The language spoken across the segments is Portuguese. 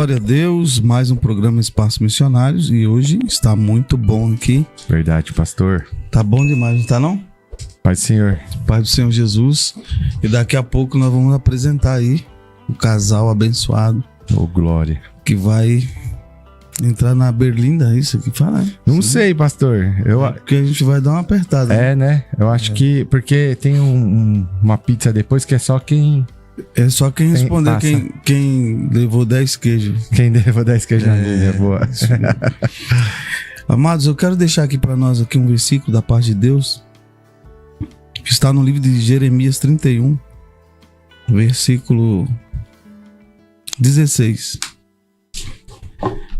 Glória a Deus, mais um programa Espaço Missionários e hoje está muito bom aqui. Verdade, pastor. Tá bom demais, não tá não? Pai do Senhor. Pai do Senhor Jesus. E daqui a pouco nós vamos apresentar aí o casal abençoado. Ô, glória. Que vai entrar na Berlinda, é isso que fala? Não sei, pastor. Porque a gente vai dar uma apertada. É, né? Eu acho que... Porque tem uma pizza depois que é só quem... É só quem responder, passa. quem levou 10 queijos. Quem levou 10 queijos na linha, boa. Amados, eu quero deixar aqui para nós aqui um versículo da parte de Deus, que está no livro de Jeremias 31, versículo 16.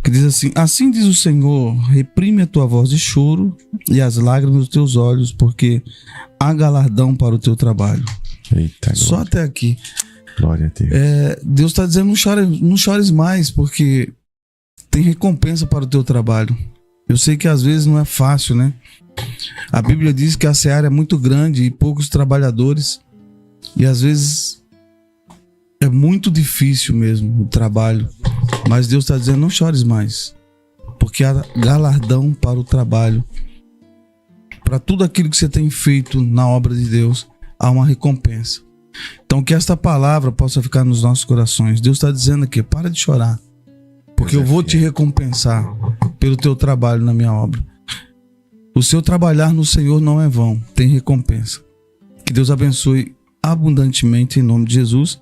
Que diz assim: assim diz o Senhor, reprime a tua voz de choro e as lágrimas dos teus olhos, porque há galardão para o teu trabalho. Eita, Só glória. até aqui. Glória a Deus. Deus está dizendo, não chores mais, porque tem recompensa para o teu trabalho. Eu sei que às vezes não é fácil, né? A Bíblia diz que a seara é muito grande e poucos trabalhadores. E às vezes é muito difícil mesmo o trabalho. Mas Deus está dizendo, não chores mais, porque há galardão para o trabalho. Para tudo aquilo que você tem feito na obra de Deus, há uma recompensa. Então que esta palavra possa ficar nos nossos corações. Deus está dizendo aqui, para de chorar, porque eu vou te recompensar pelo teu trabalho na minha obra. O seu trabalhar no Senhor não é vão, tem recompensa. Que Deus abençoe abundantemente em nome de Jesus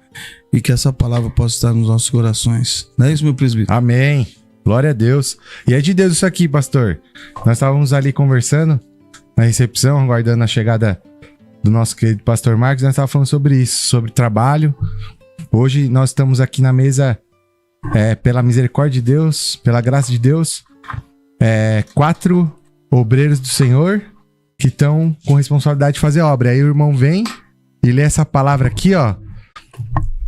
e que essa palavra possa estar nos nossos corações. Não é isso, meu presbítero? Amém. Glória a Deus. E é de Deus isso aqui, pastor. Nós estávamos ali conversando na recepção, aguardando a chegada do nosso querido pastor Marcos. Nós estávamos falando sobre isso, sobre trabalho. Hoje nós estamos aqui na mesa, pela misericórdia de Deus, pela graça de Deus, 4 obreiros do Senhor que estão com responsabilidade de fazer obra. Aí o irmão vem e lê essa palavra aqui, ó.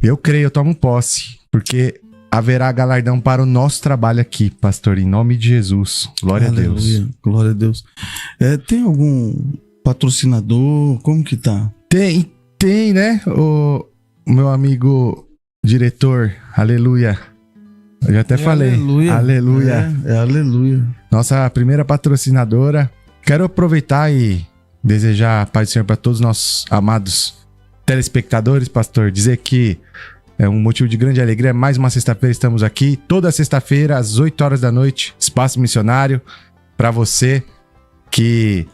Eu creio, eu tomo posse, porque haverá galardão para o nosso trabalho aqui, pastor, em nome de Jesus. Glória a Deus. Glória a Deus. Tem algum patrocinador? Como que tá? Tem, né? O meu amigo diretor, aleluia. Eu já até falei. Aleluia. Aleluia. Nossa primeira patrocinadora. Quero aproveitar e desejar a paz do Senhor para todos os nossos amados telespectadores, pastor. Dizer que é um motivo de grande alegria. Mais uma sexta-feira estamos aqui. Toda sexta-feira, às 8 horas da noite, Espaço Missionário. Para você que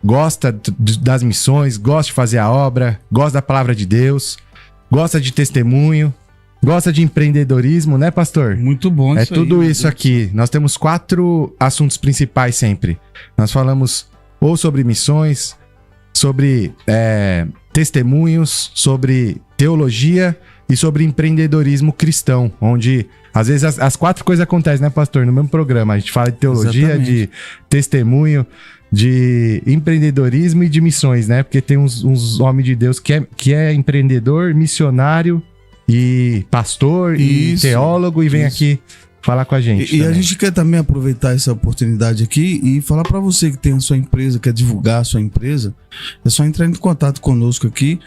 gosta das missões, gosta de fazer a obra, gosta da palavra de Deus, gosta de testemunho, gosta de empreendedorismo, né, pastor? Muito bom isso aí. Tudo isso aqui. Nós temos 4 assuntos principais sempre. Nós falamos ou sobre missões, sobre testemunhos, sobre teologia e sobre empreendedorismo cristão, onde às vezes as 4 coisas acontecem, né, pastor? No mesmo programa. A gente fala de teologia, exatamente, de testemunho, de empreendedorismo e de missões, né? Porque tem uns homens de Deus que é empreendedor, missionário e pastor e teólogo e vem aqui falar com a gente. E a gente quer também aproveitar essa oportunidade aqui e falar para você que tem a sua empresa, quer divulgar a sua empresa, é só entrar em contato conosco aqui,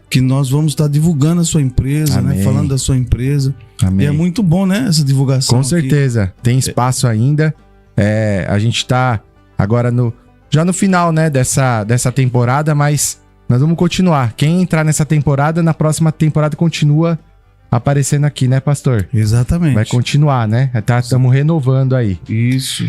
que nós vamos estar divulgando a sua empresa, né? Falando da sua empresa. Amém. E é muito bom, né? Essa divulgação. Com certeza. Aqui. Tem espaço ainda. A gente tá agora já no final, né, dessa temporada, mas nós vamos continuar. Quem entrar nessa temporada, na próxima temporada continua aparecendo aqui, né, pastor? Exatamente. Vai continuar, né? Estamos renovando aí. Isso.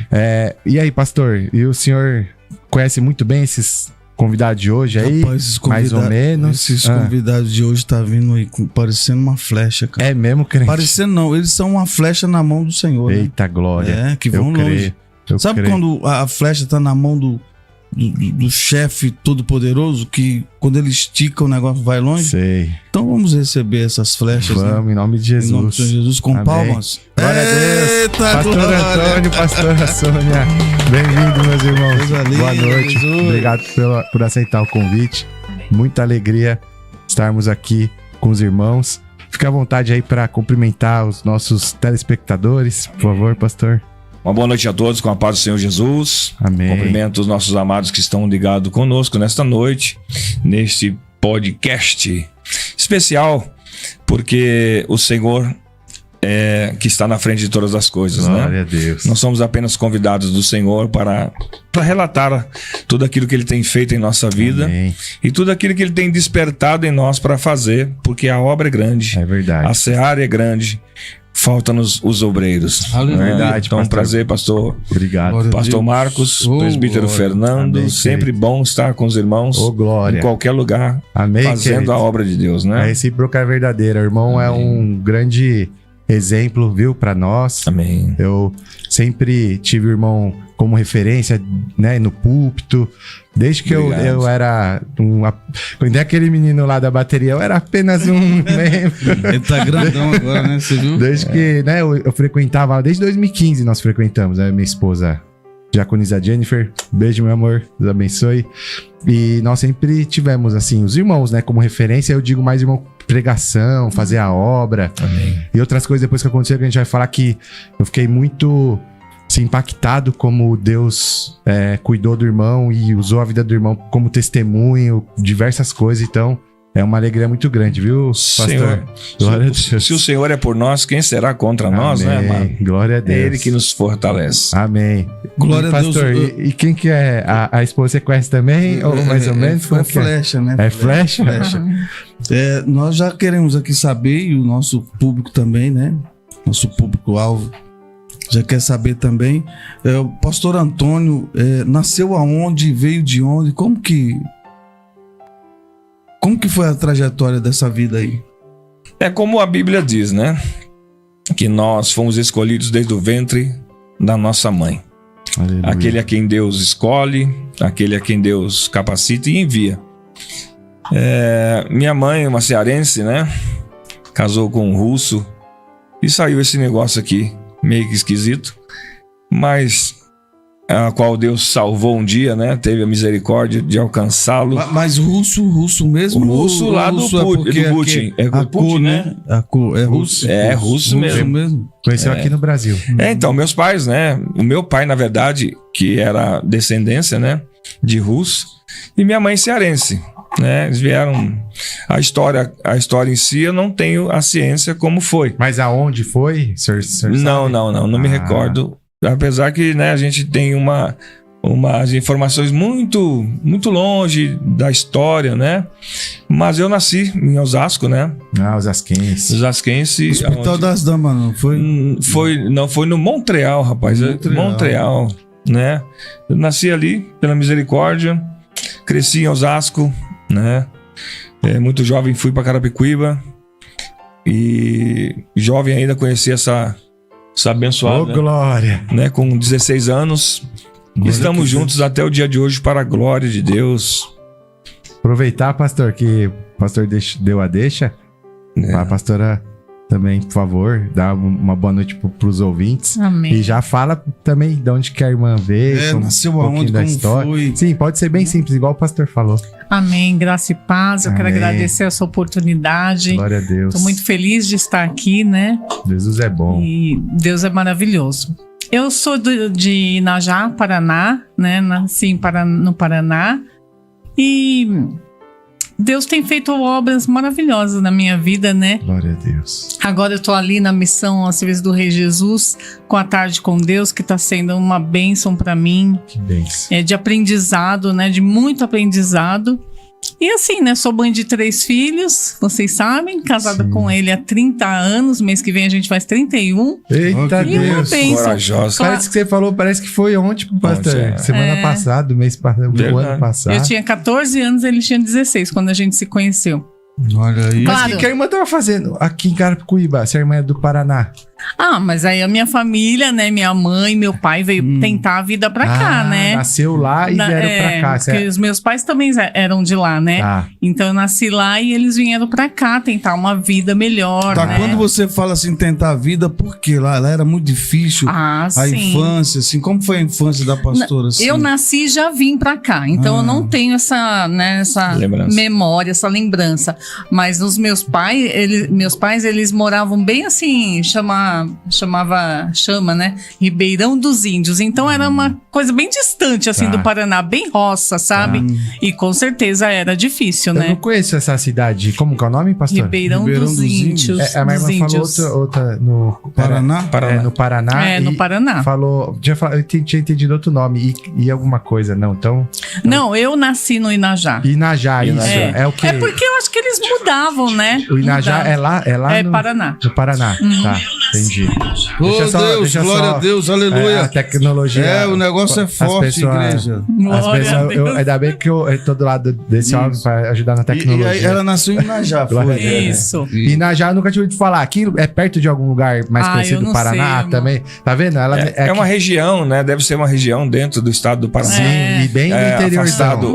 E aí, pastor? E o senhor conhece muito bem esses convidados de hoje aí? Rapaz, mais ou menos? Esses convidados de hoje tá vindo aí parecendo uma flecha, cara. É mesmo, crente? Parecendo não, eles são uma flecha na mão do Senhor. Eita, né? Glória. Que vão longe. Sabe quando a flecha tá na mão do chefe todo-poderoso, que quando ele estica o negócio vai longe? Sei. Então vamos receber essas flechas. Vamos, né? Em nome de Jesus. Em nome de Jesus, com amém. Palmas. Glória a Deus. Pastor Antônio, pastora Sônia. Bem-vindo, meus irmãos. Boa noite. Jesus. Obrigado por aceitar o convite. Muita alegria estarmos aqui com os irmãos. Fique à vontade aí para cumprimentar os nossos telespectadores, por favor, pastor. Uma boa noite a todos, com a paz do Senhor Jesus. Amém. Cumprimento os nossos amados que estão ligados conosco nesta noite, neste podcast especial, porque o Senhor que está na frente de todas as coisas, Glória né? a Deus. Nós somos apenas convidados do Senhor para relatar tudo aquilo que Ele tem feito em nossa vida. Amém. E tudo aquilo que Ele tem despertado em nós para fazer, porque a obra é grande, É verdade. a seara é grande, faltam-nos os obreiros. Aleluia. né? Verdade, Então, um pastor. prazer, pastor. Obrigado. Glória a Pastor Deus. Marcos, Oh, presbítero glória. Fernando, Amém, sempre querido. bom estar com os irmãos Ô, glória. em qualquer lugar, Amém, fazendo querido. a obra de Deus, A né? recíproca é verdadeira. O irmão é um grande exemplo, viu, para nós. Amém. Eu sempre tive o irmão como referência, né, no púlpito. Desde que Obrigado. eu era quando é aquele menino lá da bateria, eu era apenas um membro. Ele tá grandão agora, né? Você viu? Desde que, né, eu frequentava, desde 2015 nós frequentamos, né, minha esposa diaconisa Jennifer, beijo, meu amor, Deus abençoe. E nós sempre tivemos, assim, os irmãos, né, como referência. Eu digo mais irmão, pregação, fazer a obra Amém. e outras coisas depois que aconteceu, que a gente vai falar, que eu fiquei muito assim, impactado como Deus cuidou do irmão e usou a vida do irmão como testemunho, diversas coisas. Então, é uma alegria muito grande, viu, pastor? Senhor, Glória a Deus. se o Senhor é por nós, quem será contra nós, né, Amém. amado? Glória a É Deus. Ele que nos fortalece. Amém. Glória E, a Deus. pastor, e quem que é? A esposa você conhece também? Ou mais ou menos? Foi Como que é? flecha, né? É flecha? Nós já queremos aqui saber, e o nosso público também, né? Nosso público-alvo já quer saber também. O pastor Antônio nasceu aonde, veio de onde? Como que foi a trajetória dessa vida aí? É como a Bíblia diz, né? Que nós fomos escolhidos desde o ventre da nossa mãe. Aleluia. Aquele a quem Deus escolhe, aquele a quem Deus capacita e envia. Minha mãe, uma cearense, né? Casou com um russo e saiu esse negócio aqui, meio que esquisito, mas a qual Deus salvou um dia, né? Teve a misericórdia de alcançá-lo. Mas russo mesmo? O russo lá do porque Putin. É a do Putin, cor, né? A cor é russo. É, russo mesmo. Conheceu aqui no Brasil. Então, meus pais, né? O meu pai, na verdade, que era descendência, né? De russo, e minha mãe cearense, né? Eles vieram... A história em si, eu não tenho a ciência como foi. Mas aonde foi? Senhor Não sabe? me recordo. Apesar que, né, a gente tem umas informações muito, muito longe da história, né? Mas eu nasci em Osasco, né? Ah, os asquenses. Osasquense. Hospital das Damas, não foi? Foi no Montreal, rapaz. Montreal, né? Eu nasci ali, pela misericórdia. Cresci em Osasco, né? Muito jovem fui para Carapicuíba. E jovem ainda conheci essa abençoada, Ô, glória. né? Com 16 anos. Estamos juntos até o dia de hoje para a glória de Deus. Aproveitar, pastor, que o pastor deu a deixa. A pastora também, por favor, dá uma boa noite para os ouvintes. Amém. E já fala também de onde que a irmã veio. Nasceu pouquinho aonde, da como história. foi? Sim, pode ser bem simples, igual o pastor falou. Amém. Graça e paz. Eu quero Amém. agradecer essa oportunidade. Glória a Deus. Estou muito feliz de estar aqui, né? Jesus é bom. E Deus é maravilhoso. Eu sou de Inajá, Paraná, né? Nasci no Paraná. E Deus tem feito obras maravilhosas na minha vida, né? Glória a Deus. Agora eu tô ali na missão a serviço do Rei Jesus, com a Tarde com Deus, que tá sendo uma bênção para mim, Que bênção. de aprendizado, né? De muito aprendizado. E assim, né? Sou mãe de 3 filhos, vocês sabem, casada Sim. com ele há 30 anos, mês que vem a gente faz 31. Eita E uma Deus. bênção. Corajosa. Parece que você falou, parece que foi ontem, pastor. Ontem, Semana passada, mês passado, do Verdade. ano passado. Eu tinha 14 anos, ele tinha 16, quando a gente se conheceu. Olha aí. Mas Claro. o que a irmã tava fazendo aqui em Carapicuíba? Se a irmã é do Paraná. Ah, mas aí a minha família, né? Minha mãe, meu pai veio tentar a vida pra cá, né? Nasceu lá e vieram pra cá. Porque os meus pais também eram de lá, né? Tá. Então eu nasci lá e eles vieram pra cá tentar uma vida melhor, Tá, né? quando você fala assim, tentar a vida, por quê? Lá era muito difícil. Ah, A sim. infância, assim, como foi a infância da pastora? Assim? Eu nasci e já vim pra cá, então eu não tenho essa Lembrança. memória, essa lembrança. Mas os meus pais, eles moravam bem assim, chama, né? Ribeirão dos Índios. Então era uma coisa bem distante, assim, Tá. do Paraná, bem roça, sabe? E com certeza era difícil, Eu né? não conheço essa cidade. Como que é o nome, pastor? Ribeirão dos Índios. A minha dos irmã falou Índios. outra no Paraná? no Paraná. É, no Paraná. Falou, eu tinha entendido outro nome e alguma coisa, não. Então, Não, eu nasci no Inajá. Inajá, isso. É o que? É porque eu acho que eles mudavam, né? O Inajá Mudavam. é lá É no Paraná. No Paraná. Tá, entendi. Oh, Deus, glória a Deus, aleluia. A tecnologia. O negócio é forte, igreja. As Glória a pessoas, Deus. ainda bem que eu tô do lado desse homem para ajudar na E tecnologia. aí ela nasceu em Inajá, Glória a foi. Deus. Isso. E Inajá eu nunca tinha ouvido falar. Aquilo é perto de algum lugar mais Ah, eu conhecido do não Paraná sei, irmão. também. Tá vendo? Ela É uma região, né? Deve ser uma região dentro do estado do Paraná. Sim, É. e bem no interior.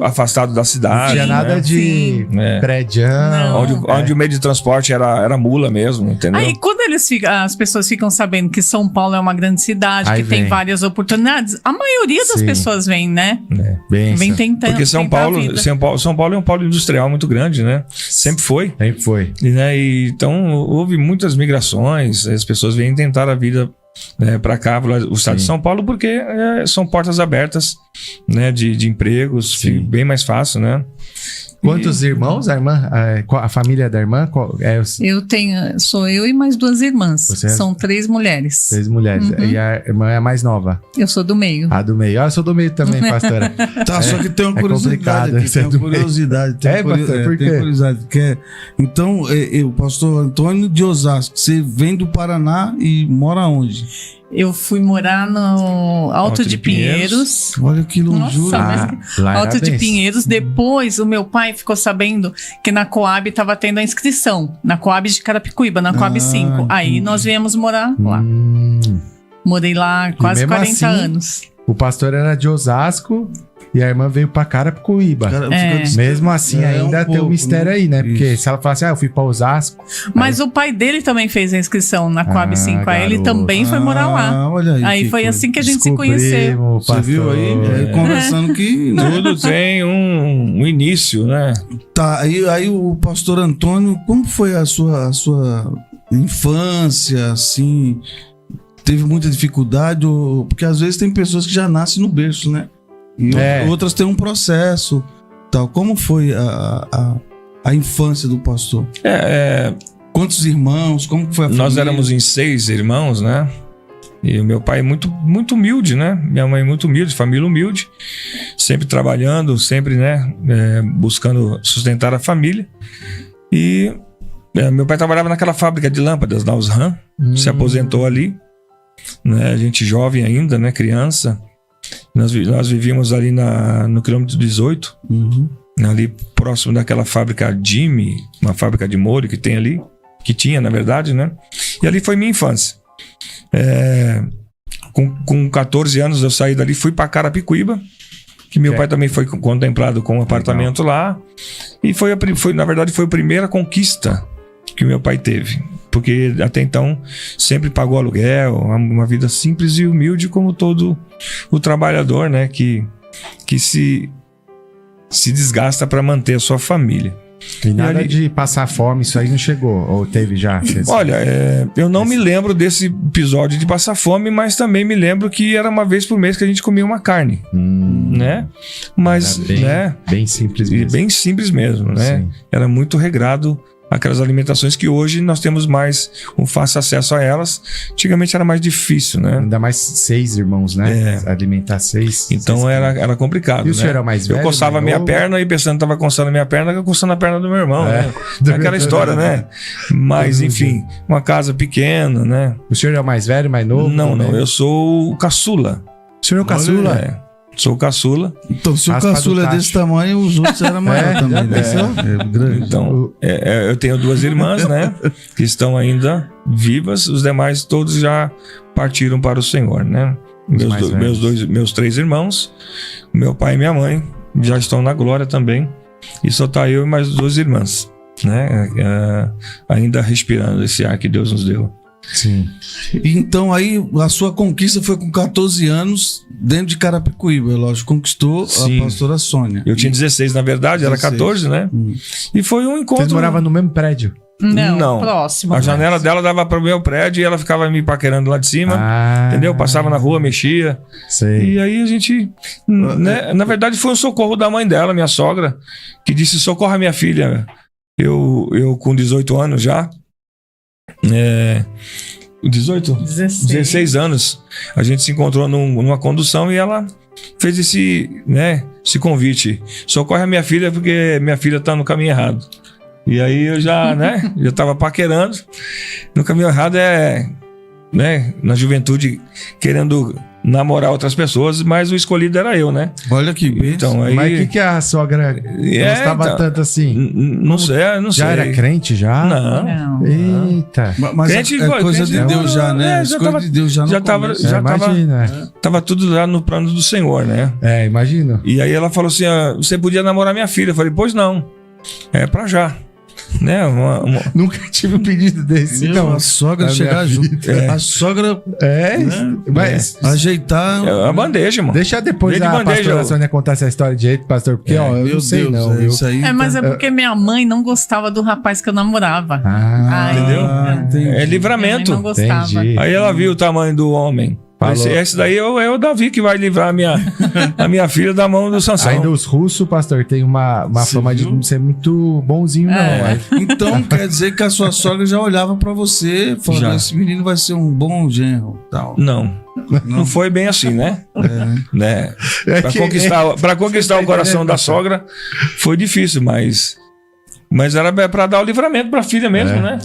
Afastado da Não cidade. tinha nada né? de É. prédião. Não. Onde o meio de transporte era mula mesmo, entendeu? Aí quando as pessoas ficam sabendo que São Paulo é uma grande cidade, Aí que tem vem. várias oportunidades, a maioria das Sim. pessoas vem, né? Benção. Vem tentando. Porque São tentar a Paulo, vida. São Paulo é um polo industrial muito grande, né? Sempre foi. Sempre foi. Então houve muitas migrações, as pessoas vêm tentar a vida para cá, o estado de São Paulo, porque são portas abertas, né, de empregos, Sim. fica bem mais fácil, né? Quantos irmãos a irmã? A família da irmã? Sou eu e mais 2 irmãs. Você é- São 3 mulheres. 3 mulheres. Uhum. E a irmã é a mais nova. Eu sou do meio. A do meio. Eu sou do meio também, pastora. Tá, só que tem uma é curiosidade complicado, aqui, você tem é do uma curiosidade. Tem uma pastor, por tem quê? curiosidade. Então, o pastor Antônio de Osasco, você vem do Paraná e mora onde? Eu fui morar no Alto de Pinheiros. Olha que lonjura. Nossa, Lá era Alto de benção. Pinheiros. Depois, o meu pai ficou sabendo que na Coab estava tendo a inscrição. Na Coab de Carapicuíba, na Coab 5. Aí entendi. nós viemos morar lá. Hum. Morei lá quase mesmo 40 assim, anos. O pastor era de Osasco e a irmã veio pra Carapicuíba. Cara, É. fica distante. Mesmo assim, É, ainda um tem um pouco, mistério né? aí, né? Porque Isso. se ela falasse, eu fui pra Osasco. Mas o pai dele também fez a inscrição na Coab Ah, 5. Aí ele garoto. também foi morar lá. Ah, olha aí. Aí que foi coisa. assim que a gente se conheceu. Descobrimos, Você viu aí? pastor. Conversando que. né? Tudo tem um início, né? Tá, aí o pastor Antônio, como foi a sua infância, assim? Teve muita dificuldade? Porque às vezes tem pessoas que já nascem no berço, né? E outras têm um processo, tal. Como foi a infância do pastor? Quantos irmãos? Como que foi a Nós família? éramos em 6 irmãos, né? E o meu pai muito, muito humilde, né? Minha mãe muito humilde, família humilde. Sempre trabalhando, sempre, né? Buscando sustentar a família. E meu pai trabalhava naquela fábrica de lâmpadas, da Osram. Se aposentou ali. Né? A gente jovem ainda, né? Criança. Nós vivíamos ali no quilômetro 18. Uhum. Ali próximo daquela fábrica Jimmy, uma fábrica de molho que tem ali. Que tinha, na verdade, né? E ali foi minha infância. Com 14 anos eu saí dali, fui para Carapicuíba, que meu pai também foi contemplado com um apartamento lá. E na verdade foi a primeira conquista que meu pai teve. Porque até então sempre pagou aluguel, uma vida simples e humilde como todo o trabalhador, né? Que se desgasta para manter a sua família. E nada ali- de passar fome, isso aí não chegou? Ou teve já? Olha, eu não me lembro desse episódio de passar fome, mas também me lembro que era uma vez por mês que a gente comia uma carne, né? Mas, Era bem, né? bem simples E mesmo. bem simples mesmo, né? Sim. Era muito regrado aquelas alimentações que hoje nós temos mais um fácil acesso a elas. Antigamente era mais difícil, né? Ainda mais 6 irmãos, né? Alimentar 6. Então era complicado, E o né? senhor era mais velho? Eu coçava a mais minha novo? perna e pensando que estava coçando a minha perna, eu coçando a perna do meu irmão, né? Aquela história, né? Mas, enfim, uma casa pequena, né? O senhor é o mais velho, mais novo? Não, também? eu sou o caçula. O senhor é o caçula? Sou o caçula. Então, se o Raspa caçula do é tacho. desse tamanho, os outros eram maiores também, né? É grande. Então, eu tenho 2 irmãs, né? Que estão ainda vivas. Os demais todos já partiram para o Senhor, né? mais velhos. Meus 3 irmãos, meu pai e minha mãe, já estão na glória também. E só tá eu e mais 2 irmãs, né? Ainda respirando esse ar que Deus nos deu. Sim. Então aí a sua conquista foi com 14 anos, dentro de Carapicuíba, lógico, conquistou Sim. a pastora Sônia. Eu tinha 16, na verdade, era 16. 14, né? E foi um encontro. Vocês moravam no mesmo prédio? Não, próximo. A janela dela dava para o meu prédio e ela ficava me paquerando lá de cima. Ah, Entendeu? Passava na rua, mexia. Sei. E aí a gente. Né, na verdade, foi um socorro da mãe dela, minha sogra, que disse: socorra minha filha. Eu com 18 anos já. 18? 16 anos. A gente se encontrou numa condução e ela fez esse convite. Socorre a minha filha porque minha filha tá no caminho errado. E aí eu já, já tava paquerando. No caminho errado na juventude, querendo namorar outras pessoas, mas o escolhido era eu, né? Olha que bem. Então, aí... Mas o que a sogra gostava então, tanto assim? Não sei. Já era crente, já? Não. Eita. Mas Crente, é coisa crente, de Deus já, né? já Coisa tava- de Deus já no já tava- começo. já Imagina. Tava tudo lá no plano do Senhor, né? Imagino. E aí ela falou assim: você podia namorar minha filha. Eu falei: pois não. É pra já. Né? Nunca tive um pedido desse. Meu, Não, a sogra na chegar minha junto. vida. A sogra Mas ajeitar. É a bandeja, mano. deixa depois Veio de a bandeja, pastora ó. Sônia contar essa história de jeito, pastor, porque eu Meu não sei Deus, não, viu? isso aí. Mas tá- é porque minha mãe não gostava do rapaz que eu namorava. Ah, Entendeu? entendi. É Minha mãe livramento. não gostava. entendi. Aí ela viu o tamanho do homem. Falou. Esse daí é o Davi que vai livrar a minha filha da mão do Sansão. Ainda os russos, pastor, tem uma Você fama de viu? não ser muito bonzinho, não. É. Então quer dizer que a sua sogra já olhava pra você falando: Já. esse menino vai ser um bom genro. Tal. Não foi bem assim, né? Né? É Pra que- conquistar o coração da sogra foi difícil, mas era pra dar o livramento pra filha mesmo, né?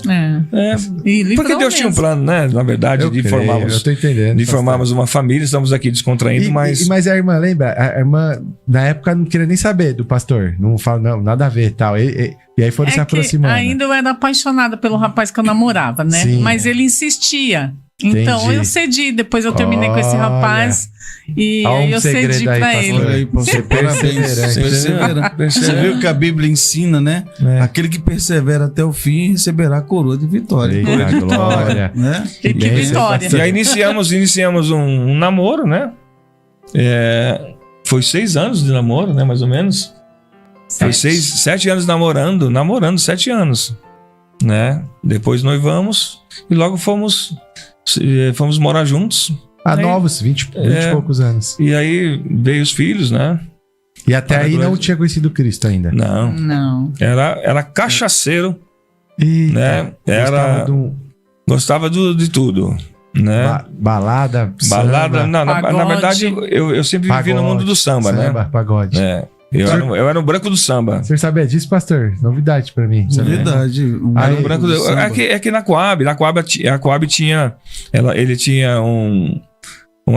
É. E livrou Porque Deus tinha um mesmo. plano, né? Na verdade, Eu de creio, formarmos, eu tô entendendo. de pastor. formarmos uma família. Estamos aqui descontraindo, mas Mas a irmã, lembra? A irmã, na época, não queria nem saber do pastor. Não fala, não, nada a ver e tal. E aí foram se É que aproximando. ainda eu era apaixonada pelo rapaz que eu namorava, né? Sim. Mas ele insistia. Então Entendi. eu cedi. Depois eu terminei com esse Olha. rapaz e Há um aí eu segredo cedi aí, pra pastor. ele. Olha aí, pastor, parabéns. Perseverante. Perseverante. Você viu que a Bíblia ensina, né? É. Aquele que persevera até o fim receberá a coroa de vitória. Eita, glória. Né? Que Bem, vitória. E aí iniciamos um namoro, né? Foi 6 anos de namoro, né? Mais ou menos. Foi 7 anos namorando 7 anos, né? Depois noivamos e logo fomos morar juntos. Há Aí- novos, 20 e poucos anos. E aí veio os filhos, né? E até aí Glória. não tinha conhecido Cristo ainda. Não, era cachaceiro, Eita, né? gostava de um Gostava de tudo, né? balada, Balada, samba, na Pagode. verdade eu sempre vivi no pagode, mundo do samba, né? pagode. É, eu era um branco do samba. Você sabia disso, pastor? Novidade pra mim. Sabia? Verdade. Aí, Era um branco do, samba. é que na Coab tinha. Ele tinha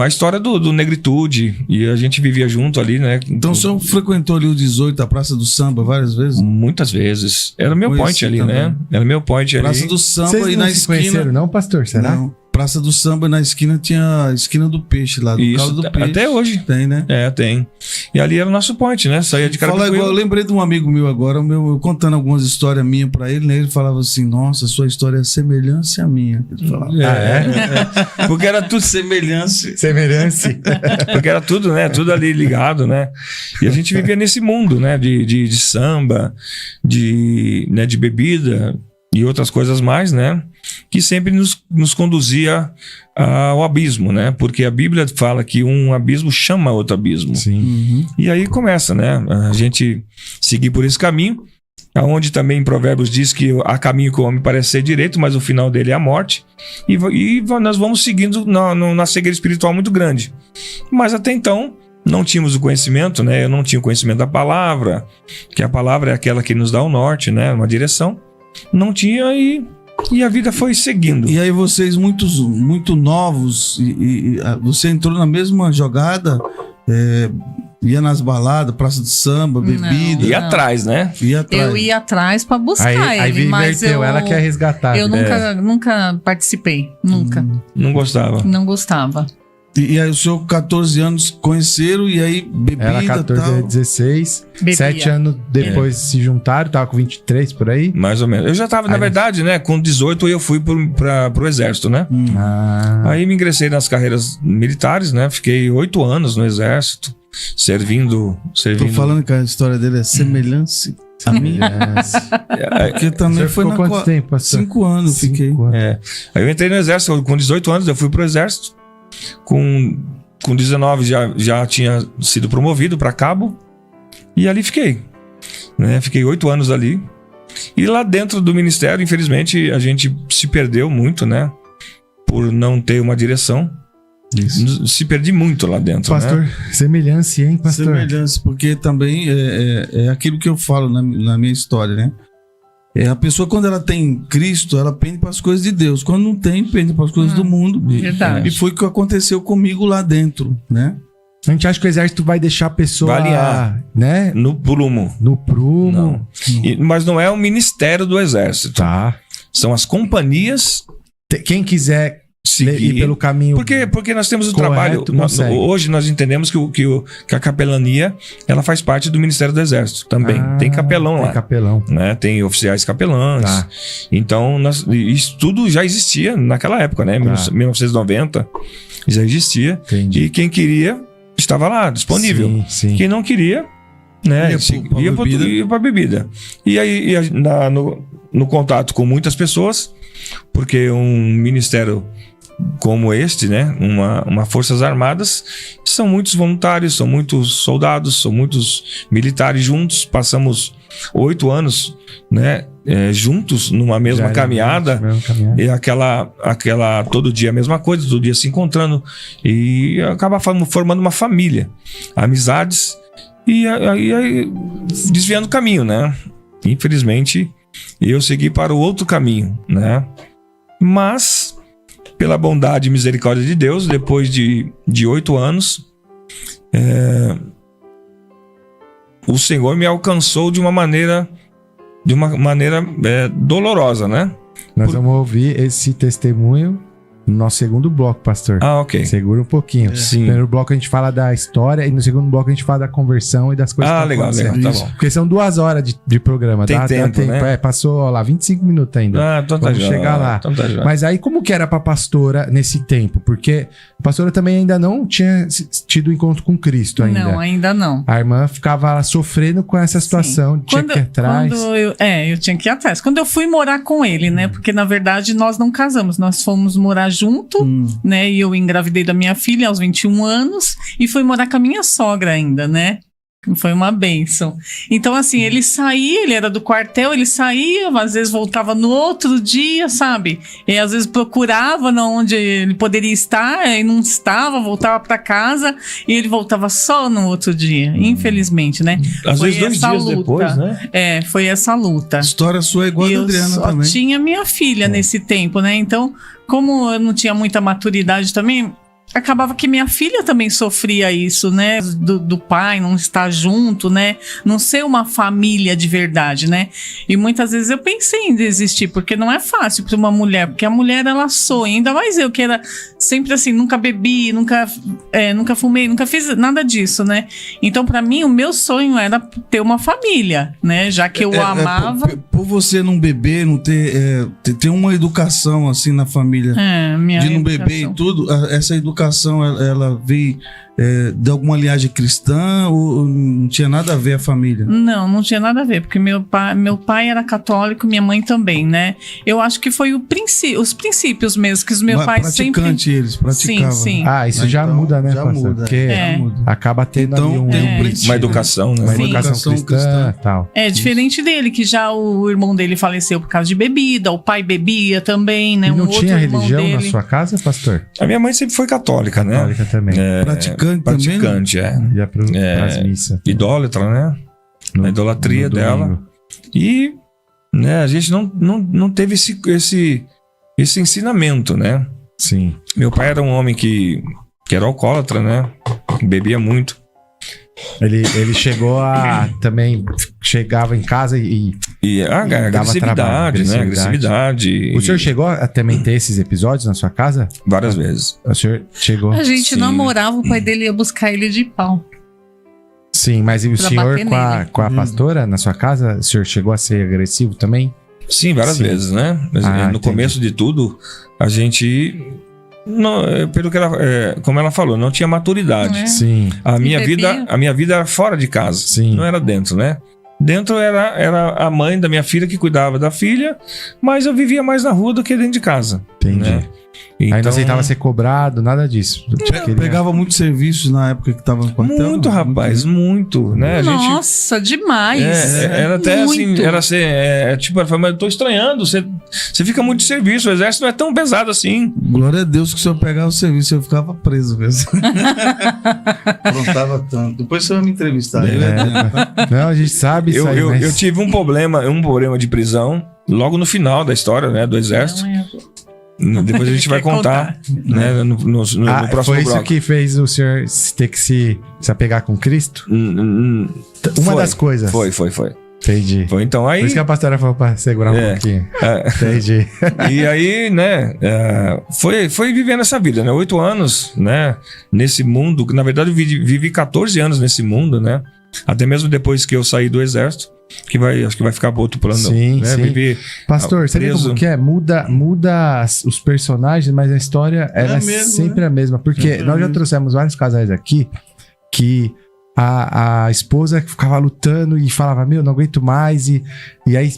a história do negritude. E a gente vivia junto ali, né? Então o senhor frequentou ali o 18, a Praça do Samba, várias vezes? Muitas vezes. Era meu Conheci point ali, também. né? Era meu point ali. Praça do Samba Vocês e não na se esquina. conheceram, não, pastor? Será? Não. Praça do Samba, na esquina tinha a esquina do peixe lá, do Isso, caldo do peixe. até hoje. Tem, né? Tem. E ali era o nosso point, né? Saía de Fala Carapicuíba. igual, eu lembrei de um amigo meu agora, eu contando algumas histórias minhas pra ele, né? Ele falava assim: nossa, sua história é semelhança à minha. Ele falava. Porque era tudo Semelhança. Semelhança. Porque era tudo, né? Tudo ali ligado, né? E a gente vivia nesse mundo, né? De samba, de bebida e outras coisas mais, né? Que sempre nos conduzia ao abismo, né? Porque a Bíblia fala que um abismo chama outro abismo. Sim. Uhum. E aí começa, né? A gente seguir por esse caminho, aonde também em Provérbios diz que há caminho que o homem parece ser direito, mas o final dele é a morte. E nós vamos seguindo na cegueira espiritual muito grande. Mas até então não tínhamos o conhecimento, né? Eu não tinha o conhecimento da palavra, que a palavra é aquela que nos dá o norte, né? Uma direção. Não tinha e a vida foi seguindo. E aí vocês muito novos, você entrou na mesma jogada, ia nas baladas, praça de samba, bebida, E atrás, né? ia atrás. Eu ia atrás pra buscar Aí ele, mas inverteu, ela quer resgatar. eu nunca participei. Nunca. Não gostava. Não gostava. E aí o senhor, com 14 anos, conheceram e aí bebida Era 14, tal. 16. Bebia. 7 anos depois se juntaram, tava com 23 por aí. Mais ou menos. Eu já tava, na Aí- verdade, né? Com 18 eu fui pro exército, né? Ah, Aí me ingressei nas carreiras militares, né? Fiquei 8 anos no exército, servindo. Tô falando que a história dele é semelhança a minha. Porque O também senhor foi ficou na quanto tempo, pastor? 5 anos eu fiquei. 5 anos. Aí eu entrei no exército com 18 anos, eu fui pro exército. Com 19 já tinha sido promovido para cabo. E ali fiquei. Né? Fiquei 8 anos ali. E lá dentro do ministério, infelizmente, a gente se perdeu muito, né? Por não ter uma direção. Isso. Se perdi muito lá dentro, Pastor, né? semelhança, hein, pastor? Semelhança, porque também é aquilo que eu falo na minha história, né? A pessoa, quando ela tem Cristo, ela pende para as coisas de Deus. Quando não tem, pende para as coisas do mundo. Verdade. E foi o que aconteceu comigo lá dentro, né? A gente acha que o exército vai deixar a pessoa, Vai alinhar. né, No prumo. no prumo. Não. Mas não é o ministério do exército. Tá. São as companhias Quem quiser ir seguir. pelo caminho... Porque nós temos o Correto, trabalho. consegue. Hoje nós entendemos que a capelania ela faz parte do Ministério do Exército também. Ah, Tem capelão tem lá. capelão. Né? Tem oficiais capelães. Tá. Então, isso tudo já existia naquela época, né? Tá. 1990 já existia. Entendi. E quem queria estava lá, disponível. Sim, sim. Quem não queria, né? Ia pra bebida. Ia pra bebida. E aí, no contato com muitas pessoas, porque um ministério como este, né? Uma Forças Armadas, são muitos voluntários, são muitos soldados, são muitos militares juntos. Passamos 8 anos, né? Juntos numa mesma Já caminhada. mesma caminhada. E aquela todo dia a mesma coisa, todo dia se encontrando e acaba formando uma família, amizades e aí desviando o caminho, né? Infelizmente, eu segui para o outro caminho, né? Mas pela bondade e misericórdia de Deus, depois de 8 anos, o Senhor me alcançou de uma maneira dolorosa, né? Nós vamos ouvir esse testemunho no nosso segundo bloco, pastor. Ah, ok. Segura um pouquinho. Sim. No primeiro bloco a gente fala da história e no segundo bloco a gente fala da conversão e das coisas que estão Legal, acontecendo. tá bom. Porque são 2 horas de programa. Tem tempo, né? Passou ó lá 25 minutos ainda. Ah, então tá Vamos já. chegar lá. Então tá já. Mas aí como que era pra pastora nesse tempo? Porque a pastora também ainda não tinha tido encontro com Cristo ainda. Não, ainda não. A irmã ficava lá sofrendo com essa situação, tinha que ir atrás. Eu tinha que ir atrás. Quando eu fui morar com ele, né? Porque na verdade nós não casamos, nós fomos morar junto, né? E eu engravidei da minha filha aos 21 anos e fui morar com a minha sogra ainda, né? Foi uma bênção. Então, assim, ele saía, ele era do quartel, ele saía, às vezes voltava no outro dia, sabe? E às vezes procurava onde ele poderia estar, e não estava, voltava para casa e ele voltava só no outro dia, infelizmente, né? Às Foi vezes 2 essa dias luta. depois, né? Foi essa luta. A história sua é igual a E da eu Adriana só também. tinha minha filha nesse tempo, né? Então, como eu não tinha muita maturidade também, acabava que minha filha também sofria isso, né? Do pai não estar junto, né? Não ser uma família de verdade, né? E muitas vezes eu pensei em desistir, porque não é fácil para uma mulher, porque a mulher ela sonha, ainda mais eu que era sempre assim, nunca bebi, nunca fumei, nunca fiz nada disso, né? Então para mim o meu sonho era ter uma família, né? Já que eu amava. Por você não beber, não ter uma educação assim na família, Minha de não educação. beber e tudo, essa educação ela veio de alguma linhagem cristã ou não tinha nada a ver a família? Não tinha nada a ver, porque meu pai era católico, minha mãe também, né? Eu acho que foi os princípios mesmo, que os meus pais sempre... Eles praticavam. Sim. Ah, isso já Então, muda, né, já pastor? muda. Porque Já muda. acaba tendo Então, ali tem um princípio. Uma educação, né? uma Sim. educação cristã e tal. Diferente dele, que já o irmão dele faleceu por causa de bebida, o pai bebia também, né? E não outro tinha irmão religião na dele. sua casa, pastor? A minha mãe sempre foi católica, né? Católica também. Praticante Praticante, Ia pras missas. Idólatra, né? A idolatria no dela. domingo. E né, a gente não teve esse ensinamento, né? Sim. Meu pai era um homem que era alcoólatra, né? Bebia muito. Ele chegou a também chegava em casa e Agressividade, trabalho, né? Agressividade. O senhor chegou a também ter esses episódios na sua casa? Várias vezes. O senhor chegou? A gente Sim. namorava, o pai dele ia buscar ele de pau. Sim, mas e o Pra senhor bater nele. com a pastora na sua casa, o senhor chegou a ser agressivo também? Sim, várias Sim. vezes, né? Mas, Ah, no entendi. começo de tudo, a gente... Não, pelo que como ela falou, não tinha maturidade. É. Sim, A minha bebia. vida era fora de casa. Sim. Não era dentro, né? Dentro era a mãe da minha filha que cuidava da filha, mas eu vivia mais na rua do que dentro de casa. entendi. Né? Aí não Então, aceitava ser cobrado, nada disso. Pegava muitos serviços na época que tava no quartel. muito, rapaz, muito, né? A gente Nossa, demais. era até assim, Muito. era ser, tipo, ela falou, mas eu tô estranhando, você fica muito de serviço, o exército não é tão pesado assim. Glória a Deus que se eu pegava o serviço, eu ficava preso mesmo. Aprontava tanto. Depois você vai me entrevistar. Eu ia dentro, tá? Não, a gente sabe isso aí, mas... Eu tive um problema de prisão logo no final da história, né, do exército. Depois a gente vai Quer contar, né, no próximo foi isso bloco. que fez o senhor ter que se apegar com Cristo? Uma Foi. das coisas. Foi. Entendi. Foi, então, aí... Por isso que a pastora falou pra segurar um pouquinho. Entendi. E aí, né, foi vivendo essa vida, né? 8 anos, né? Nesse mundo. Na verdade, eu vivi 14 anos nesse mundo, né? Até mesmo depois que eu saí do exército, acho que vai ficar para outro plano. Sim, né? sim. Vivi Pastor, você vê preso. como que é? Muda os personagens, mas a história ela é mesmo, sempre a mesma. Porque É nós já mesmo. trouxemos vários casais aqui que a esposa ficava lutando e falava, meu, não aguento mais. E aí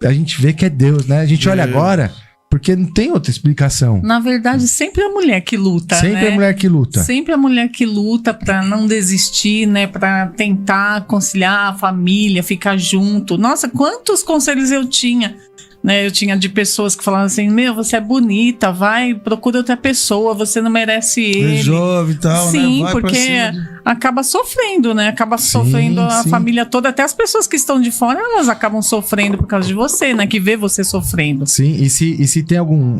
a gente vê que é Deus, né? A gente olha agora, porque não tem outra explicação. Na verdade, sempre a mulher que luta, Sempre né? a mulher que luta. Sempre a mulher que luta pra não desistir, né? Pra tentar conciliar a família, ficar junto. Nossa, quantos conselhos eu tinha, né? Eu tinha de pessoas que falavam assim, meu, você é bonita, vai, procura outra pessoa, você não merece É ele. jovem e tal, Sim, né? Vai pra porque cima. acaba sofrendo, né? Acaba Sim, sofrendo a sim. família toda. Até as pessoas que estão de fora, elas acabam sofrendo por causa de você, né? Que vê você sofrendo. Sim, e se tem algum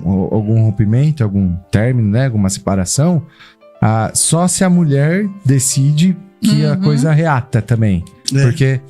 rompimento, algum término, né? Alguma separação, só se a mulher decide que a Uhum. coisa reata também. É. Porque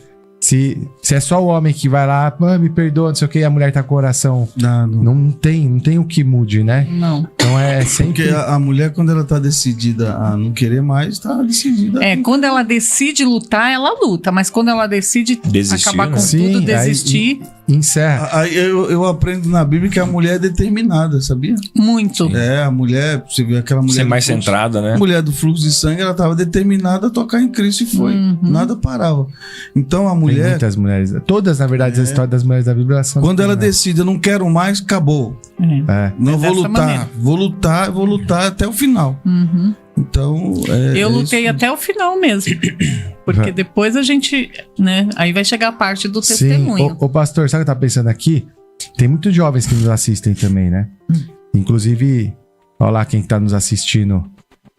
se é só o homem que vai lá, me perdoa, não sei o que, e a mulher tá com o coração. Não tem o que mude, né? Não. Então é sempre. Porque a mulher, quando ela tá decidida a não querer mais, tá decidida. Quando ela decide lutar, ela luta. Mas quando ela decide Desistir, acabar com né? Sim, tudo, aí- desistir, Encerra. Aí eu aprendo na Bíblia que a mulher é determinada, sabia? muito. A mulher, você vê aquela mulher. Ser do mais fluxo- centrada, né? A mulher do fluxo de sangue, ela estava determinada a tocar em Cristo e foi. Uhum. Nada parava. Então a Tem mulher, muitas mulheres. Todas, na verdade, as histórias das mulheres da Bíblia elas são. quando ela determinadas. decide, eu não quero mais, acabou. É. Não É vou dessa lutar. maneira. Vou lutar até o final. Uhum. Então. Eu lutei isso. até o final mesmo. Porque depois a gente, né? Aí vai chegar a parte do Sim, testemunho. ô pastor, sabe o que eu tava pensando aqui? Tem muitos jovens que nos assistem também, né? Inclusive, olha lá quem tá nos assistindo.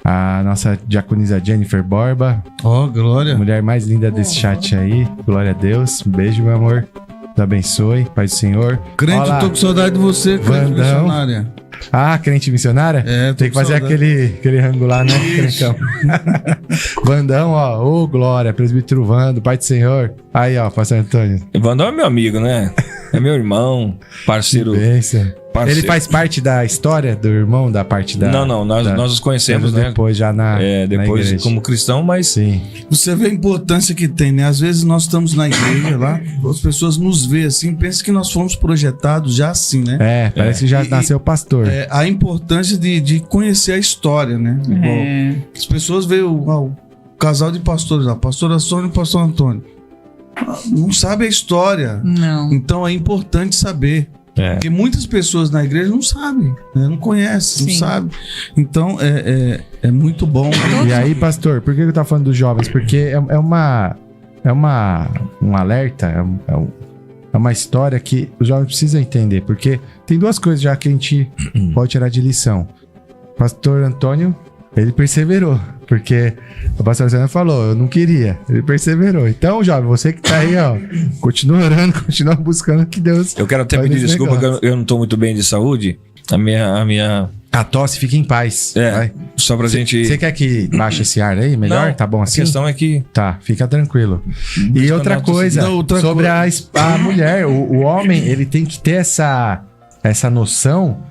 A nossa diaconisa Jennifer Borba, Ó, glória. a mulher mais linda desse chat aí. Glória a Deus. Um beijo, meu amor. Deus abençoe. Paz do Senhor. Crente, Olha lá. eu tô com saudade de você, crente Vandão. missionária. Ah, crente missionária? É, tô Tem que com fazer saudade. aquele rango lá, né? Crentão. Vandão, ó. Ô, Glória, presbítero Vando, Pai do Senhor. Aí, ó, pastor Antônio. Vandão é meu amigo, né? É meu irmão, parceiro. Bênção. parceiro. Ele faz parte da história do irmão, da parte da... Não, nós os conhecemos, né? Depois já na Depois igreja. como cristão, mas Sim. Você vê a importância que tem, né? Às vezes nós estamos na igreja lá, as pessoas nos veem assim, pensam que nós fomos projetados já assim, né? Parece que já E- nasceu pastor. A importância de conhecer a história, né? Igual, É. as pessoas veem o casal de pastores lá, pastora Sônia e pastor Antônio. Não sabe a história. Não. Então é importante saber. É. Porque muitas pessoas na igreja não sabem, né? Não conhecem, não Sim. sabem. Então é muito bom. E aí, pastor, por que eu tava falando dos jovens? Porque um alerta, é uma história que os jovens precisam entender. Porque tem duas coisas já que a gente pode tirar de lição. O pastor Antônio, ele perseverou. Porque o pastor Antônio falou, eu não queria. Ele perseverou. Então, jovem, você que tá aí, ó, continua orando, continua buscando que Deus... eu quero até faz pedir esse desculpa que negócio. eu não tô muito bem de saúde. A minha A tosse, fica em paz. É. Vai. só pra gente... Você quer que baixe esse ar aí melhor? Não, Tá bom assim? A questão é que... Tá, fica tranquilo. E outra coisa, sobre a mulher, o homem, ele tem que ter essa noção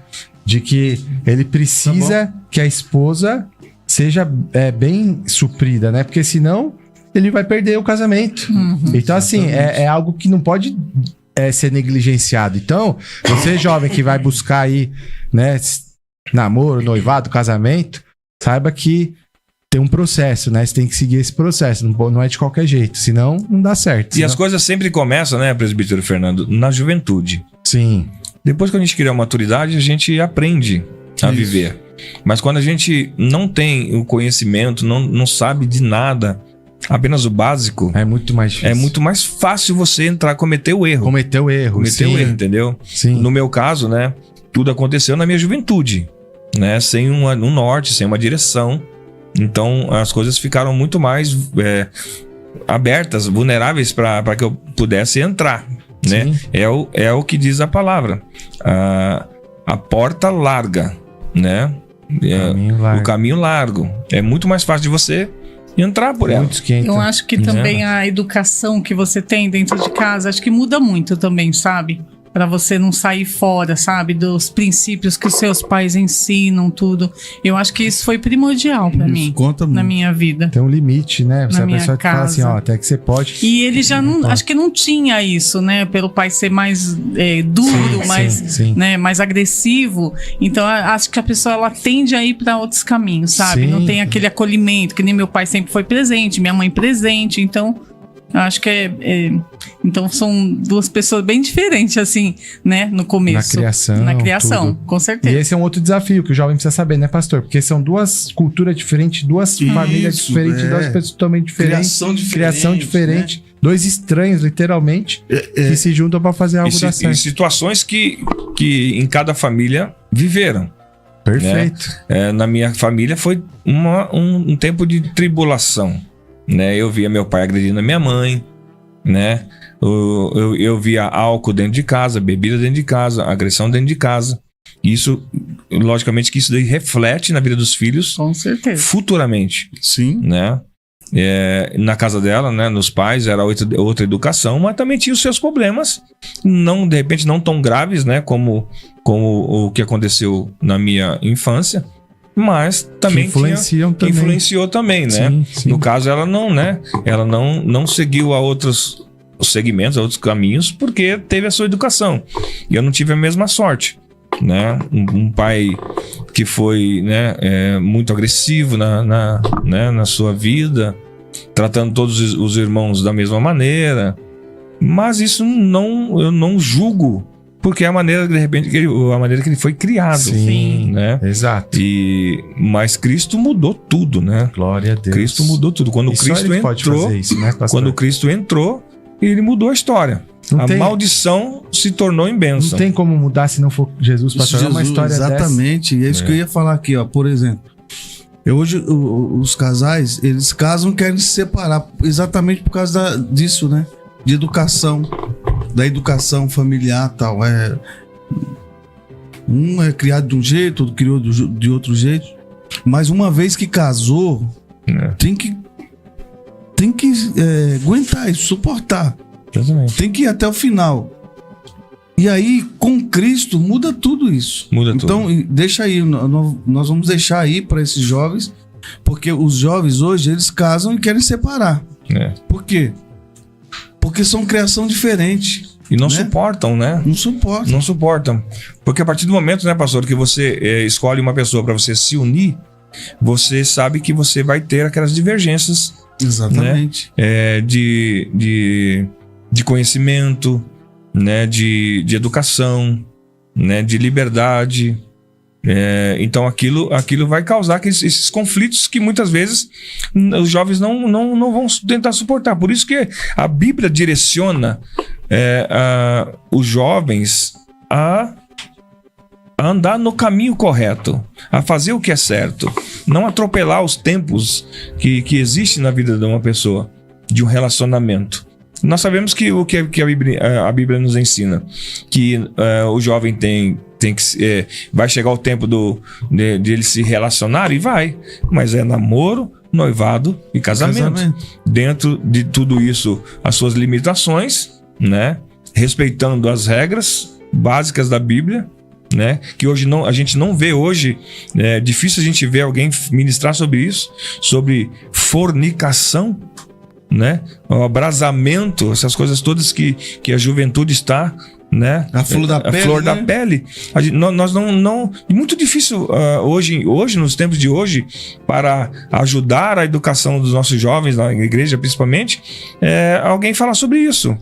de que ele precisa que a esposa seja bem suprida, né? Porque senão ele vai perder o casamento. Então, assim, é algo que não pode ser negligenciado. Então, você jovem que vai buscar aí, né, namoro, noivado, casamento, saiba que tem um processo, né? Você tem que seguir esse processo, não é de qualquer jeito, senão não dá certo. E as coisas sempre começam, né, presbítero Fernando, na juventude. Sim. Depois que a gente cria a maturidade, a gente aprende a viver. Mas quando a gente não tem o conhecimento, não sabe de nada, apenas o básico, é muito mais difícil. É muito mais fácil você cometer o erro. Cometer o erro, entendeu? Sim. No meu caso, né, tudo aconteceu na minha juventude, né, sem um norte, sem uma direção. Então as coisas ficaram muito mais abertas, vulneráveis para que eu pudesse entrar, né? É o que diz a palavra. A porta larga, né? O caminho largo. É muito mais fácil de você entrar por ela. Eu acho que também a educação que você tem dentro de casa, acho que muda muito também, sabe? Pra você não sair fora, sabe? Dos princípios que os seus pais ensinam, tudo. Eu acho que isso foi primordial pra mim, na minha vida. Tem um limite, né? Você na minha pessoa que fala assim, ó, até que você pode... E ele já não... Acho que não tinha isso, né? Pelo pai ser mais duro, né? Mais agressivo. Então, acho que a pessoa, ela tende a ir pra outros caminhos, sabe? Sim. Não tem aquele acolhimento, que nem meu pai sempre foi presente, minha mãe presente, então... Eu acho que então são duas pessoas bem diferentes, assim, né? No começo. Na criação, tudo. Com certeza. E esse é um outro desafio que o jovem precisa saber, né, pastor? Porque são duas culturas diferentes, duas famílias diferentes, duas pessoas totalmente diferentes. Criação diferente. Né? Dois estranhos, literalmente, que se juntam para fazer algo dar certo. E situações que em cada família viveram. Perfeito. Né? Na minha família foi um tempo de tribulação. Né? Eu via meu pai agredindo a minha mãe, né? Eu via álcool dentro de casa, bebida dentro de casa, agressão dentro de casa. Isso, logicamente, que isso daí reflete na vida dos filhos. Com certeza. Futuramente. Sim. Né? Na casa dela, né? Nos pais era outra educação, mas também tinha os seus problemas, de repente não tão graves, né? Como o que aconteceu na minha infância. Mas também influenciou também, né? Sim. No caso, ela não, né? Ela não seguiu a outros segmentos, a outros caminhos, porque teve a sua educação. E eu não tive a mesma sorte, né? Um pai que foi, né, muito agressivo na sua vida, tratando todos os irmãos da mesma maneira. Mas isso eu não julgo. Porque é a maneira, de repente, que ele foi criado. Sim, né? Exato. Mas Cristo mudou tudo, né? Glória a Deus. Cristo mudou tudo. Quando Cristo entrou, pode fazer isso, né, pastor? Quando Cristo entrou, ele mudou a história. Maldição se tornou em bênção. Não tem como mudar se não for Jesus, pastor. É uma história exatamente. dessa. E é isso que eu ia falar aqui, ó. Por exemplo, hoje os casais, eles casam e querem se separar exatamente por causa disso, né? De educação, da educação familiar e tal. Um é criado de um jeito, outro criou de outro jeito. Mas uma vez que casou, tem que aguentar isso, suportar. Exatamente. Tem que ir até o final. E aí, com Cristo, muda tudo isso. Então, deixa aí, nós vamos deixar aí para esses jovens, porque os jovens hoje, eles casam e querem separar. Por quê? Porque são criação diferente. E não suportam, né? Não suportam. Porque a partir do momento, né, pastor, que você escolhe uma pessoa para você se unir, você sabe que você vai ter aquelas divergências. Exatamente. Né? De conhecimento, né? De educação, né? De liberdade. Então aquilo vai causar esses conflitos que muitas vezes os jovens não vão tentar suportar. Por isso que a Bíblia direciona os jovens a andar no caminho correto, a fazer o que é certo, não atropelar os tempos que existem na vida de uma pessoa, de um relacionamento. Nós sabemos que o que a Bíblia nos ensina, que o jovem tem vai chegar o tempo de eles se relacionarem, e vai. Mas é namoro, noivado e casamento. Dentro de tudo isso, as suas limitações, né? Respeitando as regras básicas da Bíblia, né? Que hoje a gente não vê hoje, é difícil a gente ver alguém ministrar sobre isso, sobre fornicação, né? O abrasamento, essas coisas todas que a juventude está, né? A flor da pele, a flor da né? pele. Nós não muito difícil hoje nos tempos de hoje, para ajudar a educação dos nossos jovens na igreja, principalmente, alguém falar sobre isso.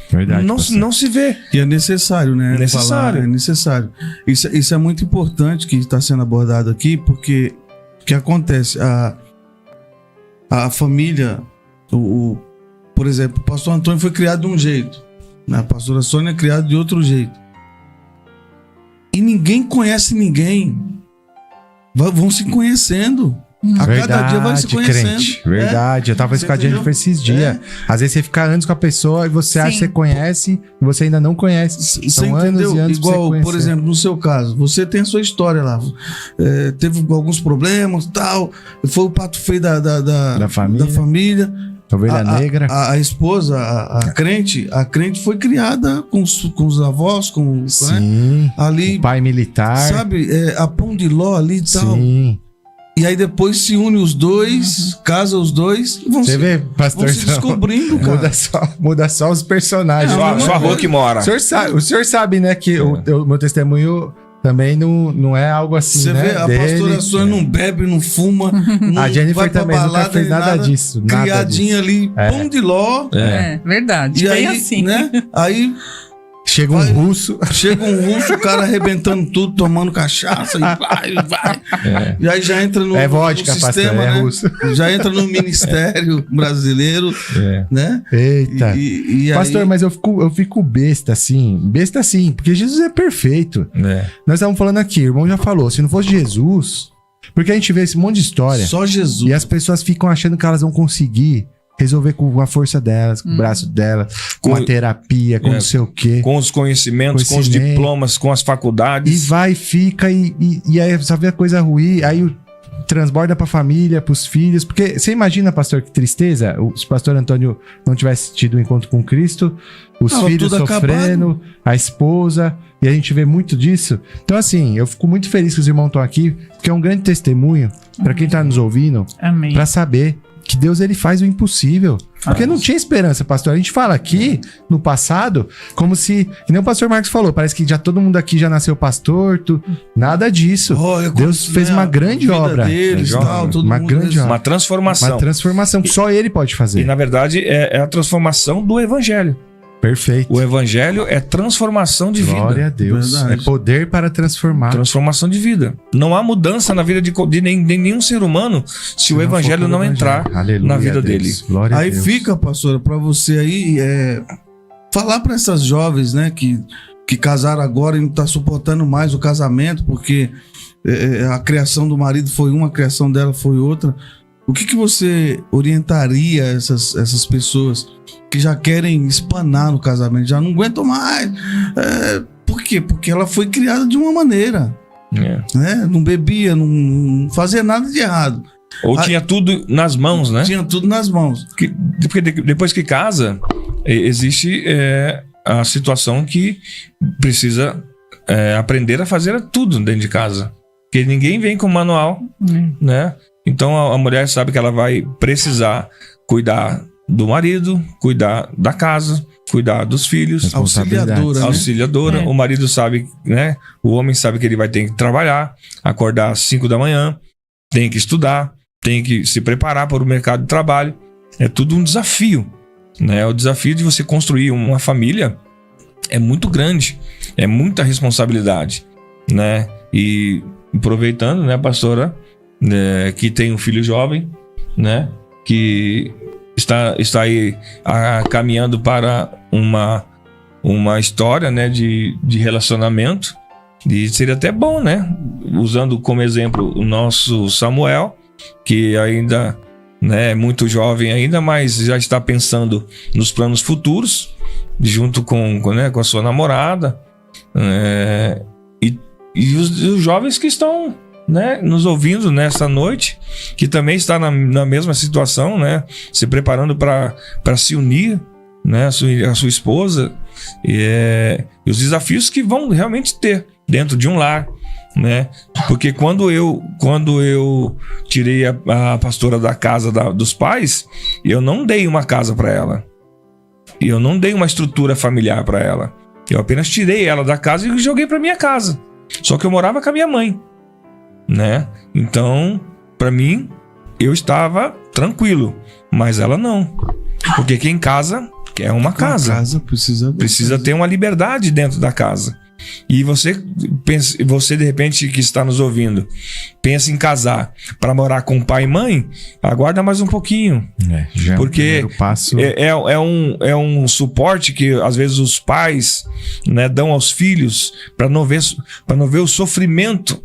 Verdade. Não se vê. E é necessário, né? Necessário. É necessário. Isso é muito importante que está sendo abordado aqui, porque o que acontece? A família, por exemplo, o pastor Antônio foi criado de um jeito, né? A pastora Sônia é criada de outro jeito. E ninguém conhece ninguém. Vão se conhecendo. A cada dia vai se conhecendo. Crente, verdade. Eu tava isso com a Jennifer esses dias. Às vezes você fica anos com a pessoa e você acha que você conhece e você ainda não conhece. Você São anos entendeu? e anos pra você Igual, por conhecer. exemplo, no seu caso, você tem a sua história lá. Teve alguns problemas, tal. Foi o pato feio da família. Ovelha negra. A esposa, a crente foi criada com os avós, né? Sim. Ali, o pai militar. sabe, a pão de ló ali e tal. Sim. E aí depois se une os dois, casa os dois, e Você vê, vão pastor? se descobrindo, cara. Muda só os personagens. Só a rua que mora. O senhor sabe, né, que o meu testemunho também não é algo assim, Você né? vê, a pastora Sônia não bebe, não fuma, não A Jennifer vai pra também nunca balada, fez nem nada disso. Nada criadinha disso. ali, pão de ló. Verdade. E Bem aí, assim. né? Aí Chega um russo. chega um russo, o cara arrebentando tudo, tomando cachaça, e vai. E aí já entra no, É vodka, no pastor, sistema, é né? russo. Já entra no ministério brasileiro, né? Eita. E Pastor, aí, mas eu fico besta assim, porque Jesus é perfeito. Nós estávamos falando aqui, o irmão já falou, se não fosse Jesus, porque a gente vê esse monte de história só Jesus. e as pessoas ficam achando que elas vão conseguir resolver com a força delas, com o braço delas, com a terapia, com não sei o quê. Com os conhecimentos, com os Conhecimento. diplomas, com as E faculdades. vai, fica, e aí só vê a coisa ruim, aí transborda pra família, pros filhos, porque você imagina, pastor, que tristeza, se o pastor Antônio não tivesse tido um encontro com Cristo, os Tava filhos tudo sofrendo, a esposa, e a gente vê muito disso. Então, assim, eu fico muito feliz que os irmãos estão aqui, porque é um grande testemunho pra quem tá nos ouvindo, Amém. pra saber que Deus ele faz o impossível. Porque não tinha esperança, pastor. A gente fala aqui, no passado, como se... Que nem o pastor Marcos falou, parece que já todo mundo aqui já nasceu pastor. Nada disso. Olha, Deus fez uma grande vida obra. deles, tal, todo Uma mundo grande nesse- obra. Uma transformação. Uma transformação que só ele pode E fazer. na verdade é a transformação do evangelho. Perfeito. O evangelho é transformação de Glória vida. a Deus. Verdade. É poder para transformar. Transformação de vida. Não há mudança na vida de nenhum ser humano se o evangelho não entrar Aleluia, na vida Deus. dele. Glória Aí a Deus. fica, pastora, pra você aí falar pra essas jovens, né, que casaram agora e não tá suportando mais o casamento, porque a criação do marido foi uma, a criação dela foi outra. O que você orientaria essas pessoas que já querem espanar no casamento, já não aguentam mais? Por quê? Porque ela foi criada de uma maneira, né? Não bebia, não fazia nada de errado. Ou tinha tudo nas mãos, né? Tinha tudo nas mãos. Porque depois que casa, existe a situação que precisa aprender a fazer tudo dentro de casa. Porque ninguém vem com manual, né? Então a mulher sabe que ela vai precisar cuidar do marido, cuidar da casa, cuidar dos filhos. Auxiliadora, né? Auxiliadora. O marido sabe, né? O homem sabe que ele vai ter que trabalhar, acordar às 5 da manhã, tem que estudar, tem que se preparar para o mercado de trabalho. É tudo um desafio, né? O desafio de você construir uma família é muito grande, é muita responsabilidade, né? E aproveitando, né, pastora, que tem um filho jovem, né, que está aí caminhando para uma história, né, de relacionamento, e seria até bom, né, usando como exemplo o nosso Samuel, que ainda, né, é muito jovem ainda, mas já está pensando nos planos futuros, junto com a sua namorada, e os jovens que estão, né, nos ouvindo nessa noite, que também está na mesma situação, né, se preparando para se unir, né, a sua esposa, e os desafios que vão realmente ter dentro de um lar, né? Porque quando eu tirei a pastora da casa dos pais, eu não dei uma casa para ela, e eu não dei uma estrutura familiar para ela. Eu apenas tirei ela da casa e joguei para minha casa. Só que eu morava com a minha mãe, né? Então, para mim, eu estava tranquilo, mas ela não. Porque quem casa quer uma casa. A casa precisa ter uma liberdade dentro da casa. E você de repente que está nos ouvindo, pensa em casar para morar com pai e mãe, aguarda mais um pouquinho. Porque passo... é um suporte que às vezes os pais, né, dão aos filhos para não ver o sofrimento,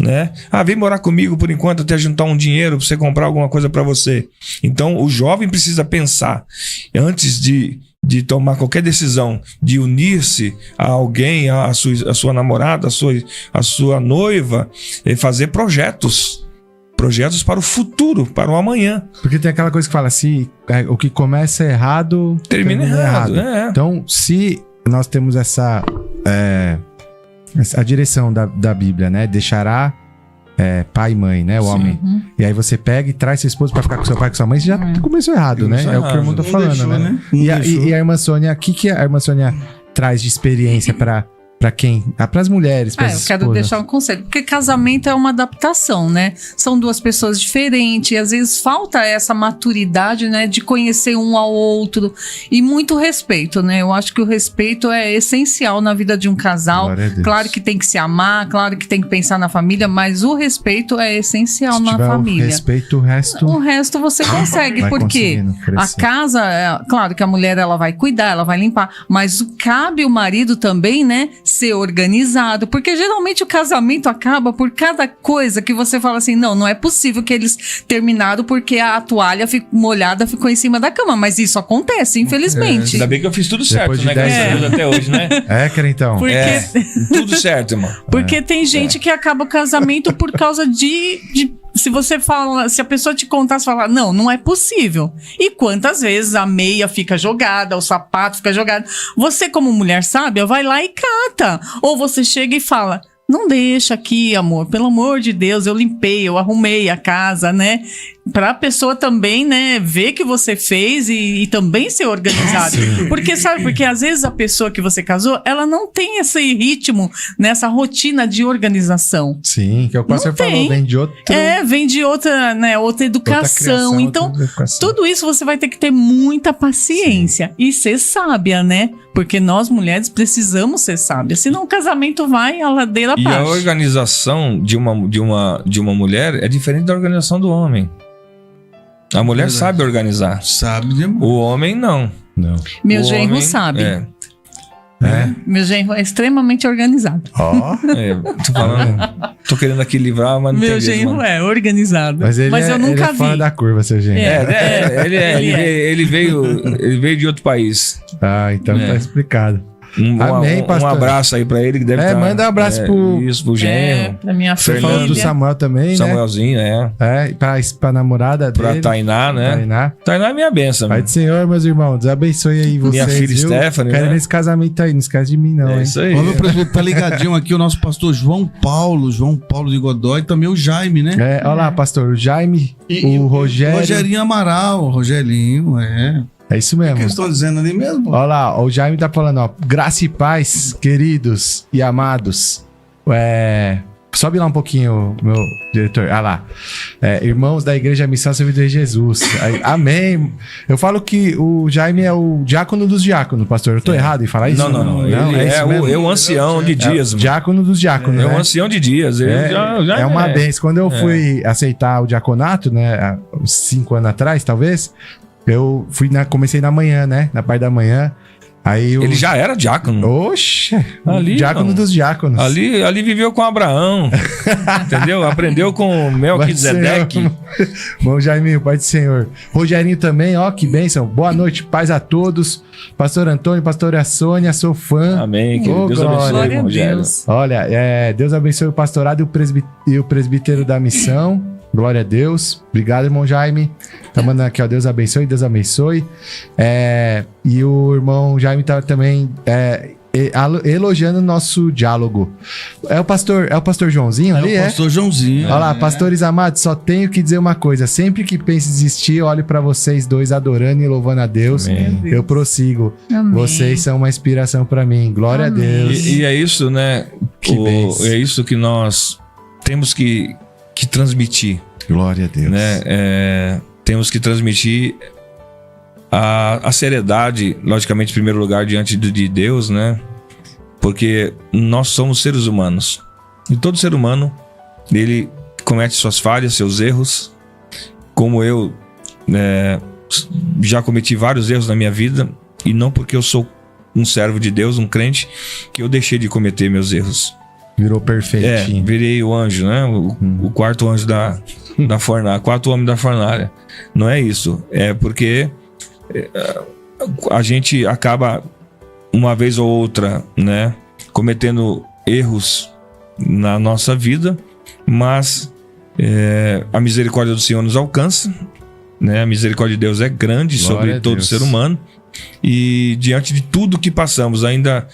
né? Vem morar comigo por enquanto até juntar um dinheiro para você comprar alguma coisa para você. Então o jovem precisa pensar antes de tomar qualquer decisão, de unir-se a alguém, a sua namorada, a sua noiva, e fazer projetos para o futuro, para o amanhã. Porque tem aquela coisa que fala, se o que começa errado, termina errado. Então, se nós temos essa a direção da Bíblia, né? Deixará pai e mãe, né? O Sim. homem. E aí você pega e traz seu esposo pra ficar com seu pai e com sua mãe, você já começou errado, né? É o que o irmão tá falando, deixou, né? E a irmã Sônia, o que a irmã Sônia traz de experiência pra quem? Pras mulheres, pras Eu quero esposas. deixar um conselho, porque casamento é uma adaptação, né? São duas pessoas diferentes, e às vezes falta essa maturidade, né? De conhecer um ao outro, e muito respeito, né? Eu acho que o respeito é essencial na vida de um casal. Glória a Deus. Claro que tem que se amar, claro que tem que pensar na família, mas o respeito é essencial Se na tiver família. o respeito, o resto O resto você consegue, vai porque conseguindo a crescer. casa, claro que a mulher ela vai cuidar, ela vai limpar, mas cabe o marido também, né, ser organizado, porque geralmente o casamento acaba por cada coisa que você fala assim, não é possível que eles terminaram porque a toalha molhada ficou em cima da cama, mas isso acontece, infelizmente. Ainda bem que eu fiz tudo Depois certo, de né? 10 Graças a Deus até hoje, né? Querentão. Porque, Tudo certo, irmão. porque tem gente que acaba o casamento por causa de se você fala, se a pessoa te contar, você fala, não é possível. E quantas vezes a meia fica jogada, o sapato fica jogado. Você, como mulher sábia, vai lá e cata. Ou você chega e fala, não deixa aqui, amor, pelo amor de Deus, eu limpei, eu arrumei a casa, né? Pra pessoa também, né, ver que você fez e também ser organizado. Porque, sabe, porque às vezes a pessoa que você casou, ela não tem esse ritmo, nessa rotina de organização. Sim, que é o que o pastor falou, vem de outro... Vem de outra, né, outra educação. criação, Então, outra educação. tudo isso você vai ter que ter muita paciência e ser sábia, né? Porque nós mulheres precisamos ser sábias, senão o casamento vai a ladeira E a abaixo. organização de uma mulher é diferente da organização do homem. A mulher Verdade. sabe organizar. Sabe demais. O homem não. Não. Meu O genro homem, sabe. É? Meu genro é extremamente organizado. Ó. Tô falando, tô querendo aqui livrar, mas não Meu tem jeito, genro mano. é organizado. Mas ele eu nunca ele é fora vi. da curva, seu genro. Ele veio de outro país. Então tá explicado. Amém, Um pastor. abraço aí pra ele que deve estar. Manda um abraço pro genro. Pra minha Você filha. falou do Samuel também, Samuelzinho, né? Pra namorada Pra dele. Tainá, né? Tainá. Tainá é minha benção. Pai do Senhor, meus irmãos. Deus abençoe aí vocês, Minha filha viu? Stephanie, Quero né? nesse casamento aí. Não esquece de mim, não, hein? Isso aí. Ô, meu presbítero, tá ligadinho aqui o nosso pastor João Paulo de Godoy, e também o Jaime, né? Olha lá, pastor. O Jaime, o Rogério. Rogerinho Amaral, o Rogerinho, É isso O que mesmo. eles estão dizendo ali mesmo? Olha lá, o Jaime tá falando, ó. Graça e paz, queridos e amados. Sobe lá um pouquinho, meu diretor. Olha lá. Irmãos da Igreja Missão Servidor de Jesus. Amém. Eu falo que o Jaime é o diácono dos diáconos, pastor. Eu tô errado em falar isso? Não. Ele é isso mesmo? é o ancião de dias, mano. Diácono dos diáconos, É né? o ancião de dias. Ele já É uma benção. Quando eu fui aceitar o diaconato, né, há uns 5 anos atrás, talvez, eu comecei na manhã, né, na parte da manhã. Aí Ele já era diácono. Oxe! Ali, Diácono mano. dos diáconos. Ali viveu com Abraão. Entendeu? Aprendeu com Melquisedeque. Bom, Jaiminho, Pai do Senhor. Rogerinho também, ó, que bênção. Boa noite, paz a todos. Pastor Antônio, pastora Sônia, sou fã. Amém, querido. Ô, Deus glória. abençoe, Glória a Rogério. Deus. Olha, Deus abençoe o pastorado e o presbítero da missão. Glória a Deus. Obrigado, irmão Jaime. Tá mandando aqui, ó. Deus abençoe, Deus abençoe. E o irmão Jaime tá também elogiando o nosso diálogo. É o pastor Joãozinho ali, É o pastor Joãozinho. Olha lá, pastores amados, só tenho que dizer uma coisa. Sempre que penso em desistir, eu olho pra vocês dois adorando e louvando a Deus. Amém. Eu prossigo. Amém. Vocês são uma inspiração pra mim. Glória Amém. a Deus. E é isso, né? Que bênção. É isso que nós temos que transmitir, Glória a Deus. né? Temos que transmitir a seriedade, logicamente, em primeiro lugar, diante de Deus, né? Porque nós somos seres humanos. E todo ser humano, ele comete suas falhas, seus erros. Como eu já cometi vários erros na minha vida. E não porque eu sou um servo de Deus, um crente, que eu deixei de cometer meus erros. Virou perfeitinho. Virei o anjo, né? O quarto anjo da fornalha, quarto homem da fornalha. Não é isso. É porque a gente acaba, uma vez ou outra, né, cometendo erros na nossa vida, mas a misericórdia do Senhor nos alcança, né? A misericórdia de Deus é grande Glória sobre a todo Deus. ser humano. E diante de tudo que passamos, ainda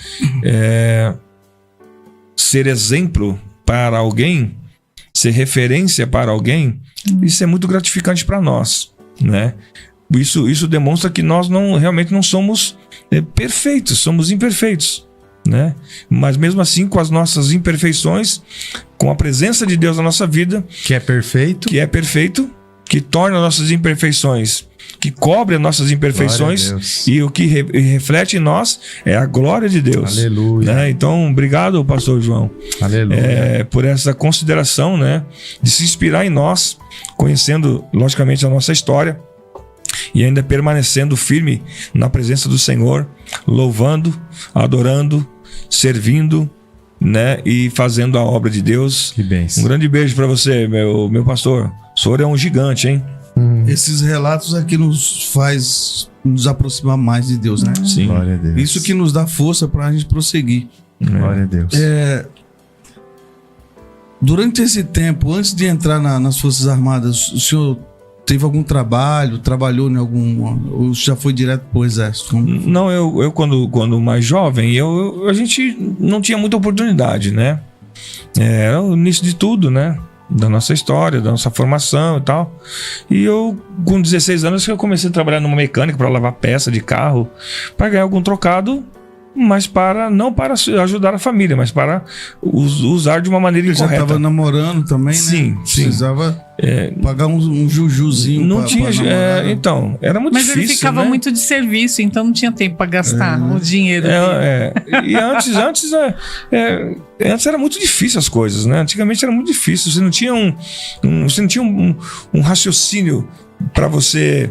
ser exemplo para alguém, ser referência para alguém, isso é muito gratificante para nós, né? Isso demonstra que nós realmente não somos perfeitos, somos imperfeitos, né? Mas mesmo assim, com as nossas imperfeições, com a presença de Deus na nossa vida, Que é perfeito. que é perfeito, que torna nossas imperfeições, que cobre as nossas imperfeições, Glória a Deus. e o que reflete em nós é a glória de Deus. Aleluia. Né? Então, obrigado, pastor João, Aleluia. por essa consideração, né, de se inspirar em nós, conhecendo, logicamente, a nossa história, e ainda permanecendo firme na presença do Senhor, louvando, adorando, servindo, né, e fazendo a obra de Deus. Que bênção. Um grande beijo para você, meu pastor. O senhor é um gigante, hein? Esses relatos aqui nos faz nos aproximar mais de Deus, né? Sim. Glória a Deus. Isso que nos dá força pra gente prosseguir. Glória a Deus. Durante esse tempo, antes de entrar nas Forças Armadas, o senhor teve algum trabalho, trabalhou em algum, ou já foi direto pro Exército? Não, eu quando mais jovem, a gente não tinha muita oportunidade, né? Era o início de tudo, né? Da nossa história, da nossa formação e tal. E eu, com 16 anos, eu comecei a trabalhar numa mecânica para lavar peça de carro, para ganhar algum trocado, mas não para ajudar a família, mas para usar de uma maneira Ele já incorreta. estava namorando também, Sim, né? sim. Precisava pagar um jujuzinho. Não pra tinha. namorar, né? Então, era muito Mas difícil. ele ficava né? muito de serviço, então não tinha tempo para gastar o dinheiro dele. E antes era muito difícil as coisas, né? Antigamente era muito difícil. Você não tinha um raciocínio para você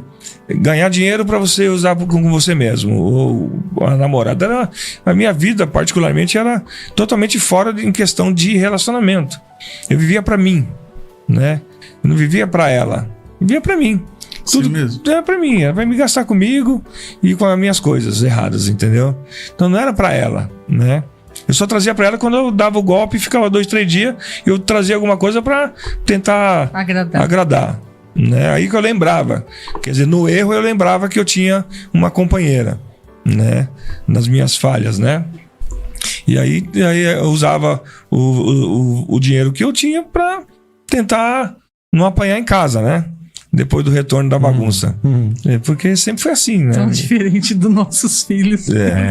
ganhar dinheiro para você usar com você mesmo, ou a namorada. A minha vida, particularmente, era totalmente fora em questão de relacionamento. Eu vivia para mim, né? Eu não vivia para ela, eu vivia para mim. Tudo mesmo. era para mim, ela vai me gastar comigo e com as minhas coisas erradas, entendeu? Então não era para ela, né? Eu só trazia para ela quando eu dava o golpe, ficava 2, 3 dias, eu trazia alguma coisa para tentar agradar. Né? Aí que eu lembrava, quer dizer, no erro eu lembrava que eu tinha uma companheira, né? Nas minhas falhas, né? E aí eu usava o dinheiro que eu tinha para tentar não apanhar em casa, né? Depois do retorno da bagunça. Porque sempre foi assim, né? Tão diferente dos nossos filhos.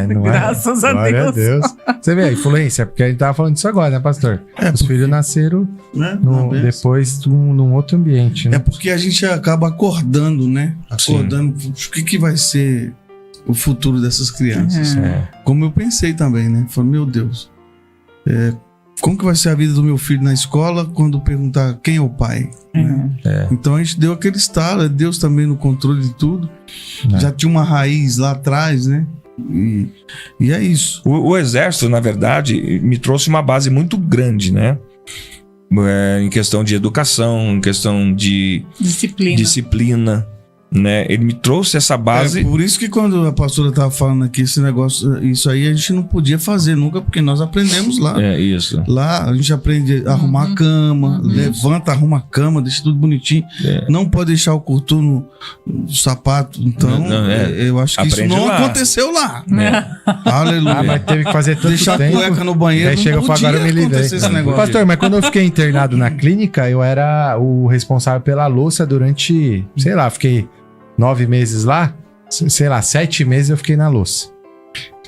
Não Graças a Glória a Deus. Deus. Você vê a influência, porque a gente tava falando disso agora, né, pastor? Os filhos nasceram Né? depois num outro ambiente, né? É porque a gente acaba acordando, né? Acordando o que vai ser o futuro dessas crianças. Como eu pensei também, né? Falei, meu Deus, como que vai ser a vida do meu filho na escola quando perguntar quem é o pai? Né? Então a gente deu aquele estalo, Deus também no controle de tudo. Já tinha uma raiz lá atrás, né? E é isso. O exército, na verdade, me trouxe uma base muito grande, né? Em questão de educação, em questão de disciplina, né? Ele me trouxe essa base. É por isso que quando a pastora estava falando aqui esse negócio, isso aí a gente não podia fazer nunca, porque nós aprendemos lá. É isso. Lá a gente aprende a arrumar a cama, levanta, arruma a cama, deixa tudo bonitinho. Não pode deixar o coturno no sapato. Então, eu acho que isso não aconteceu lá. Aleluia. Mas teve que fazer tanto deixar tempo. a cueca no banheiro. Aí chega não agora eu me livrei. Pastor, mas quando eu fiquei internado na clínica, eu era o responsável pela louça durante, sei lá, fiquei 9 meses lá, sei lá, 7 meses eu fiquei na louça.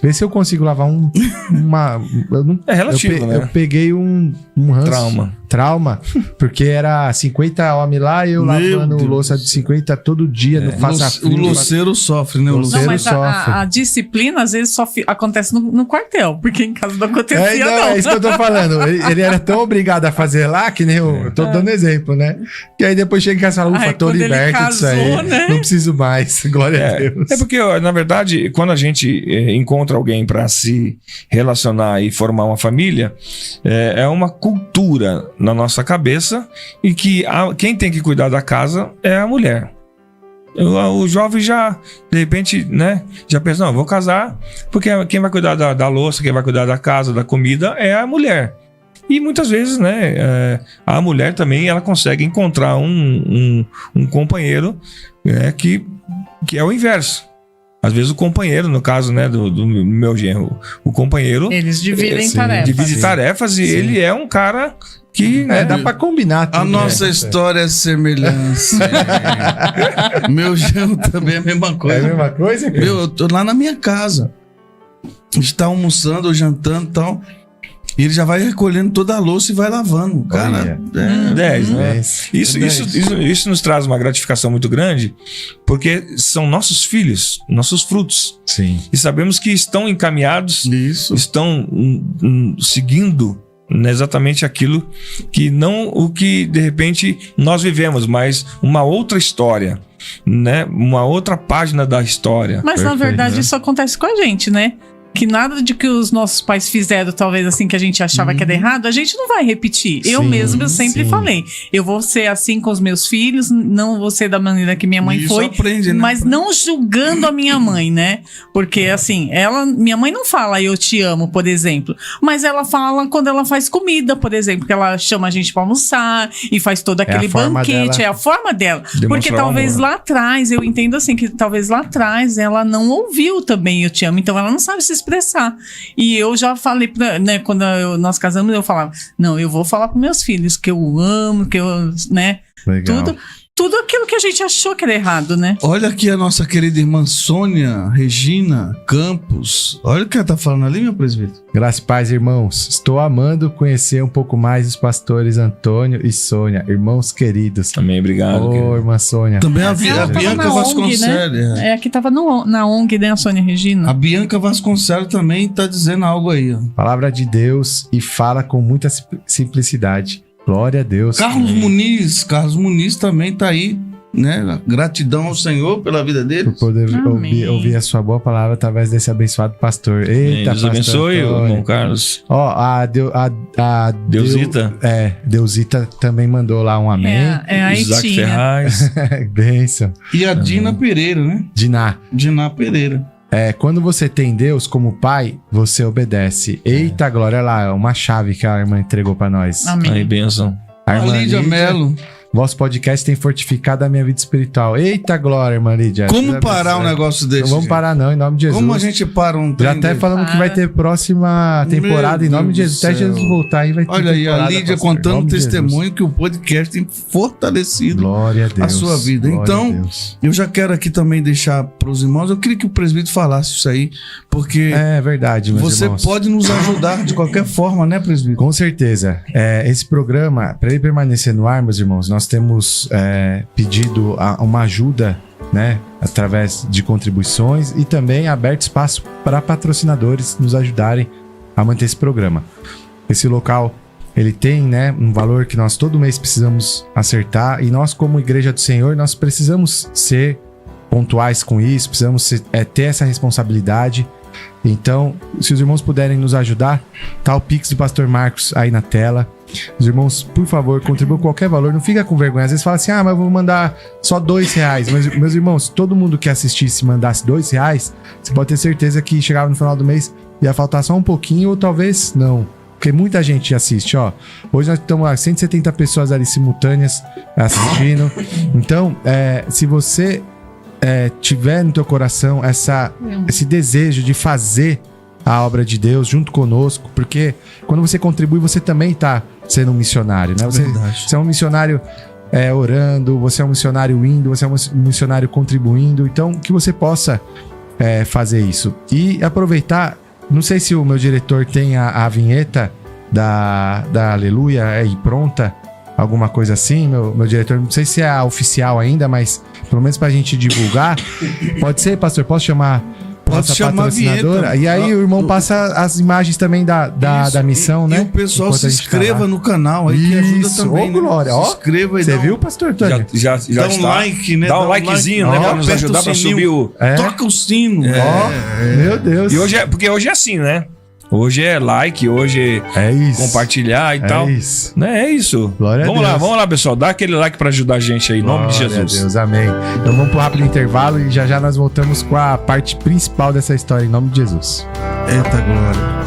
Vê se eu consigo lavar É relativo, né? Eu peguei um trauma, porque era 50 homens lá e eu lavando louça de 50 todo dia, não faça frio. O louceiro sofre, né? O Não, mas sofre. a disciplina às vezes só acontece no quartel, porque em casa não acontecia, não. É isso que eu tô falando. Ele era tão obrigado a fazer lá, que nem eu tô dando exemplo, né? Que aí depois chega em casa e fala, ufa, tô liberto disso aí, né? Não preciso mais, glória a Deus. É porque, na verdade, quando a gente encontra alguém para se relacionar e formar uma família, é uma cultura na nossa cabeça e que quem tem que cuidar da casa é a mulher. O jovem já, de repente, né, já pensa, não, vou casar, porque quem vai cuidar da louça, quem vai cuidar da casa, da comida é a mulher. E muitas vezes, né, a mulher também, ela consegue encontrar um companheiro que é o inverso. Às vezes o companheiro, no caso, né, do meu genro, o companheiro... Eles dividem tarefas. Divide tarefas e ele é um cara que... dá pra combinar tudo. A nossa história é semelhança. Meu genro também é a mesma coisa. É a mesma coisa? Eu tô lá na minha casa. A gente tá almoçando ou jantando e tal... E ele já vai recolhendo toda a louça e vai lavando. Cara, 10, né? Isso nos traz uma gratificação muito grande, porque são nossos filhos, nossos frutos. Sim. E sabemos que estão encaminhados, estão seguindo exatamente aquilo que não o que de repente nós vivemos, mas uma outra história, né? Uma outra página da história. Mas na verdade isso acontece com a gente, né? Que nada de que os nossos pais fizeram, talvez assim, que a gente achava que era errado, a gente não vai repetir. Eu mesma sempre falei, eu vou ser assim com os meus filhos, não vou ser da maneira que minha mãe foi, aprende, né? Mas não julgando a minha mãe, né? Porque assim, minha mãe não fala eu te amo, por exemplo, mas ela fala quando ela faz comida, por exemplo, que ela chama a gente pra almoçar e faz todo aquele banquete, é a forma dela. Porque talvez lá atrás, eu entendo assim, que talvez lá atrás ela não ouviu também eu te amo, então ela não sabe se expressar. E eu já falei, né, quando nós casamos, eu falava, não, eu vou falar para meus filhos que eu amo, que eu, né, legal. Tudo aquilo que a gente achou que era errado, né? Olha aqui a nossa querida irmã Sônia Regina Campos. Olha o que ela tá falando ali, meu presbítero. Graças e paz, irmãos. Estou amando conhecer um pouco mais os pastores Antônio e Sônia, irmãos queridos. Também, obrigado. Irmã Sônia. Também a Bianca Vasconcelos. Né? Aqui tava na ONG, né, a Sônia Regina. A Bianca Vasconcelos também tá dizendo algo aí, ó. Palavra de Deus e fala com muita simplicidade. Glória a Deus. Carlos Muniz também tá aí, né? Gratidão ao Senhor pela vida dele. Por poder ouvir a sua boa palavra através desse abençoado pastor. Eita, Deus abençoe, irmão Carlos. Ó, Deusita. Deusita também mandou lá um amém. É a Isaac Ferraz. Bênção. E a Dina Pereira, né? Diná Pereira. Quando você tem Deus como pai, você obedece. Eita, glória lá, uma chave que a irmã entregou pra nós. Amém. Aí, bênção. A Lídia Melo. Vosso podcast tem fortificado a minha vida espiritual. Eita, glória, irmã Lídia. Como parar um negócio desse? Não vamos parar não, em nome de Jesus. Como a gente para um Já até falamos que vai ter próxima temporada, em nome de Jesus. Até Jesus voltar aí vai ter. Olha aí, a Lídia contando testemunho que o podcast tem fortalecido glória a Deus, a sua vida. Então, eu já quero aqui também deixar para os irmãos, eu queria que o presbítero falasse isso aí, porque é verdade, meus você irmãos. pode nos ajudar de qualquer forma, né, presbítero? Com certeza. Esse programa, para ele permanecer no ar, meus irmãos, nós temos pedido uma ajuda, né, através de contribuições e também aberto espaço para patrocinadores nos ajudarem a manter esse programa. Esse local, ele tem, né, um valor que nós todo mês precisamos acertar e nós, como Igreja do Senhor, nós precisamos ser pontuais com isso, precisamos ter essa responsabilidade Então, se os irmãos puderem nos ajudar, tá o Pix do Pastor Marcos aí na tela. Os irmãos, por favor, contribuam com qualquer valor. Não fica com vergonha. Às vezes fala assim, mas eu vou mandar só R$2. Mas, meus irmãos, todo mundo que assistisse mandasse R$2, você pode ter certeza que chegava no final do mês, ia faltar só um pouquinho ou talvez não. Porque muita gente assiste, ó. Hoje nós estamos a 170 pessoas ali simultâneas assistindo. Então, se você tiver no teu coração esse desejo de fazer a obra de Deus junto conosco, porque quando você contribui, você também está sendo um missionário, né? Você é um missionário orando, você é um missionário indo, você é um missionário contribuindo. Então, que você possa fazer isso. E aproveitar, não sei se o meu diretor tem a vinheta da Aleluia aí pronta, alguma coisa assim, meu diretor, não sei se é a oficial ainda, mas pelo menos pra gente divulgar. Pode ser, pastor? Posso chamar nossa patrocinadora? E aí o irmão passa as imagens também da missão, né? E o pessoal se inscreva no canal aí, que ajuda também. Ô, Glória, ó. Se inscreva aí. Você viu, pastor Tony? Já dá um like, né? Dá um likezinho, né? Pra nos ajudar pra subir o... Toca o sino. Meu Deus. E porque hoje é assim, né? Hoje é like, hoje é compartilhar e tal. Isso. É isso. Glória a Deus. Vamos lá, pessoal. Dá aquele like pra ajudar a gente aí, em nome de Jesus. Glória a Deus, amém. Então vamos pro rápido intervalo e já nós voltamos com a parte principal dessa história, em nome de Jesus. Eita glória.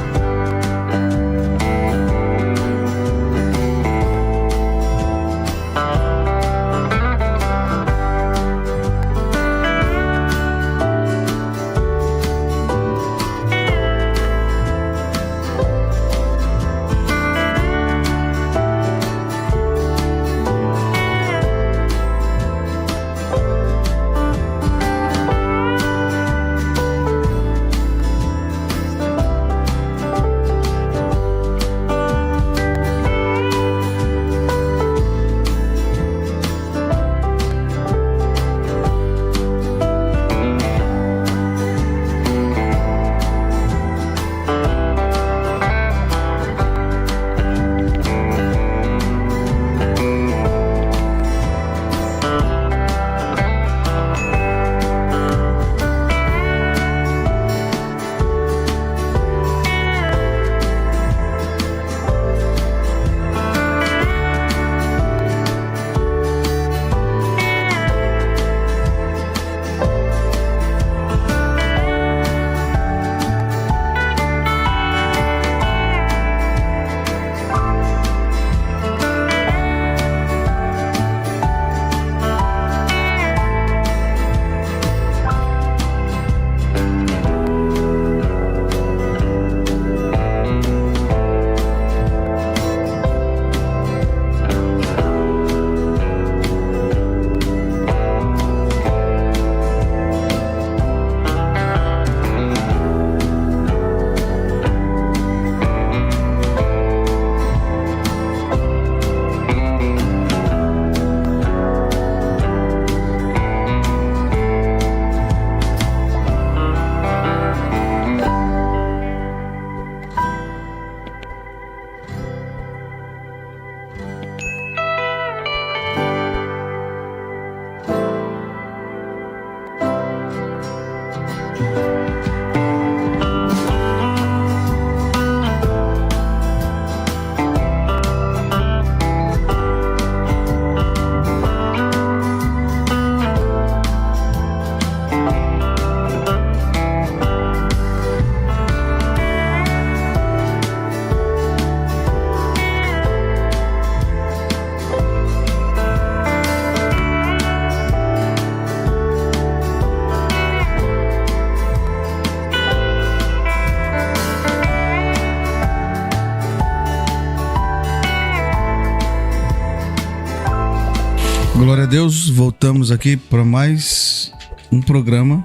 Glória a Deus, voltamos aqui para mais um programa.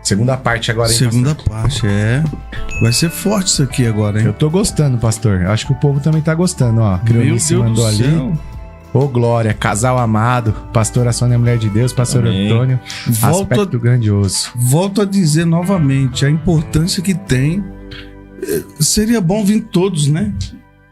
Segunda parte agora, hein, Segunda pastor? parte, Vai ser forte isso aqui agora, hein? Eu tô gostando, pastor. Acho que o povo também tá gostando, ó. Cleonice mandou ali. Ô, Glória, casal amado, pastora Sônia, mulher de Deus, pastor Antônio, aspecto grandioso. Volto a dizer novamente a importância que tem. Seria bom vir todos, né?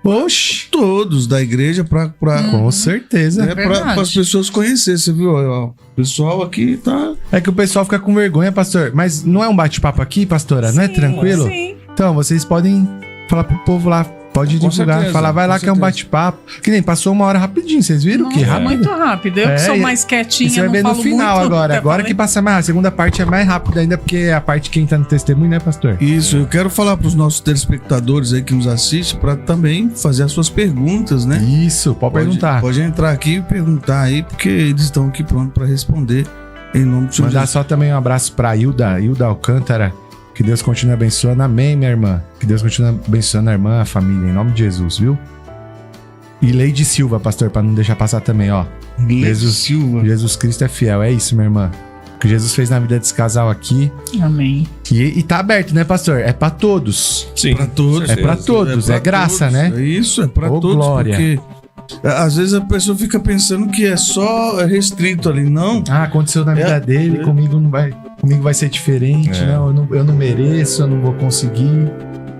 Oxi, Todos da igreja pra com certeza. Verdade. as pessoas conhecerem. Você viu? Ó, o pessoal aqui tá. É que o pessoal fica com vergonha, pastor. Mas não é um bate-papo aqui, pastora? Não é Sim, tranquilo? Sim. Então, vocês podem falar pro povo lá. Pode Com divulgar, certeza, falar, vai lá com que é um certeza. bate-papo. Que nem passou 1 hora rapidinho, vocês viram? Que Nossa, rápido. muito rápido. Eu que sou mais E quietinha, você vai não ver no falo final muito, agora. até Agora falei. que passa mais. A segunda parte é mais rápida ainda, porque é a parte quem tá no testemunho, né, pastor? Isso, eu quero falar para os nossos telespectadores aí que nos assistem para também fazer as suas perguntas, né? Isso, pode perguntar. Pode entrar aqui e perguntar aí, porque eles estão aqui prontos para responder em nome do Senhor Mandar Jesus. só também um abraço pra Hilda Alcântara. Que Deus continue abençoando. Amém, minha irmã. Que Deus continue abençoando a irmã, a família, em nome de Jesus, viu? E Leide Silva, pastor, pra não deixar passar também, ó. Jesus Silva. Jesus Cristo é fiel, é isso, minha irmã. O que Jesus fez na vida desse casal aqui. Amém. E tá aberto, né, pastor? É pra todos. Sim. Para todos. É pra todos, pra é graça, todos. né? É isso, é para Ô, todos, glória. porque às vezes a pessoa fica pensando que é só restrito ali. Não, Ah, aconteceu na vida dele, é. comigo vai ser diferente, É. não, eu não mereço, eu não vou conseguir.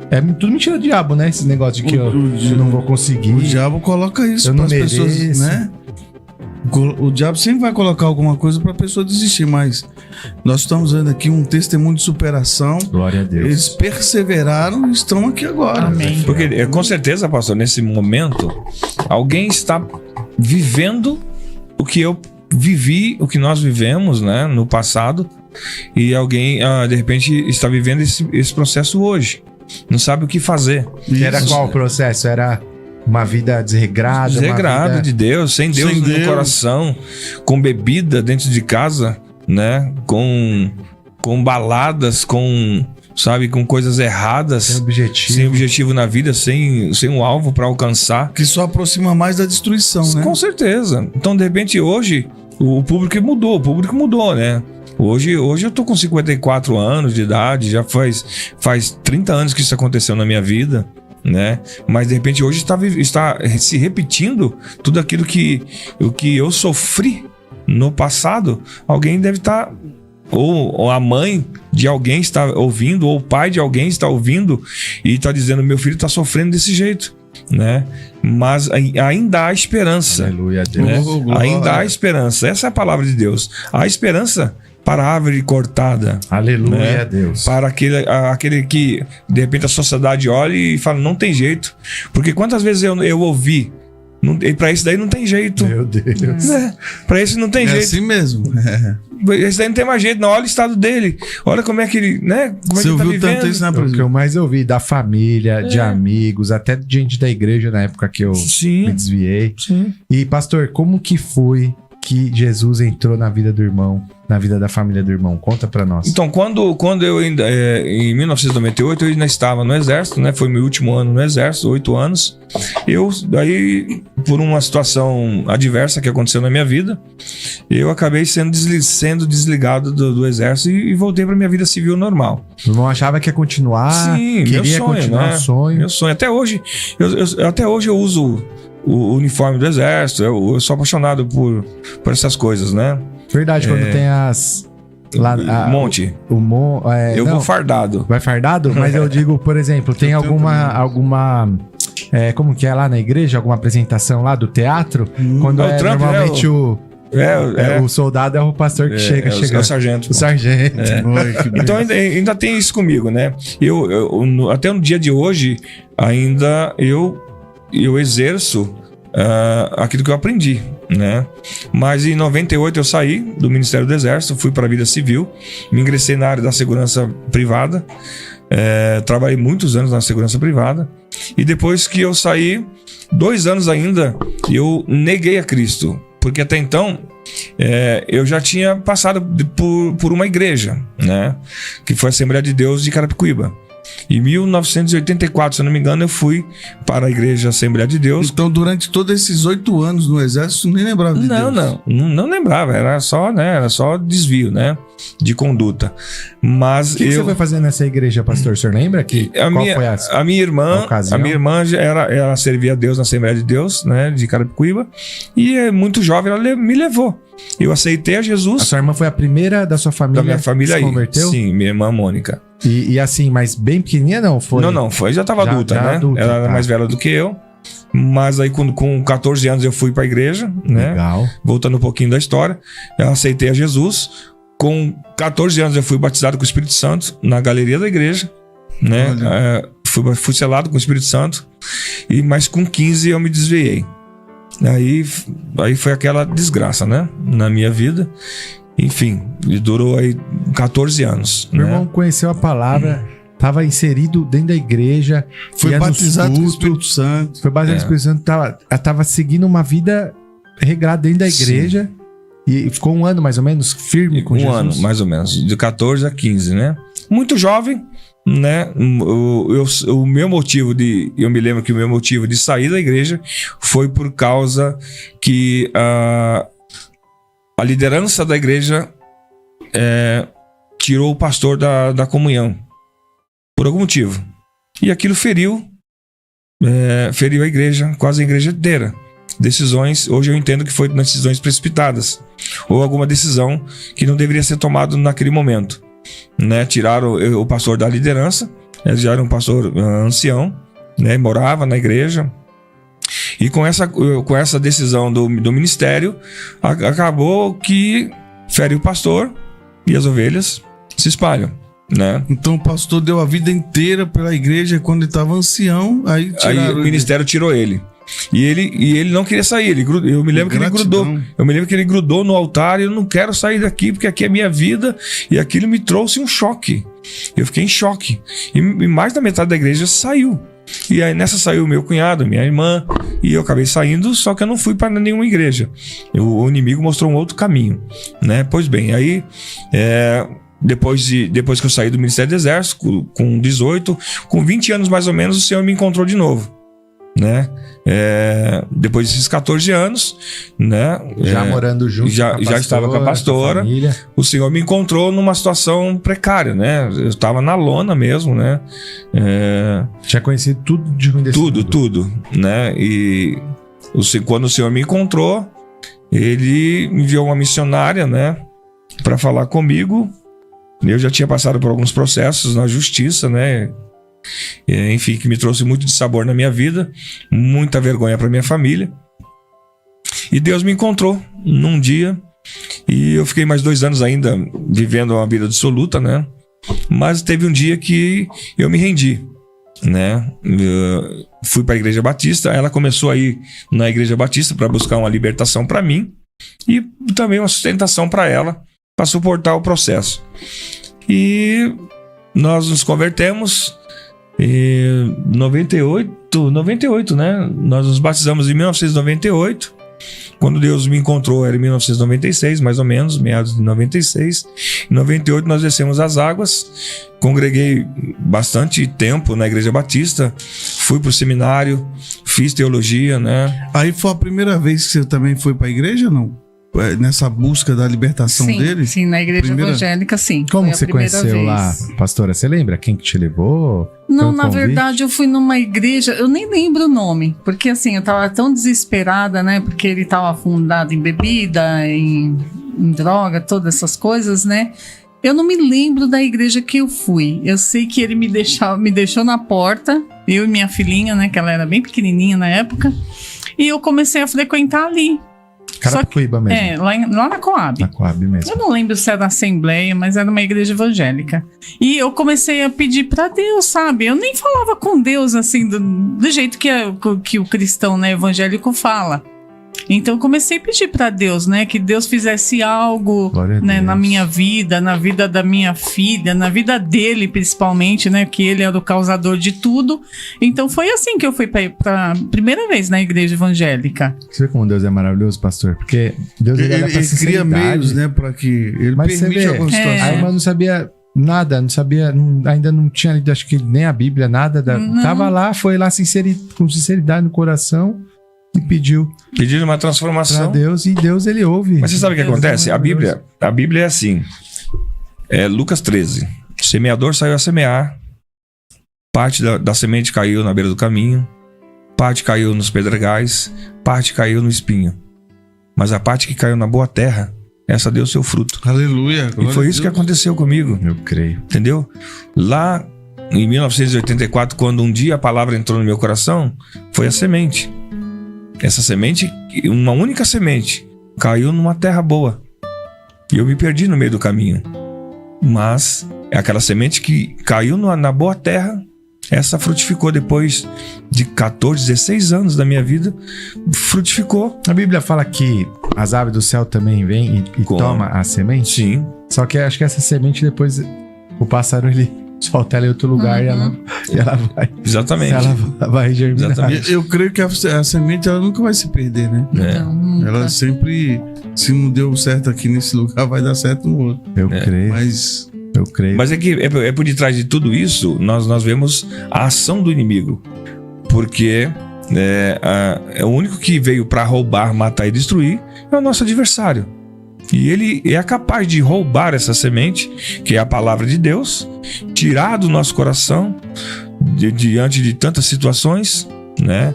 É tudo mentira do diabo, né? Esse negócio de que eu não vou conseguir. o diabo coloca isso Eu para não as pessoas, mereço. né? O diabo sempre vai colocar alguma coisa para a pessoa desistir, mas nós estamos vendo aqui um testemunho de superação. Glória a Deus. Eles perseveraram e estão aqui agora. Amém. Porque, com certeza, pastor, nesse momento, alguém está vivendo o que eu vivi, o que nós vivemos, né, no passado, e alguém, de repente, está vivendo esse processo hoje. Não sabe o que fazer. E era Isso. qual o processo? Era uma vida desregrada? Desregrado uma vida... de Deus, sem Deus Sem no Deus. coração, com bebida dentro de casa, né, com baladas, com coisas erradas, Sem objetivo. sem objetivo na vida, sem um alvo para alcançar. Que só aproxima mais da destruição, né? Com certeza. Então, de repente, hoje, o público mudou, né? Hoje eu tô com 54 anos de idade, já faz 30 anos que isso aconteceu na minha vida, né? Mas, de repente, hoje está se repetindo tudo aquilo que eu sofri no passado. Alguém deve estar... Ou a mãe de alguém está ouvindo, ou o pai de alguém está ouvindo e está dizendo, meu filho está sofrendo desse jeito, né? Mas ainda há esperança, Aleluia a Deus. né? Oh, glória. Ainda há esperança. Essa é a palavra de Deus. Há esperança para a árvore cortada, Aleluia né? a Deus. para aquele que de repente a sociedade olha e fala, não tem jeito. Porque quantas vezes eu ouvi, para isso daí não tem jeito, Meu Deus. né? Para isso não tem É jeito. assim mesmo. Esse daí não tem mais jeito, não. Olha o estado dele. Olha como é que ele, né? Como é Você que ele tá ouviu tanto vivendo. isso, né, É o que eu presidente? mais ouvi da família, de amigos, até de gente da igreja na época que eu me Sim, desviei. sim. E, pastor, como que foi que Jesus entrou na vida do irmão, na vida da família do irmão? Conta pra nós. Então, quando eu ainda, em 1998, eu ainda estava no exército, né? Foi meu último ano no exército, 8 anos. Daí, por uma situação adversa que aconteceu na minha vida, eu acabei sendo desligado do exército e voltei pra minha vida civil normal. O irmão achava que ia continuar, Sim, queria meu sonho, continuar né? o sonho. Meu sonho. Até hoje, eu uso o uniforme do exército. Eu sou apaixonado por essas coisas, né? Verdade, quando tem as... Lá, Monte. Eu não, vou fardado. vai fardado? Mas eu digo, por exemplo, tem alguma como que é lá na igreja? Alguma apresentação lá do teatro? Quando É o Trump, normalmente né? o soldado é o pastor que chega. É o sargento. O sargento. Oi, que Então ainda tem isso comigo, né? Até no dia de hoje, ainda eu exerço aquilo que eu aprendi, né? Mas em 98 eu saí do Ministério do Exército, fui para a vida civil, me ingressei na área da segurança privada, trabalhei muitos anos na segurança privada, e depois que eu saí, 2 anos ainda, eu neguei a Cristo, porque até então eu já tinha passado por uma igreja, né? Que foi a Assembleia de Deus de Carapicuíba. Em 1984, se eu não me engano, eu fui para a igreja Assembleia de Deus. Então, durante todos esses 8 anos no exército, nem lembrava de Deus. Não lembrava, era só desvio, né, de conduta. Mas O que você foi fazer nessa igreja, pastor? O senhor lembra qual foi a minha irmã, ocasião? a minha irmã ela servia a Deus na Assembleia de Deus, né, de Carapicuíba, e muito jovem ela me levou. Eu aceitei a Jesus. A sua irmã foi a primeira da sua família, Da minha família que se aí. converteu? Sim, minha irmã Mônica. E assim, mas bem pequenininha não? Foi? Não, foi, já estava adulta, já né? adulta, Ela era tá. mais velha do que eu. Mas aí com 14 anos eu fui para a igreja, né? Legal. Voltando um pouquinho da história, eu aceitei a Jesus. Com 14 anos eu fui batizado com o Espírito Santo na galeria da igreja, né? Fui selado com o Espírito Santo. Mas com 15 eu me desviei. Aí foi aquela desgraça, né? Na minha vida. Enfim, durou aí 14 anos. Meu né? irmão conheceu a palavra, estava inserido dentro da igreja, Foi ia nos batizado com o cultos, Espírito Santo. foi batizado com o Espírito Santo, tava seguindo uma vida regrada dentro da igreja. E ficou um ano mais ou menos firme com Jesus. Um ano, mais ou menos, de 14 a 15, né? Muito jovem, né? O meu motivo eu me lembro que o meu motivo de sair da igreja foi por causa que a liderança da igreja tirou o pastor da comunhão, por algum motivo. E aquilo feriu a igreja, quase a igreja inteira. Decisões, hoje eu entendo que foram decisões precipitadas, ou alguma decisão que não deveria ser tomada naquele momento, né? Tiraram o pastor da liderança, ele já era um pastor ancião, né? Morava na igreja, e com essa decisão do ministério, acabou que fere o pastor e as ovelhas se espalham, né? Então o pastor deu a vida inteira pela igreja quando ele estava ancião, aí o ministério tirou ele. E ele não queria sair. Eu me lembro que ele grudou. Eu me lembro que ele grudou no altar e eu não quero sair daqui porque aqui é minha vida. E aquilo me trouxe um choque. Eu fiquei em choque. E mais da metade da igreja saiu. E aí nessa saiu meu cunhado, minha irmã. E eu acabei saindo, só que eu não fui para nenhuma igreja. O inimigo mostrou um outro caminho, né? Pois bem, aí depois que eu saí do Ministério do Exército, com 18, com 20 anos mais ou menos, o Senhor me encontrou de novo, né? Depois desses 14 anos, né? Já morando junto, já estava com a pastora. O Senhor me encontrou numa situação precária, né? Eu estava na lona mesmo, né? Já conheci tudo de ruim desse mundo. Tudo, né? E quando o Senhor me encontrou, ele enviou uma missionária, né? Para falar comigo. Eu já tinha passado por alguns processos na justiça, né? Enfim, que me trouxe muito de sabor na minha vida, muita vergonha para minha família. E Deus me encontrou num dia e eu fiquei mais 2 anos ainda vivendo uma vida dissoluta, né? Mas teve um dia que eu me rendi, né? Eu fui para a Igreja Batista. Ela começou a ir na Igreja Batista para buscar uma libertação para mim e também uma sustentação para ela, para suportar o processo. E nós nos convertemos em 98, né? Nós nos batizamos em 1998. Quando Deus me encontrou era em 1996, mais ou menos, meados de 96. Em 98 nós descemos as águas. Congreguei bastante tempo na Igreja Batista. Fui para o seminário, fiz teologia, né? Aí foi a primeira vez que você também foi para a igreja, não? Nessa busca da libertação dele? Sim, na igreja evangélica, sim. Como você conheceu lá, pastora? Você lembra quem que te levou? Não, na verdade eu fui numa igreja, eu nem lembro o nome, porque assim, eu tava tão desesperada, né? Porque ele tava afundado em bebida, em droga, todas essas coisas, né? Eu não me lembro da igreja que eu fui. Eu sei que ele me deixou na porta, eu e minha filhinha, né? Que ela era bem pequenininha na época. E eu comecei a frequentar ali. Carapicuíba mesmo. Lá na Coab. Na Coab mesmo. Eu não lembro se era Assembleia, mas era uma igreja evangélica. E eu comecei a pedir pra Deus, sabe? Eu nem falava com Deus assim, do jeito que o cristão, né, evangélico fala. Então eu comecei a pedir pra Deus, né, que Deus fizesse algo, né, na minha vida, na vida da minha filha, na vida dele principalmente, né, que ele era o causador de tudo. Então foi assim que eu fui pra primeira vez na igreja evangélica. Você vê como Deus é maravilhoso, pastor? Porque Deus ele cria meios, né, para que ele permite algumas situações. A irmã não sabia nada, ainda não tinha lido, acho que nem a Bíblia, nada. Tava lá, foi lá com sinceridade no coração e pedindo uma transformação para Deus, e Deus ele ouve. Mas você sabe o que acontece? A Bíblia é assim. Lucas 13. O semeador saiu a semear. Parte da semente caiu na beira do caminho. Parte caiu nos pedregais. Parte caiu no espinho. Mas a parte que caiu na boa terra, essa deu seu fruto. Aleluia. E foi isso que aconteceu comigo. Eu creio. Entendeu? Lá em 1984, quando um dia a palavra entrou no meu coração, foi a semente. essa semente, uma única semente, caiu numa terra boa. E eu me perdi no meio do caminho. Mas é aquela semente que caiu na boa terra, essa frutificou depois de 14, 16 anos da minha vida, frutificou. A Bíblia fala que as aves do céu também vêm e toma a semente? Sim. Só que acho que essa semente depois o pássaro ele solta ela em outro lugar e ela vai. Exatamente. Ela vai germinar. Exatamente. Eu creio que a semente ela nunca vai se perder, né? Não, nunca. Ela sempre, se não deu certo aqui nesse lugar, vai dar certo no outro. Eu creio. Mas Eu creio. Mas é que é por detrás de tudo isso, nós vemos a ação do inimigo. Porque o único que veio para roubar, matar e destruir é o nosso adversário. E ele é capaz de roubar essa semente, que é a palavra de Deus, tirar do nosso coração, diante de tantas situações, né?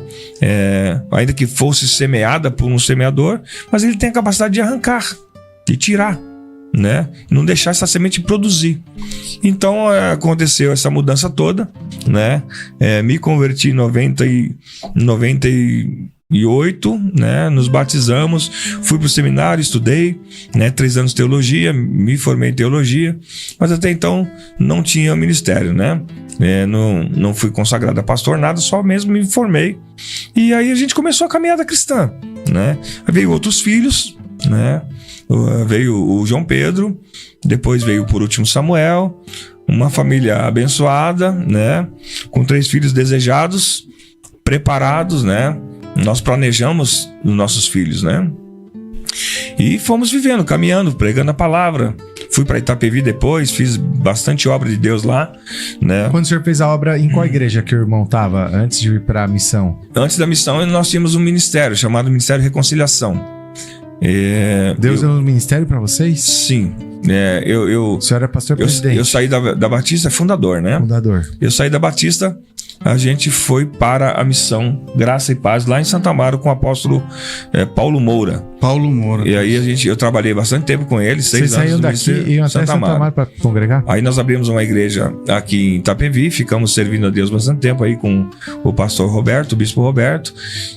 Ainda que fosse semeada por um semeador, mas ele tem a capacidade de arrancar, de tirar, né? Não deixar essa semente produzir. Então aconteceu essa mudança toda, né? Me converti em 98, né? Nos batizamos, fui para o seminário, estudei, né? 3 anos de teologia, me formei em teologia, mas até então não tinha ministério, né? Não fui consagrado a pastor, nada, só mesmo me formei. E aí a gente começou a caminhada cristã, né? Veio outros filhos, né? Veio o João Pedro, depois veio por último Samuel, uma família abençoada, né? Com 3 filhos desejados, preparados, né? Nós planejamos os nossos filhos, né? E fomos vivendo, caminhando, pregando a palavra. Fui para Itapevi depois, fiz bastante obra de Deus lá, né? Quando o senhor fez a obra, em qual igreja que o irmão estava antes de ir para a missão? Antes da missão, nós tínhamos um ministério chamado Ministério de Reconciliação. Deus deu um ministério para vocês? Sim. O senhor era pastor presidente? Eu saí da Batista, fundador, né? Fundador. Eu saí da Batista, a gente foi para a missão Graça e Paz lá em Santa Amaro com o apóstolo Paulo Moura. E aí eu trabalhei bastante tempo com ele, 6 anos. Vocês saíram daqui e iam até Santa Amaro para congregar? Aí nós abrimos uma igreja aqui em Itapevi, ficamos servindo a Deus bastante tempo aí com o pastor Roberto, o bispo Roberto.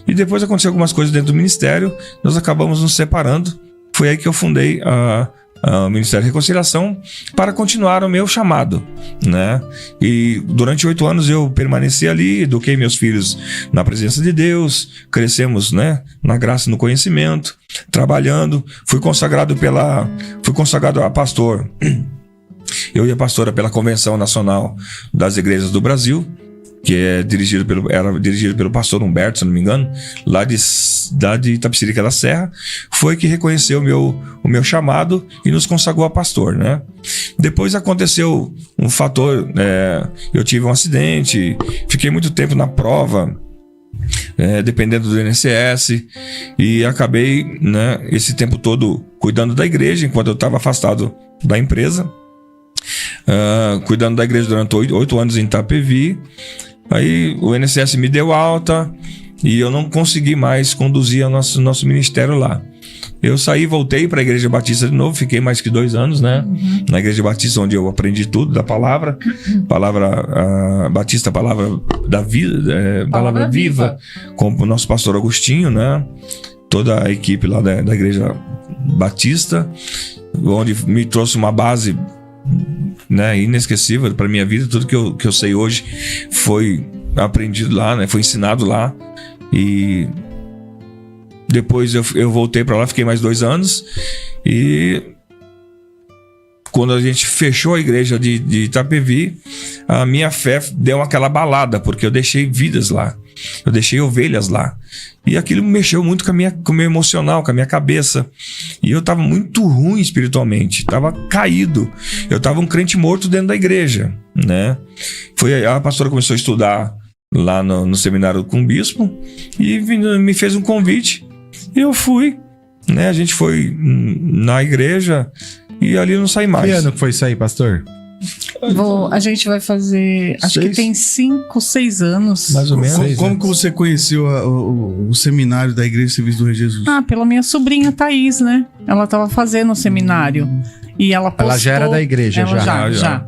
E depois aconteceu algumas coisas dentro do ministério, nós acabamos nos separando. Foi aí que eu fundei o Ministério de Reconciliação para continuar o meu chamado, né? E durante 8 anos eu permaneci ali, eduquei meus filhos na presença de Deus, crescemos, né? Na graça e no conhecimento, trabalhando, fui consagrado a pastor. Eu e a pastora pela Convenção Nacional das Igrejas do Brasil, que era dirigido pelo pastor Humberto, se não me engano, lá de Itapecerica da Serra, foi que reconheceu o meu chamado e nos consagrou a pastor, né? Depois aconteceu um fator, eu tive um acidente, fiquei muito tempo na prova, dependendo do INSS, e acabei, né, esse tempo todo cuidando da igreja, enquanto eu estava afastado da empresa, cuidando da igreja durante 8 anos em Itapevi. Aí o INSS me deu alta e eu não consegui mais conduzir o nosso ministério lá. Eu saí, voltei para a Igreja Batista de novo, fiquei mais que 2 anos, né? Na Igreja Batista, onde eu aprendi tudo da palavra. Batista, palavra da vida, palavra viva, com o nosso pastor Agostinho, né? Toda a equipe lá da Igreja Batista, onde me trouxe uma base, né, inesquecível para minha vida. Tudo que eu sei hoje foi aprendido lá, né, foi ensinado lá. E depois eu voltei para lá, fiquei mais 2 anos, e quando a gente fechou a igreja de Itapevi, a minha fé deu aquela balada, porque eu deixei vidas lá, eu deixei ovelhas lá, e aquilo mexeu muito com o meu emocional, com a minha cabeça, e eu estava muito ruim espiritualmente, estava caído, eu estava um crente morto dentro da igreja, né? A pastora começou a estudar lá no seminário com o bispo e me fez um convite, e eu fui, né? A gente foi na igreja e ali eu não saí mais. Que ano que foi isso aí, pastor? A gente vai fazer, acho que tem 5, 6 anos. Mais ou menos. Como que você conheceu o seminário da Igreja Serviço do Rei Jesus? Pela minha sobrinha Thaís, né? Ela estava fazendo o seminário. E ela postou... Ela já era da igreja, já.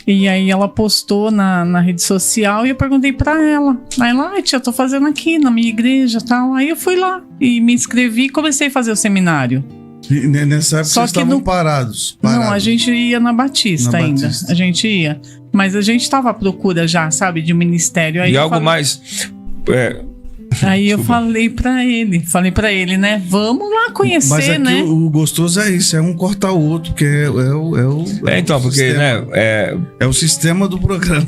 E aí ela postou na rede social e eu perguntei pra ela. Aí ela, tia, eu tô fazendo aqui na minha igreja e tal. Aí eu fui lá e me inscrevi e comecei a fazer o seminário. E nessa época Só vocês que estavam não- parados. Não, a gente ia na Batista Na ainda. Batista. A gente ia. Mas a gente tava à procura já, sabe, de um ministério. Aí E eu algo falei- mais. Aí eu Desculpa. falei pra ele, né? Vamos lá Mas conhecer, aqui né? o gostoso é isso, é um cortar o outro, que é o Então, porque, sistema. né? É o sistema do programa.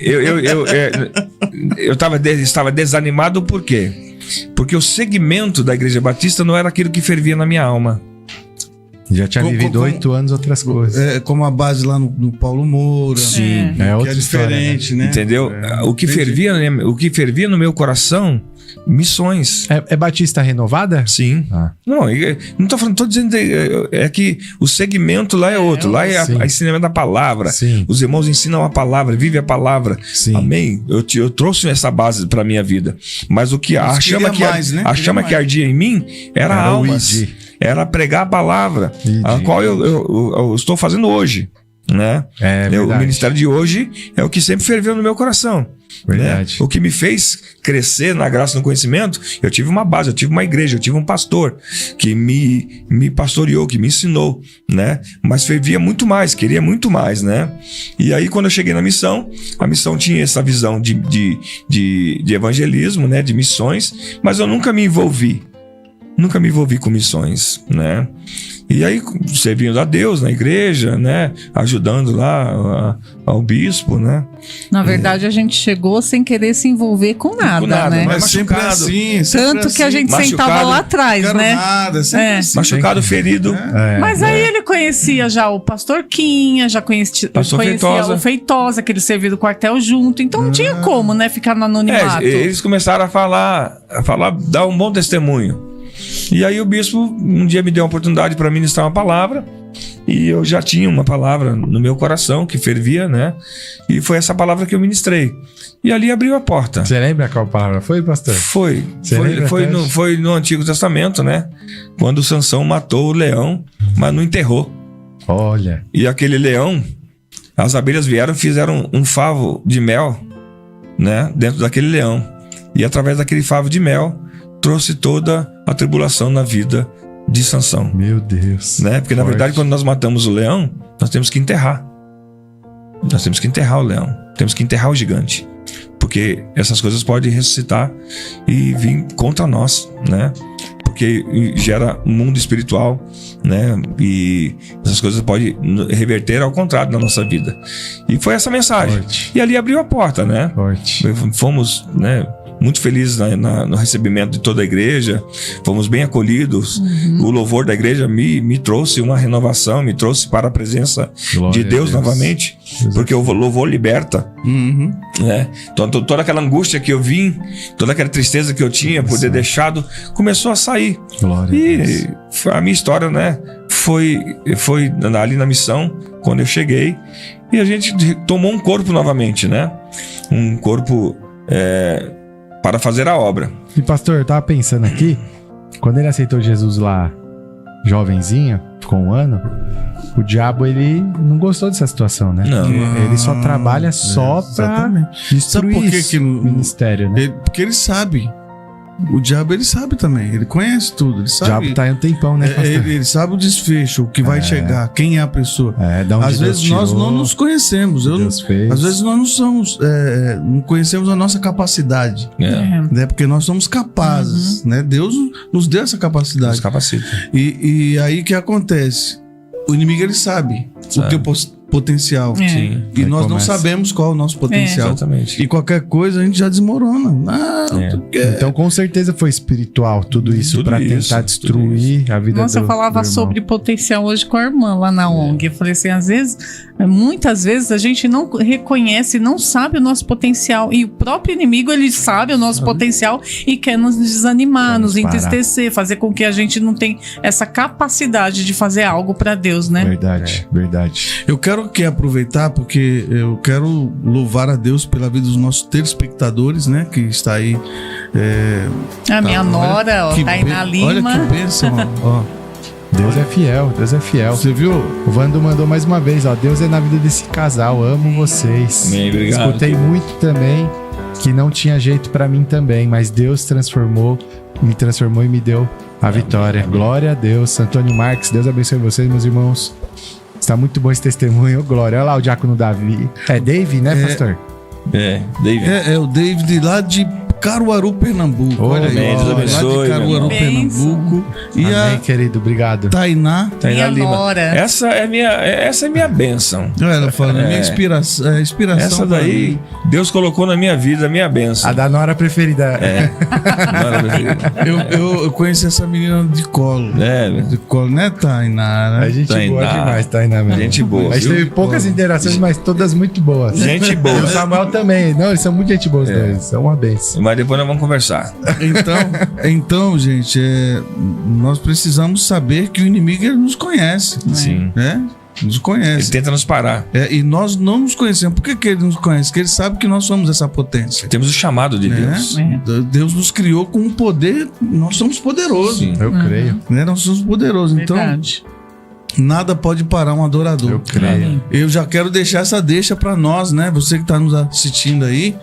Eu estava desanimado por quê? Porque o segmento da Igreja Batista não era aquilo que fervia na minha alma. Já tinha Com- vivido com- 8 anos outras coisas. É como a base lá no Paulo Moura. Sim. É Que outra é história, diferente, né? Entendeu? O que fervia no meu coração, missões. É Batista renovada? Sim. Ah. Não, não tô dizendo. É que o segmento lá é outro. Lá é Sim. a ensinamento da palavra. Sim, Os irmãos ensinam a palavra, vivem a palavra. sim. Amém? Eu trouxe essa base pra minha vida. Mas o que a Mas chama, queria que, mais, né? a Queria chama mais. que ardia em mim era Era o almas. ID. Era pregar a palavra, ID. a qual eu estou fazendo hoje. Né? É O verdade. ministério de hoje é o que sempre ferveu no meu coração. Verdade. Né? O que me fez crescer na graça e no conhecimento, eu tive uma base, eu tive uma igreja, eu tive um pastor que me pastoreou, que me ensinou, né? Mas fervia muito mais, queria muito mais, né? E aí quando eu cheguei na missão, a missão tinha essa visão de evangelismo, né? De missões, mas eu nunca me envolvi com missões, né? E aí, servindo a Deus na igreja, né? Ajudando lá ao bispo, né? Na verdade, a gente chegou sem querer se envolver com nada, nada, né? mas Mas sempre machucado. assim. sempre Tanto que a assim. gente Machucado, sentava lá atrás, Não quero né? nada, sempre É. assim. Machucado, ferido. É, Mas aí ele conhecia já o Pastor Quinha, já conhecia Feitosa. o Feitosa, que ele servia do quartel junto. Então não tinha como, né? Ficar no anonimato. Eles começaram a falar, dar um bom testemunho. E aí o bispo um dia me deu uma oportunidade para ministrar uma palavra. E eu já tinha uma palavra no meu coração que fervia, né? E foi essa palavra que eu ministrei. E ali abriu a porta. Você lembra qual palavra foi, pastor? Foi lembra, foi no Antigo Testamento, né? Quando Sansão matou o leão, mas não enterrou. Olha. E aquele leão, as abelhas vieram e fizeram um favo de mel, né? Dentro daquele leão. E através daquele favo de mel, trouxe toda a tribulação na vida de Sansão, Meu Deus. né? Porque na Forte. verdade, quando nós matamos o leão, nós temos que enterrar. Nós temos que enterrar o leão. Temos que enterrar o gigante. Porque essas coisas podem ressuscitar e vir contra nós, né? Porque gera um mundo espiritual, né? E essas coisas podem reverter ao contrário na nossa vida. E foi essa mensagem. Forte. E ali abriu a porta, né? Forte. Fomos, né, muito felizes no recebimento de toda a igreja, fomos bem acolhidos. O louvor da igreja me trouxe uma renovação, me trouxe para a presença Glória de a Deus Deus. novamente, porque o louvor liberta, Uhum. né? Então, toda aquela angústia que eu vim, toda aquela tristeza que eu tinha por ter deixado, começou a sair. Glória a Deus. E a minha história, né, foi ali na missão, quando eu cheguei, e a gente tomou um corpo novamente, né? Um corpo para fazer a obra. E pastor, eu tava pensando aqui, quando ele aceitou Jesus lá, jovenzinho, ficou 1 ano, o diabo, ele não gostou dessa situação, né? Não. Porque ele só trabalha só pra exatamente. destruir Sabe por que isso, que o não- ministério, né? Porque ele sabe. O diabo, ele sabe também. Ele conhece tudo. Ele O sabe. diabo tá aí um tempão, né, pastor? Ele sabe o desfecho, o que vai chegar, quem é a pessoa. Da onde Às Deus vezes nós tirou, não nos conhecemos. Deus fez. Às vezes nós não somos, não conhecemos a nossa capacidade, né? Porque nós somos capazes, né? Deus nos deu essa Nos capacidade. capacita. E aí o que acontece? O inimigo, ele sabe o teu potencial. É. Sim, E Aí nós não começa. sabemos qual é o nosso potencial. exatamente. E qualquer coisa a gente já desmorona. Então, com certeza foi espiritual tudo isso Tudo pra isso, tentar destruir a vida Nossa, do eu falava do irmão. sobre potencial hoje com a irmã lá na ONG. Eu falei assim, às vezes, muitas vezes a gente não reconhece, não sabe o nosso potencial. E o próprio inimigo, ele sabe o nosso potencial e quer nos desanimar, Quer nos nos parar. entristecer, fazer com que a gente não tenha essa capacidade de fazer algo pra Deus, né? Verdade, verdade. Eu quero aqui aproveitar porque eu quero louvar a Deus pela vida dos nossos telespectadores, né? Que está aí. A minha nora, ó, Que Tainá olha Lima. que bênção, ó. Deus é fiel, Deus é fiel. Você viu? O Vando mandou mais uma vez, ó. Deus é na vida desse casal, amo vocês. Amém, obrigado. Escutei muito também que não tinha jeito pra mim também, mas Deus me transformou e me deu a vitória. Glória a Deus. Antônio Marques, Deus abençoe vocês, meus irmãos. Está muito bom esse testemunho. Glória. Olha lá o diácono Davi. É Dave, né, pastor? David. É o David lá de Caruaru, Pernambuco. Olha aí, amém, Deus abençoe, lá de Caruaru, meu irmão. Pernambuco. E Amém, a querido. Obrigado. Tainá. Tainá Minha Lima. nora. Essa é minha bênção. Ela falando, minha inspiração. Essa pra daí, mim. Deus colocou na minha vida, a minha bênção. A da nora preferida. Nora preferida. Eu conheci essa menina de colo. De colo, né, Tainá? A Né? gente boa Tainá. demais, Tainá, mesmo. Gente boa, A gente viu? teve poucas interações, mas todas muito boas. Gente E o boa. Samuel também. Não, eles são muito gente boa, os dois. São uma benção. Mas depois nós vamos conversar. Então, gente, nós precisamos saber que o inimigo ele nos conhece. Sim. Né? Nos Ele conhece. tenta nos parar. E nós não nos conhecemos. Por que ele nos conhece? Porque ele sabe que nós somos essa potência. Temos o chamado de Né? Deus. Deus nos criou com um poder. Nós somos poderosos. Sim. Eu creio. Né? Nós somos poderosos. Verdade. Então, nada pode parar um adorador. Eu creio. Eu já quero deixar essa deixa pra nós, né? Você que tá nos assistindo aí,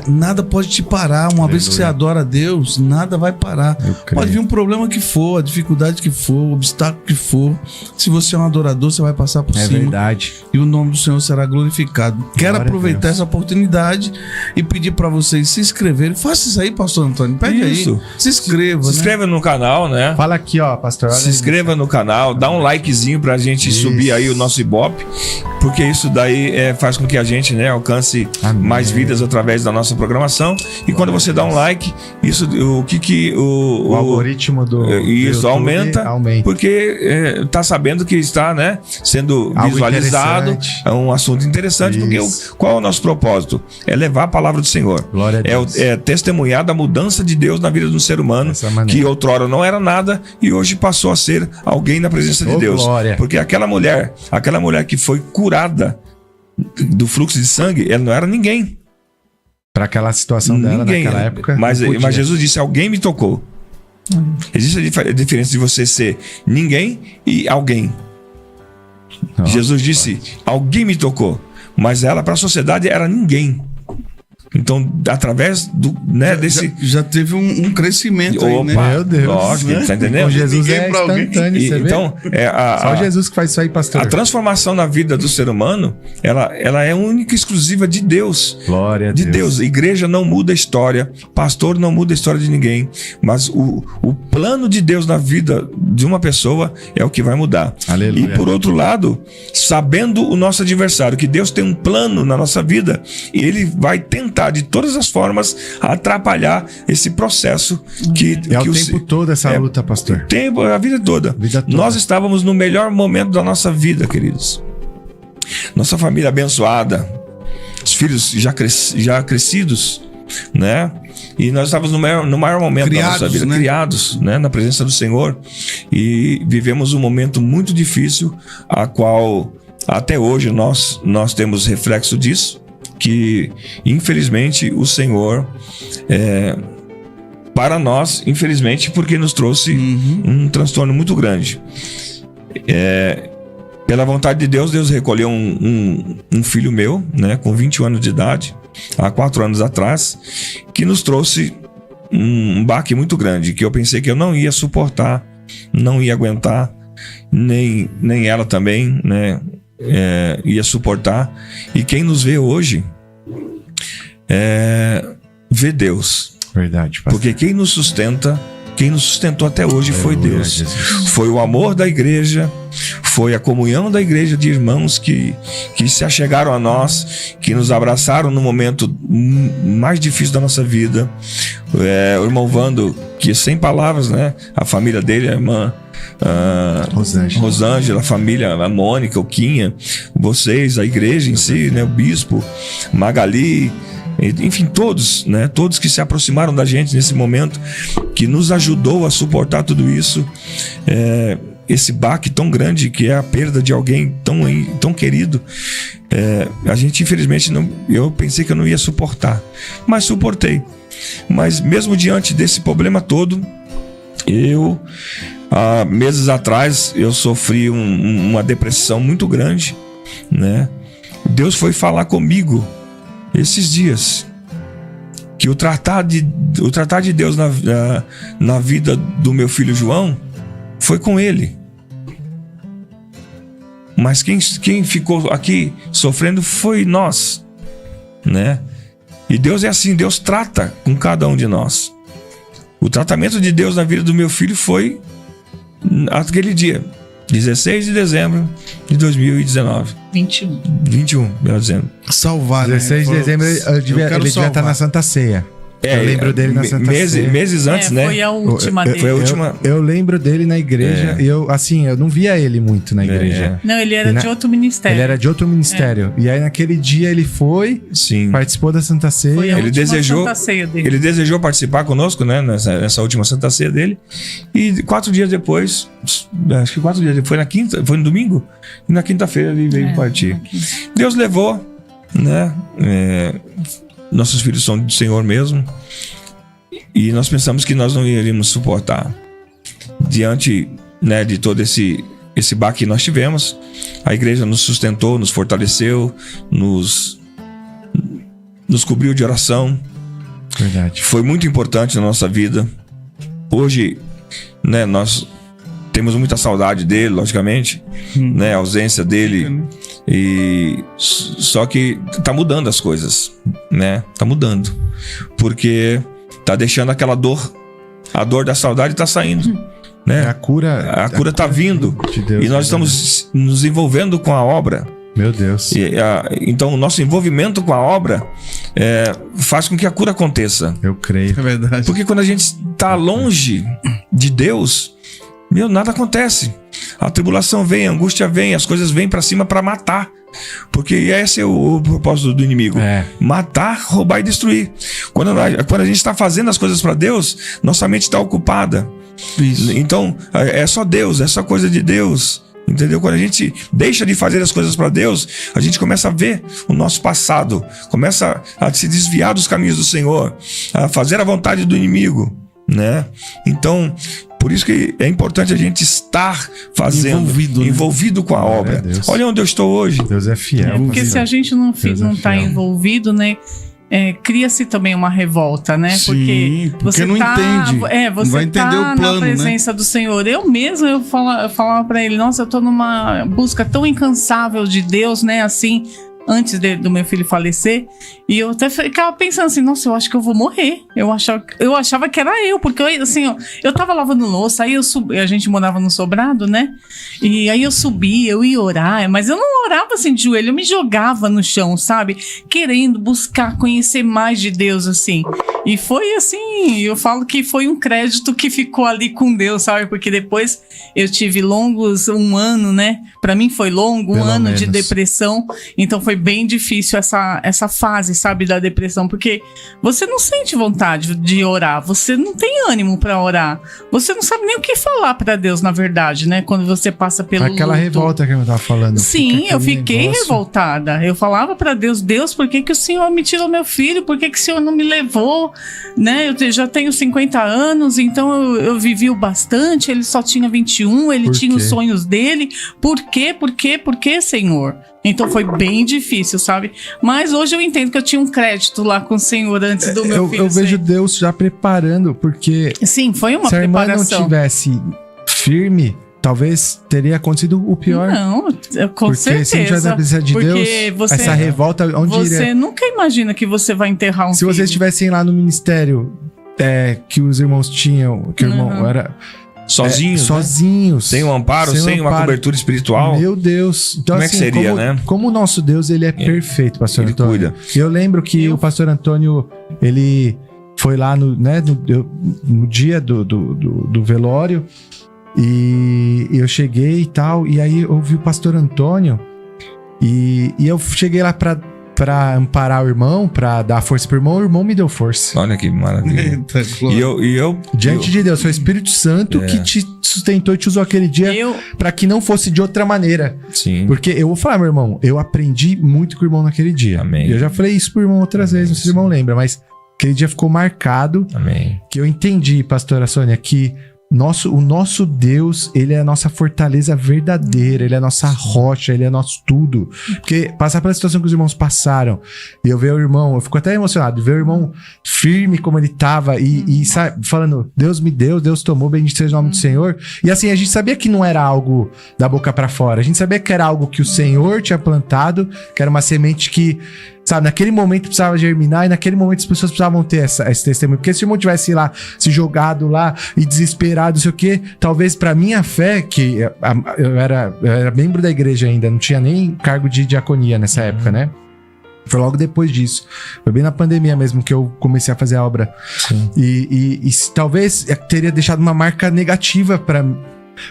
nada pode te parar. Uma vez que você adora a Deus, nada vai parar. Eu creio. Pode vir um problema que for, a dificuldade que for, o obstáculo que for. Se você é um adorador, você vai passar por É cima. verdade. E o nome do Senhor será glorificado. Quero Glória a aproveitar Deus. essa oportunidade e pedir pra vocês se inscreverem. Faça isso aí, pastor Antônio. Pede Isso. aí. Se inscreva, Se né? inscreva no canal, né? Fala aqui, ó, pastor. Olha Se aí. inscreva no canal, dá um likezinho pra gente Isso. subir aí o nosso Ibope, porque isso daí faz com que a gente, né, alcance Amém. mais vidas através da nossa programação. E quando você dá um like, isso O algoritmo do isso YouTube aumenta, aumenta. porque tá sabendo que está, né, sendo Algo visualizado. interessante. É um assunto interessante, porque Isso. qual é o nosso propósito? É levar a palavra do Senhor. Glória a Deus. É testemunhar da mudança de Deus na vida do ser humano, Dessa maneira. que outrora não era nada e hoje passou a ser alguém na presença de Ô, Deus. glória. Porque aquela mulher que foi curada do fluxo de sangue, ela não era ninguém. Pra aquela situação dela naquela época. Mas não podia. mas Jesus disse: alguém me tocou. Existe a diferença de você ser ninguém e alguém. Ó, Jesus disse: alguém me tocou. Mas ela, para a sociedade, era ninguém. Então, através do, né, desse. Já teve um crescimento aí, né? Meu Deus. Lógico, né? tá entendendo? Com Jesus Ninguém é pra alguém. instantâneo, você vê? Então, Só Jesus que faz isso aí, pastor. a transformação na vida do ser humano, ela é única e exclusiva de Deus. Glória a De Deus. Igreja não muda a história, pastor não muda a história de ninguém, mas o plano de Deus na vida de uma pessoa é o que vai mudar. Aleluia. E por outro lado, sabendo o nosso adversário, que Deus tem um plano na nossa vida, e ele vai tentar de todas as formas atrapalhar esse processo que É o que tempo todo essa luta, pastor. tempo, a vida toda. Vida toda. Nós estávamos no melhor momento da nossa vida, queridos. Nossa família abençoada, os filhos já crescidos, né? E nós estávamos no maior momento da nossa vida, né? criados, né? Na presença do Senhor. E vivemos um momento muito difícil, a qual até hoje nós temos reflexo disso, que infelizmente o Senhor para nós, infelizmente, porque nos trouxe um transtorno muito grande. Pela vontade de Deus, Deus recolheu um filho meu, né, com 21 anos de idade, há 4 anos atrás, que nos trouxe um baque muito grande, que eu pensei que eu não ia suportar, não ia aguentar, nem ela também, né, ia suportar. E quem nos vê hoje vê Deus. Verdade, pastor. Porque quem nos sustentou até hoje foi Aleluia, Deus. Jesus. Foi o amor da igreja, foi a comunhão da igreja de irmãos que se achegaram a nós, que nos abraçaram no momento mais difícil da nossa vida. O irmão Vando, que sem palavras, né? A família dele, a irmã Rosângela, a família, a Mônica, o Quinha, vocês, a igreja em si, né? O bispo, Magali, enfim, todos, né? Todos que se aproximaram da gente nesse momento, que nos ajudou a suportar tudo isso, esse baque tão grande que é a perda de alguém tão querido. A gente, infelizmente, eu pensei que eu não ia suportar, mas suportei. Mas mesmo diante desse problema todo, eu Há meses atrás eu sofri uma depressão muito grande, né? Deus foi falar comigo esses dias que o tratar de Deus na vida do meu filho João foi com ele. Mas quem ficou aqui sofrendo foi nós, né? E Deus é assim, Deus trata com cada um de nós. O tratamento de Deus na vida do meu filho foi aquele dia, 16 de dezembro de 2019. 21, melhor dizendo. Salvar, 16 de dezembro ele devia estar na Santa Ceia. Eu lembro dele na Santa Ceia. Meses antes, né? Foi a última dele. Foi a última. Eu lembro dele na igreja e eu não via ele muito na igreja. Não, ele era de outro ministério. Ele era de outro ministério. E aí naquele dia ele foi, sim, participou da Santa Ceia. Foi a ele desejou, Santa Ceia dele. Ele desejou participar conosco, né? Nessa última Santa Ceia dele. E 4 dias depois, acho que 4 dias depois, foi no domingo, e na quinta-feira ele veio partir. Deus levou, né? Nossos filhos são do Senhor mesmo. E nós pensamos que nós não iríamos suportar. Diante, né, de todo esse baque que nós tivemos, a igreja nos sustentou, nos fortaleceu, nos cobriu de oração. Verdade. Foi muito importante na nossa vida. Hoje, né, nós temos muita saudade dele, logicamente, né, a ausência dele. E só que tá mudando as coisas, né? Tá mudando. Porque tá deixando aquela dor, a dor da saudade tá saindo, né? A cura tá vindo. De Deus, e nós estamos nos envolvendo com a obra. Meu Deus. Então o nosso envolvimento com a obra faz com que a cura aconteça. Eu creio. É verdade. Porque quando a gente tá longe de Deus, nada acontece. A tribulação vem, a angústia vem, as coisas vêm pra cima pra matar. Porque esse é o propósito do inimigo. Matar, roubar e destruir. Quando a gente está fazendo as coisas pra Deus, nossa mente está ocupada. Isso. Então, é só Deus, é só coisa de Deus. Entendeu? Quando a gente deixa de fazer as coisas pra Deus, a gente começa a ver o nosso passado, começa a se desviar dos caminhos do Senhor, a fazer a vontade do inimigo, né? Então, por isso que é importante a gente estar fazendo, envolvido com a obra. Olha onde eu estou hoje. Deus é fiel. Porque se a gente não está envolvido, né? Cria-se também uma revolta, né? Sim, porque você não entende. Você não vai entender o plano, na presença do Senhor. Eu mesmo, eu falava pra ele, nossa, eu tô numa busca tão incansável de Deus, né? Assim, antes do meu filho falecer. E eu até ficava pensando assim, nossa, eu acho que eu vou morrer. Eu achava que era eu, porque eu tava lavando louça, aí a gente morava no sobrado, né? E aí eu subia, eu ia orar, mas eu não orava assim de joelho, eu me jogava no chão, sabe? Querendo buscar conhecer mais de Deus, assim. E foi assim, eu falo que foi um crédito que ficou ali com Deus, sabe? Porque depois eu tive um ano, né? Pra mim foi longo, um ano de depressão. Então foi bem difícil essa fase, sabe? Da depressão, porque você não sente vontade de orar, você não tem ânimo pra orar, você não sabe nem o que falar pra Deus, na verdade, né? Quando você passa pelo aquela luto. Revolta que eu tava falando. Sim, eu fiquei revoltada. Eu falava pra Deus, por que o Senhor me tirou meu filho? Por que o Senhor não me levou? Né? Eu já tenho 50 anos, então eu vivi o bastante, ele só tinha 21, ele tinha os sonhos dele. Por quê, Senhor? Então foi bem difícil, sabe? Mas hoje eu entendo que eu tinha um crédito lá com o Senhor antes do meu filho. Eu vejo Deus já preparando, porque... Sim, foi uma preparação. Se a irmã não tivesse firme, talvez teria acontecido o pior. Não, com certeza. Porque se a gente vai precisar de Deus, essa revolta... Você nunca imagina que você vai enterrar um filho. Se vocês estivessem lá no ministério que os irmãos tinham, que o irmão era... Sozinhos. Sem um amparo, sem uma cobertura espiritual. Meu Deus. Então, como é que seria, né? Como o nosso Deus, ele é perfeito, pastor ele Antônio. Cuida. Eu lembro que o pastor Antônio, ele foi lá no dia do velório e eu cheguei e tal, e aí eu vi o pastor Antônio e eu cheguei lá pra amparar o irmão, pra dar força pro irmão, o irmão me deu força. Olha que maravilha. E eu diante de Deus, foi o Espírito Santo que te sustentou e te usou aquele dia pra que não fosse de outra maneira. Sim. Porque eu vou falar, meu irmão, eu aprendi muito com o irmão naquele dia. Amém. Eu já falei isso pro irmão outras vezes, não sei se o irmão lembra, mas aquele dia ficou marcado. Amém. Que eu entendi, pastora Sônia, que o nosso Deus, ele é a nossa fortaleza verdadeira, ele é a nossa rocha, ele é nosso tudo. Porque passar pela situação que os irmãos passaram, e eu ver o irmão, eu fico até emocionado, ver o irmão firme como ele tava e sabe, falando, Deus me deu, Deus tomou, bendito seja o nome do Senhor. E assim, a gente sabia que não era algo da boca pra fora, a gente sabia que era algo que o Senhor tinha plantado, que era uma semente que, sabe, naquele momento precisava germinar e naquele momento as pessoas precisavam ter esse testemunho. Porque se o irmão tivesse lá, se jogado lá e desesperado, não sei o quê, talvez pra minha fé, que eu era membro da igreja ainda, não tinha nem cargo de diaconia nessa época, né? Foi logo depois disso. Foi bem na pandemia mesmo que eu comecei a fazer a obra. E talvez teria deixado uma marca negativa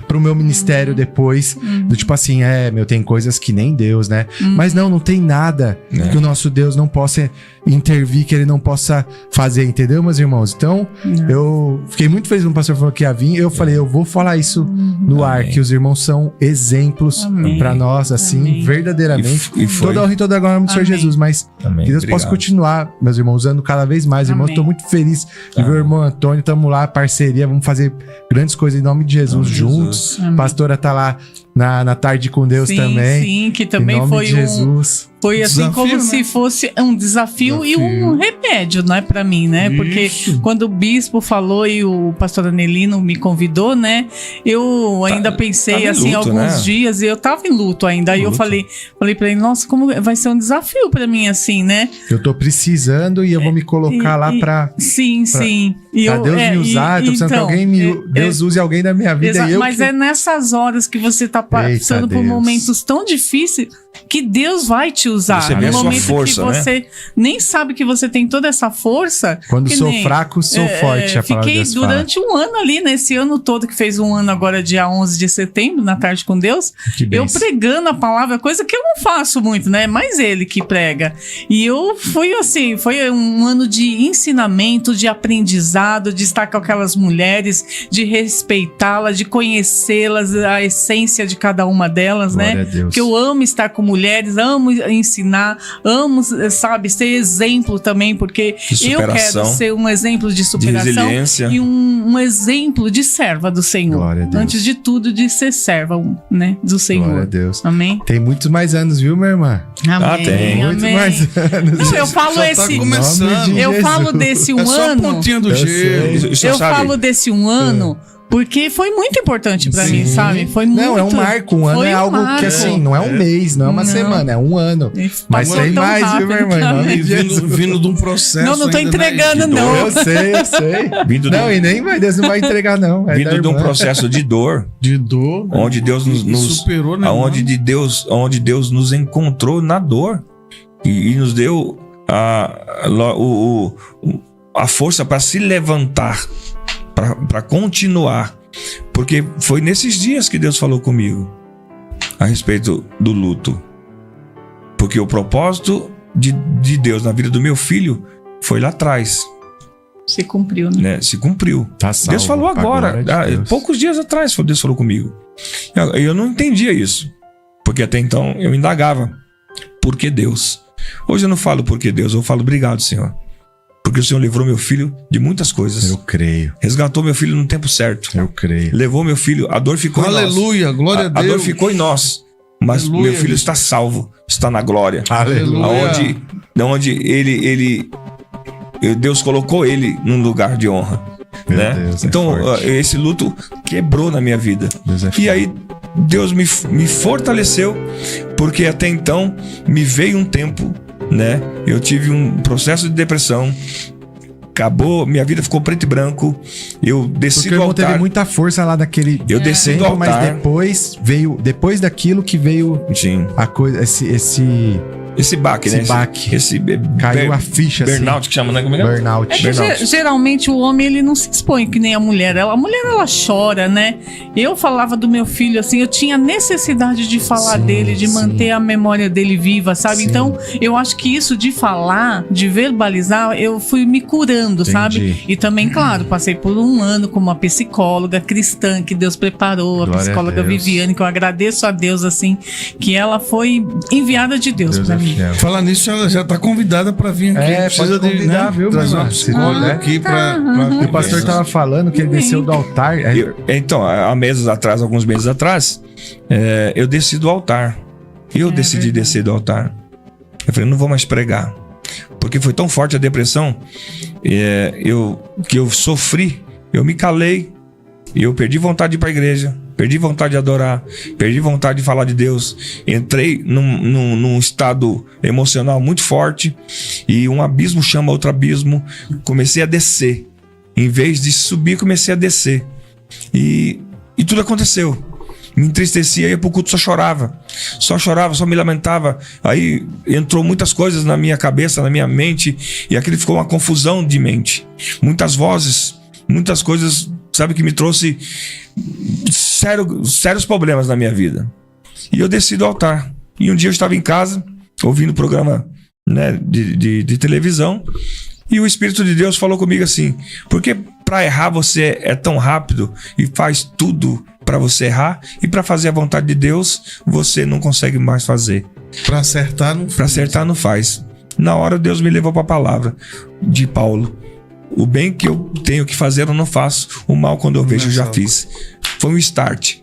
pro meu ministério depois, do tipo assim, tem coisas que nem Deus, né? Mas não tem nada que o nosso Deus não possa intervir, que ele não possa fazer, entendeu, meus irmãos? Então, eu fiquei muito feliz quando o pastor falou que ia vir, eu falei, eu vou falar isso no ar, que os irmãos são exemplos pra nós, assim, verdadeiramente. E foi. Toda a honra e toda a glória do Senhor Jesus, mas que Deus possa continuar, meus irmãos, usando cada vez mais. Irmãos, tô muito feliz de ver o irmão Antônio, tamo lá, parceria, vamos fazer grandes coisas em nome de Jesus juntos. Pastora tá lá na tarde com Deus também. Sim, que também foi Jesus. Foi assim Desafio, como né? se fosse um desafio e um remédio, não é pra mim, né? Porque quando o bispo falou e o pastor Anelino me convidou, né? Eu ainda pensei assim, luto, alguns né? dias, e eu tava em luto ainda. Aí eu falei pra ele, nossa, como vai ser um desafio pra mim assim, né? Eu tô precisando e eu vou me colocar lá pra... Sim. E pra Deus me usar, tô precisando que alguém Deus use alguém da minha vida. Mas é nessas horas que você tá passando por momentos tão difíceis que Deus vai te usar. Você vê No a sua momento força, que você nem sabe que você tem toda essa força. Quando que sou nem- fraco, sou forte, a palavra de Fiquei Deus durante um ano ali, nesse ano todo, que fez um ano agora, dia 11 de setembro, na Tarde com Deus, Que eu bênção. pregando a palavra, coisa que eu não faço muito, né? Mas ele que prega. E eu fui assim, foi um ano de ensinamento, de aprendizado, de estar com aquelas mulheres, de respeitá-las, de conhecê-las, a essência de cada uma delas, Glória né? a Deus. Porque eu amo estar com mulheres, amo ensinar, amo, sabe, ser exemplo também, porque De eu quero superação. ser um exemplo de De superação resiliência. e um exemplo de serva do Senhor. Glória a Deus. Antes de tudo, de ser serva, né, do Senhor. Glória a Deus. Amém? Tem muitos mais anos, viu, minha irmã? Amém. tem. Muitos Amém. mais anos. Não, eu falo Só tá esse. começando. Em nome de Eu Jesus. falo desse um É só a ano. pontinha do Eu gelo. sei. Isso Eu sabe? falo desse um ano porque foi muito importante pra mim, Sim. sabe? Foi muito. Não, é um marco. Um ano foi é um algo marco. que assim, não é um mês, não é uma Não. semana, é um ano. E Mas passou tem tão mais, viu, rápido minha irmã? Em também. nome E de Jesus. vindo de um processo. Não tô ainda, entregando, né? não. Eu sei. Vindo Não, e nem vai, Deus não vai entregar, não. É da Vindo de um irmã. processo de dor, De dor. onde Deus E nos superou, né? onde Deus nos encontrou na dor e nos deu a força para se levantar, para continuar, porque foi nesses dias que Deus falou comigo a respeito do luto, porque o propósito de Deus na vida do meu filho foi lá atrás, Se cumpriu, né? né? Se cumpriu. Tá salvo, Deus falou pra agora, glória de Deus. poucos dias atrás Deus falou comigo. Eu não entendia isso, porque até então eu indagava, por que Deus? Hoje eu não falo por que Deus, eu falo obrigado, Senhor, porque o Senhor livrou meu filho de muitas coisas, Eu creio, resgatou meu filho no tempo certo, eu creio. levou meu filho, a dor ficou em nós, Aleluia, glória a a dor Deus. ficou em nós, mas Aleluia. meu filho está salvo, está na glória, Aleluia. aonde Deus colocou ele num lugar de honra, Meu né? Deus, é Então forte. esse luto quebrou na minha vida. Deus é E aí Deus me fortaleceu, porque até então me veio um tempo, né? Eu tive um processo de depressão, acabou, minha vida ficou preto e branco. Eu desci Porque o do irmão teve altar. muita força lá naquele Eu desci do tempo, mas altar. depois daquilo que veio Sim. a coisa, Esse baque, Esse né? baque. Esse caiu a ficha, burnout que chama, né? Como é que é? burnout. É que geralmente o homem ele não se expõe que nem a mulher. A mulher ela chora, né? Eu falava do meu filho assim, eu tinha necessidade de falar Sim, dele, de sim. manter a memória dele viva, sabe? Sim. Então eu acho que isso de falar, de verbalizar, eu fui me curando, Entendi. sabe? E também, claro, passei por um ano como uma psicóloga cristã que Deus preparou, Glória a a psicóloga Deus. Viviane, que eu agradeço a Deus assim, que ela foi enviada de Deus Deus pra é mim, Michel. Falar nisso, ela já tá convidada pra vir aqui. Pode convidar, viu, trazer meu uma irmão? psicóloga aqui pra... O pastor tava falando que ele desceu do altar. Então, alguns meses atrás, eu desci do altar. Eu decidi descer do altar. Eu falei, não vou mais pregar. Porque foi tão forte a depressão que eu sofri, eu me calei, eu perdi vontade de ir para a igreja, perdi vontade de adorar, perdi vontade de falar de Deus. Entrei num estado emocional muito forte e um abismo chama outro abismo. Comecei a descer. Em vez de subir, comecei a descer. E tudo aconteceu. Me entristecia, ia pro culto, só chorava, só me lamentava. Aí entrou muitas coisas na minha cabeça, na minha mente, e aquilo ficou uma confusão de mente. Muitas vozes, muitas coisas, sabe, que me trouxe sérios problemas na minha vida. E eu desci do altar. E um dia eu estava em casa, ouvindo programa, né, de televisão, e o Espírito de Deus falou comigo assim: por que para errar você é tão rápido e faz tudo para você errar, e para fazer a vontade de Deus você não consegue mais fazer? Para acertar não faz. Para acertar não faz. Na hora Deus me levou para a palavra de Paulo: o bem que eu tenho que fazer eu não faço, o mal quando eu vejo eu já fiz. Foi um start.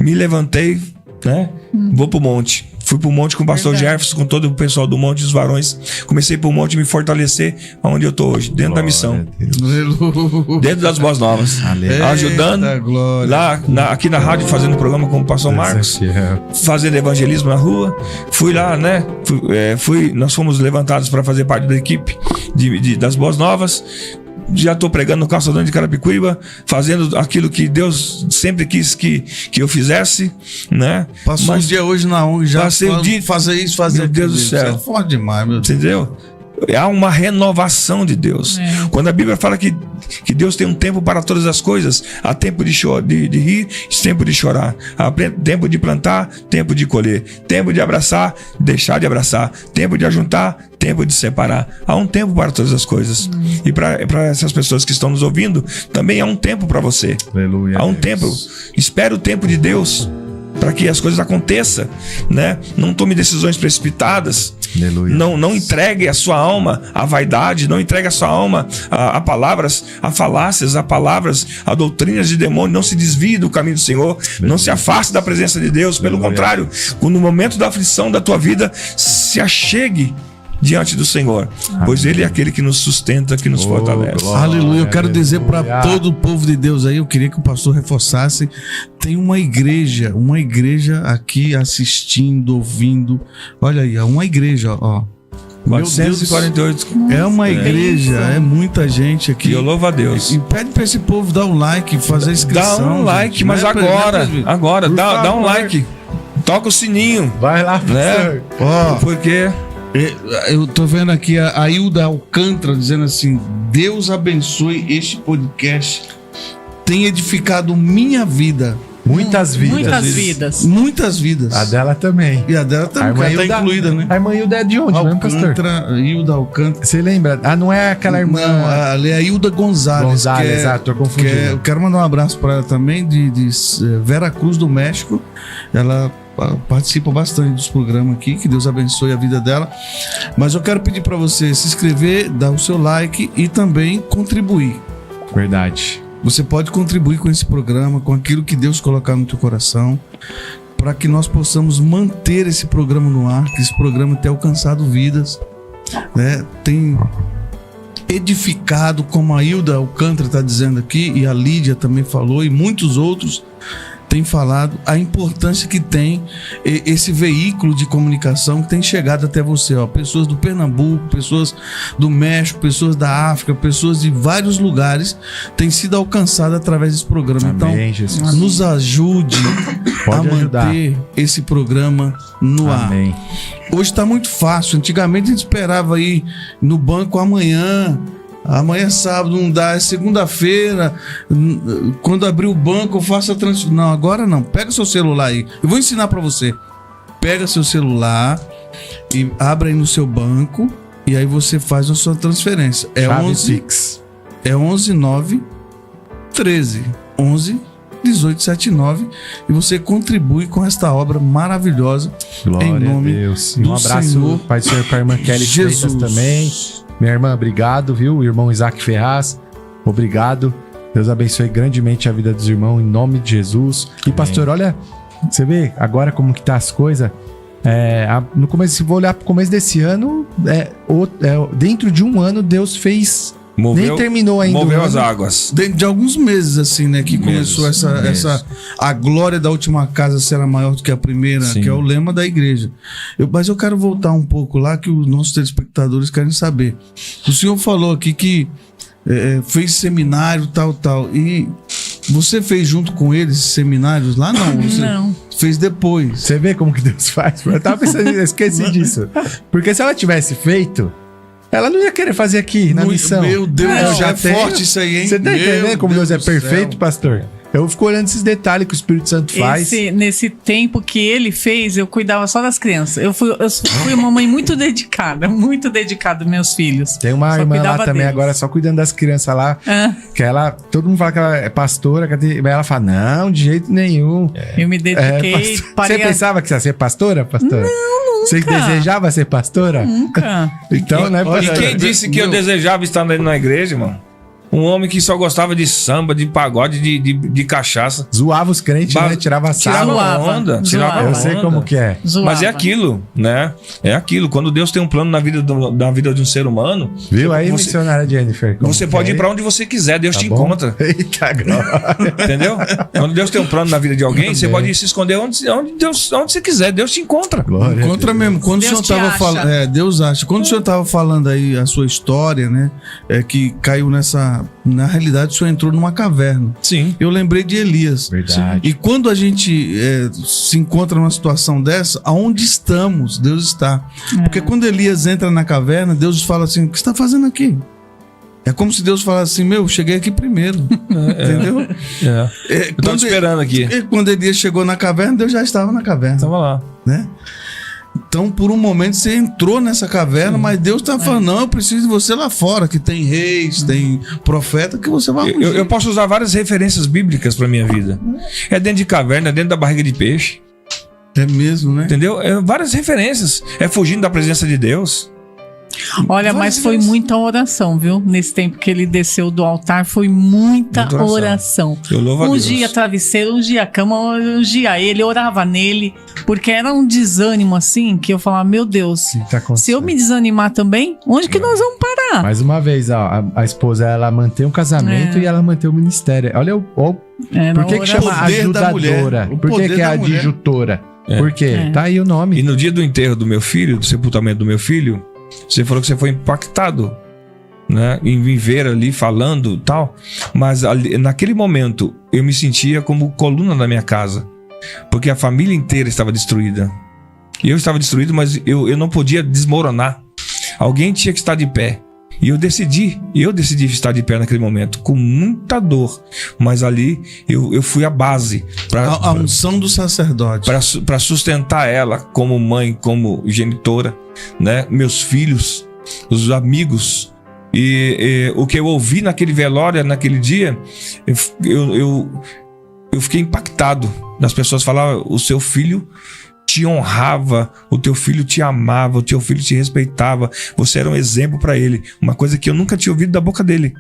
Me levantei, né? Vou pro monte. Fui pro monte com o pastor Jefferson, com todo o pessoal do Monte dos Varões. Comecei pro monte me fortalecer onde eu tô hoje, dentro da missão. Dentro das Boas Novas. Ajudando. Aqui na rádio, fazendo programa com o pastor Marcos. Fazendo evangelismo na rua. Fui lá, né? Nós fomos levantados para fazer parte da equipe das Boas Novas. Já estou pregando no Calçadão de Carapicuíba, fazendo aquilo que Deus sempre quis que eu fizesse, né? Passou um dia hoje na ONG, já fazer isso, fazer meu Deus do céu. É forte demais, meu Deus. Entendeu? Há uma renovação de Deus. Quando a Bíblia fala que Deus tem um tempo para todas as coisas, há tempo de rir, tempo de chorar, há tempo de plantar, tempo de colher, tempo de abraçar, deixar de abraçar, tempo de ajuntar, tempo de separar. Há um tempo para todas as coisas. E para essas pessoas que estão nos ouvindo, também há um tempo para você. Aleluia. Há um tempo. Espere o tempo de Deus para que as coisas aconteçam, né? Não tome decisões precipitadas. Aleluia. Não entregue a sua alma à vaidade, não entregue a sua alma a palavras, a falácias, a palavras, a doutrinas de demônio. Não se desvie do caminho do Senhor. Aleluia. Não se afaste da presença de Deus. Pelo contrário, quando no momento da aflição da tua vida, se achegue diante do Senhor, pois Ele é aquele que nos sustenta, que nos fortalece. Aleluia. Eu quero dizer para todo o povo de Deus aí, eu queria que o pastor reforçasse, tem uma igreja aqui assistindo, ouvindo. Olha aí, uma igreja, ó. 448. É uma igreja, é muita gente aqui. E eu louvo a Deus. E pede para esse povo dar um like, fazer a inscrição. Dá um like, gente, mas agora, dá um like. Toca o sininho. Vai lá, né? Porque eu tô vendo aqui a Hilda Alcântara dizendo assim: Deus abençoe este podcast, tem edificado minha vida. Muitas vidas. Muitas vidas. A dela também. E a dela também, tá incluída, né? A irmã Hilda é de onde, né, pastor? Hilda Alcântara. Você lembra? Não é aquela irmã... Não, ali é a Hilda Gonzalez. Exato, tô confundindo. Eu quero mandar um abraço para ela também, de Vera Cruz, do México. Ela participa bastante dos programas aqui, que Deus abençoe a vida dela. Mas eu quero pedir para você se inscrever, dar o seu like e também contribuir. Verdade. Você pode contribuir com esse programa, com aquilo que Deus colocar no teu coração, para que nós possamos manter esse programa no ar, que esse programa tenha alcançado vidas, né? Tem edificado, como a Hilda Alcântara está dizendo aqui, e a Lídia também falou, e muitos outros têm falado, a importância que tem esse veículo de comunicação que tem chegado até você, ó. Pessoas do Pernambuco, pessoas do México, pessoas da África, pessoas de vários lugares têm sido alcançadas através desse programa. Amém, então, Jesus. nos ajude Pode a ajudar. manter esse programa no Amém. ar. Hoje está muito fácil. Antigamente a gente esperava aí no banco amanhã é sábado, não dá, é segunda-feira, quando abrir o banco eu faço a transferência. Não, agora não, pega seu celular aí, eu vou ensinar para você. Pega seu celular e abre aí no seu banco e aí você faz a sua transferência. É Chave 11 Pix. É 11 9 13 11 1879 e você contribui com esta obra maravilhosa. Glória em nome a Deus. E do um abraço, Senhor Pai do Senhor, para a irmã Kelly Jesus. Freitas também. Minha irmã, obrigado, viu? O irmão Isaac Ferraz, obrigado. Deus abençoe grandemente a vida dos irmãos, em nome de Jesus. E pastor, olha, você vê agora como que tá as coisas. No começo, se vou olhar pro começo desse ano, dentro de um ano, Deus fez. Nem terminou ainda. Moveu as águas. Dentro de alguns meses, assim, né? Que começou a glória da última casa será maior do que a primeira, Sim. que é o lema da igreja. Mas eu quero voltar um pouco lá, que os nossos telespectadores querem saber. O senhor falou aqui que fez seminário, tal. E você fez junto com eles seminários lá? Não. Você Não. fez depois. Você vê como que Deus faz? Eu tava pensando, eu esqueci disso. Porque se ela tivesse feito, ela não ia querer fazer aqui na missão. Meu Deus, Eu já é forte isso aí, hein? Você tá entendendo Meu como Deus é do perfeito, céu. pastor? Eu fico olhando esses detalhes que o Espírito Santo faz. Nesse tempo que ele fez, eu cuidava só das crianças. Eu fui uma mãe muito dedicada aos meus filhos. Tem uma Só irmã lá cuidava também deles. agora só cuidando das crianças lá. Que ela, todo mundo fala que ela é pastora, mas ela fala, não, de jeito nenhum. Eu me dediquei, Você parei pensava que você ia ser pastora, pastor? Não, Você nunca. desejava ser pastora? Nunca. Então, né, E pastor? quem disse que eu desejava estar na igreja, irmão? Um homem que só gostava de samba, de pagode, de cachaça. Zoava os crentes, né? Tirava sarro. Tirava onda. Tirava Eu sei onda. como que é. Zoava. Mas é aquilo, né? É aquilo. Quando Deus tem um plano na vida de um ser humano, Viu aí, Você- missionária Jennifer? como você que pode é? ir pra onde você quiser. Deus Tá te bom? encontra. Eita, glória. Entendeu? Quando Deus tem um plano na vida de alguém, você Também. pode se esconder onde você quiser. Deus te encontra. Glória a Encontra Deus. mesmo. Quando Deus o senhor te tava acha. falando. Deus acha. Quando o senhor tava falando aí a sua história, né? Que caiu nessa. Na realidade, o senhor entrou numa caverna. Sim. Eu lembrei de Elias. Verdade. E quando a gente se encontra numa situação dessa, aonde estamos, Deus está. Porque quando Elias entra na caverna, Deus fala assim: o que você está fazendo aqui? É como se Deus falasse assim: cheguei aqui primeiro. Entendeu? Eu tava esperando aqui. Quando Elias chegou na caverna, Deus já estava na caverna. Tava lá. Né? Então, por um momento, você entrou nessa caverna, mas Deus está falando: não, eu preciso de você lá fora, que tem reis, tem profeta, que você vai fugir. Eu posso usar várias referências bíblicas pra minha vida. É dentro de caverna, é dentro da barriga de peixe. É mesmo, né? Entendeu? Várias referências. É fugindo da presença de Deus. Olha, mas foi muita oração, viu? Nesse tempo que ele desceu do altar, foi muita Muita oração. oração. Eu louvo a Um Deus. dia travesseiro, um dia cama, um dia ele, orava nele, porque era um desânimo assim, que eu falava, meu Deus, O que tá acontecendo? se eu me desanimar também, onde que nós vamos parar? Mais uma vez, ó, a esposa, ela mantém o casamento e ela mantém o ministério. Olha Era por que oração. chama poder da ajudadora? mulher. O Por que poder que é da mulher. adjutora? Por quê? Tá aí o E nome. no dia do enterro do meu filho, do sepultamento do meu filho, você falou que você foi impactado, né? Em me ver ali falando e tal. Mas naquele momento, eu me sentia como coluna da minha casa. Porque a família inteira estava destruída. Eu estava destruído, mas eu não podia desmoronar. Alguém tinha que estar de pé. E eu decidi estar de pé naquele momento, com muita dor. Mas ali eu fui a base A unção do sacerdote. para sustentar ela como mãe, como genitora, né? Meus filhos, os amigos. E o que eu ouvi naquele velório, naquele dia, eu fiquei impactado. As pessoas falavam: o seu filho te honrava, o teu filho te amava, o teu filho te respeitava, você era um exemplo para ele. Uma coisa que eu nunca tinha ouvido da boca dele.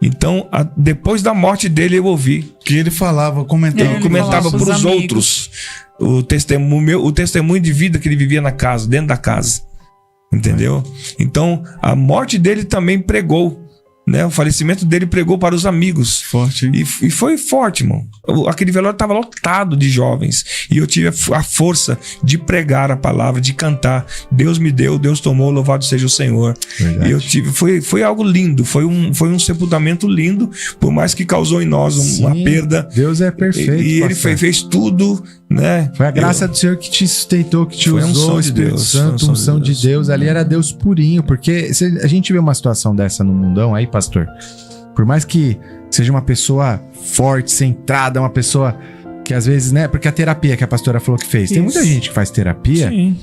Então, depois da morte dele, eu ouvi. Que ele falava, comentava. Ele comentava falava pros para os amigos. outros o testemunho de vida que ele vivia na casa, dentro da casa. Entendeu? Então, a morte dele também pregou, né? O falecimento dele pregou para os amigos. Forte, hein? E foi forte, irmão. Aquele velório estava lotado de jovens. E eu tive a força de pregar a palavra, de cantar. Deus me deu, Deus tomou, louvado seja o Senhor. Verdade. E eu tive, foi algo lindo. Foi um sepultamento lindo, por mais que causou em nós uma Sim, perda. Deus é perfeito. E ele pastor. fez tudo, né? Foi a graça do Senhor que te sustentou, que te Foi a usou, unção o de Espírito Deus, Santo, foi a unção de Deus. Ali era Deus purinho, porque se a gente vê uma situação dessa no mundão aí, pastor, por mais que seja uma pessoa forte, centrada, uma pessoa que às vezes, né, porque a terapia que a pastora falou que fez, tem muita Isso. gente que faz terapia Sim.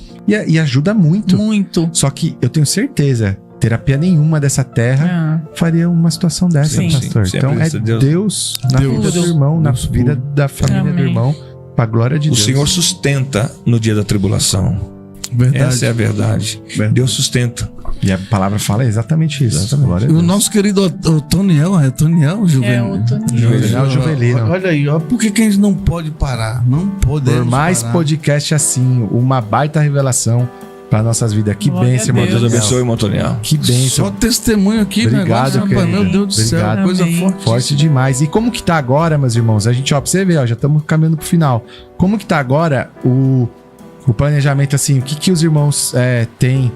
e ajuda muito. Muito. Só que eu tenho certeza terapia nenhuma dessa terra faria uma situação dessa, Sim, pastor. sim, Então é Deus na vida do irmão, na vida da família do irmão, pra glória de O Deus. Senhor sustenta no dia da tribulação. Verdade. Essa é a verdade. Deus sustenta. E a palavra fala exatamente isso. Glória a E o Deus. nosso querido Otoniel, é Otoniel, Juvenil. Juvenal Juvelino. Olha aí, ó, por que a gente não pode parar? Não podemos Por mais parar. podcast assim, uma baita revelação para nossas vidas. Que Glória bênção, a irmão. Deus Deus. abençoe, Montoniel. Que Só bênção. testemunho aqui, Obrigado, negócio, rapaz, querido. meu Deus do céu, Obrigado. coisa Amém. forte. Forte demais. E como que tá agora, meus irmãos? A gente, ó, pra você ver, ó, já estamos caminhando pro final. Como que tá agora o planejamento, assim, o que os irmãos têm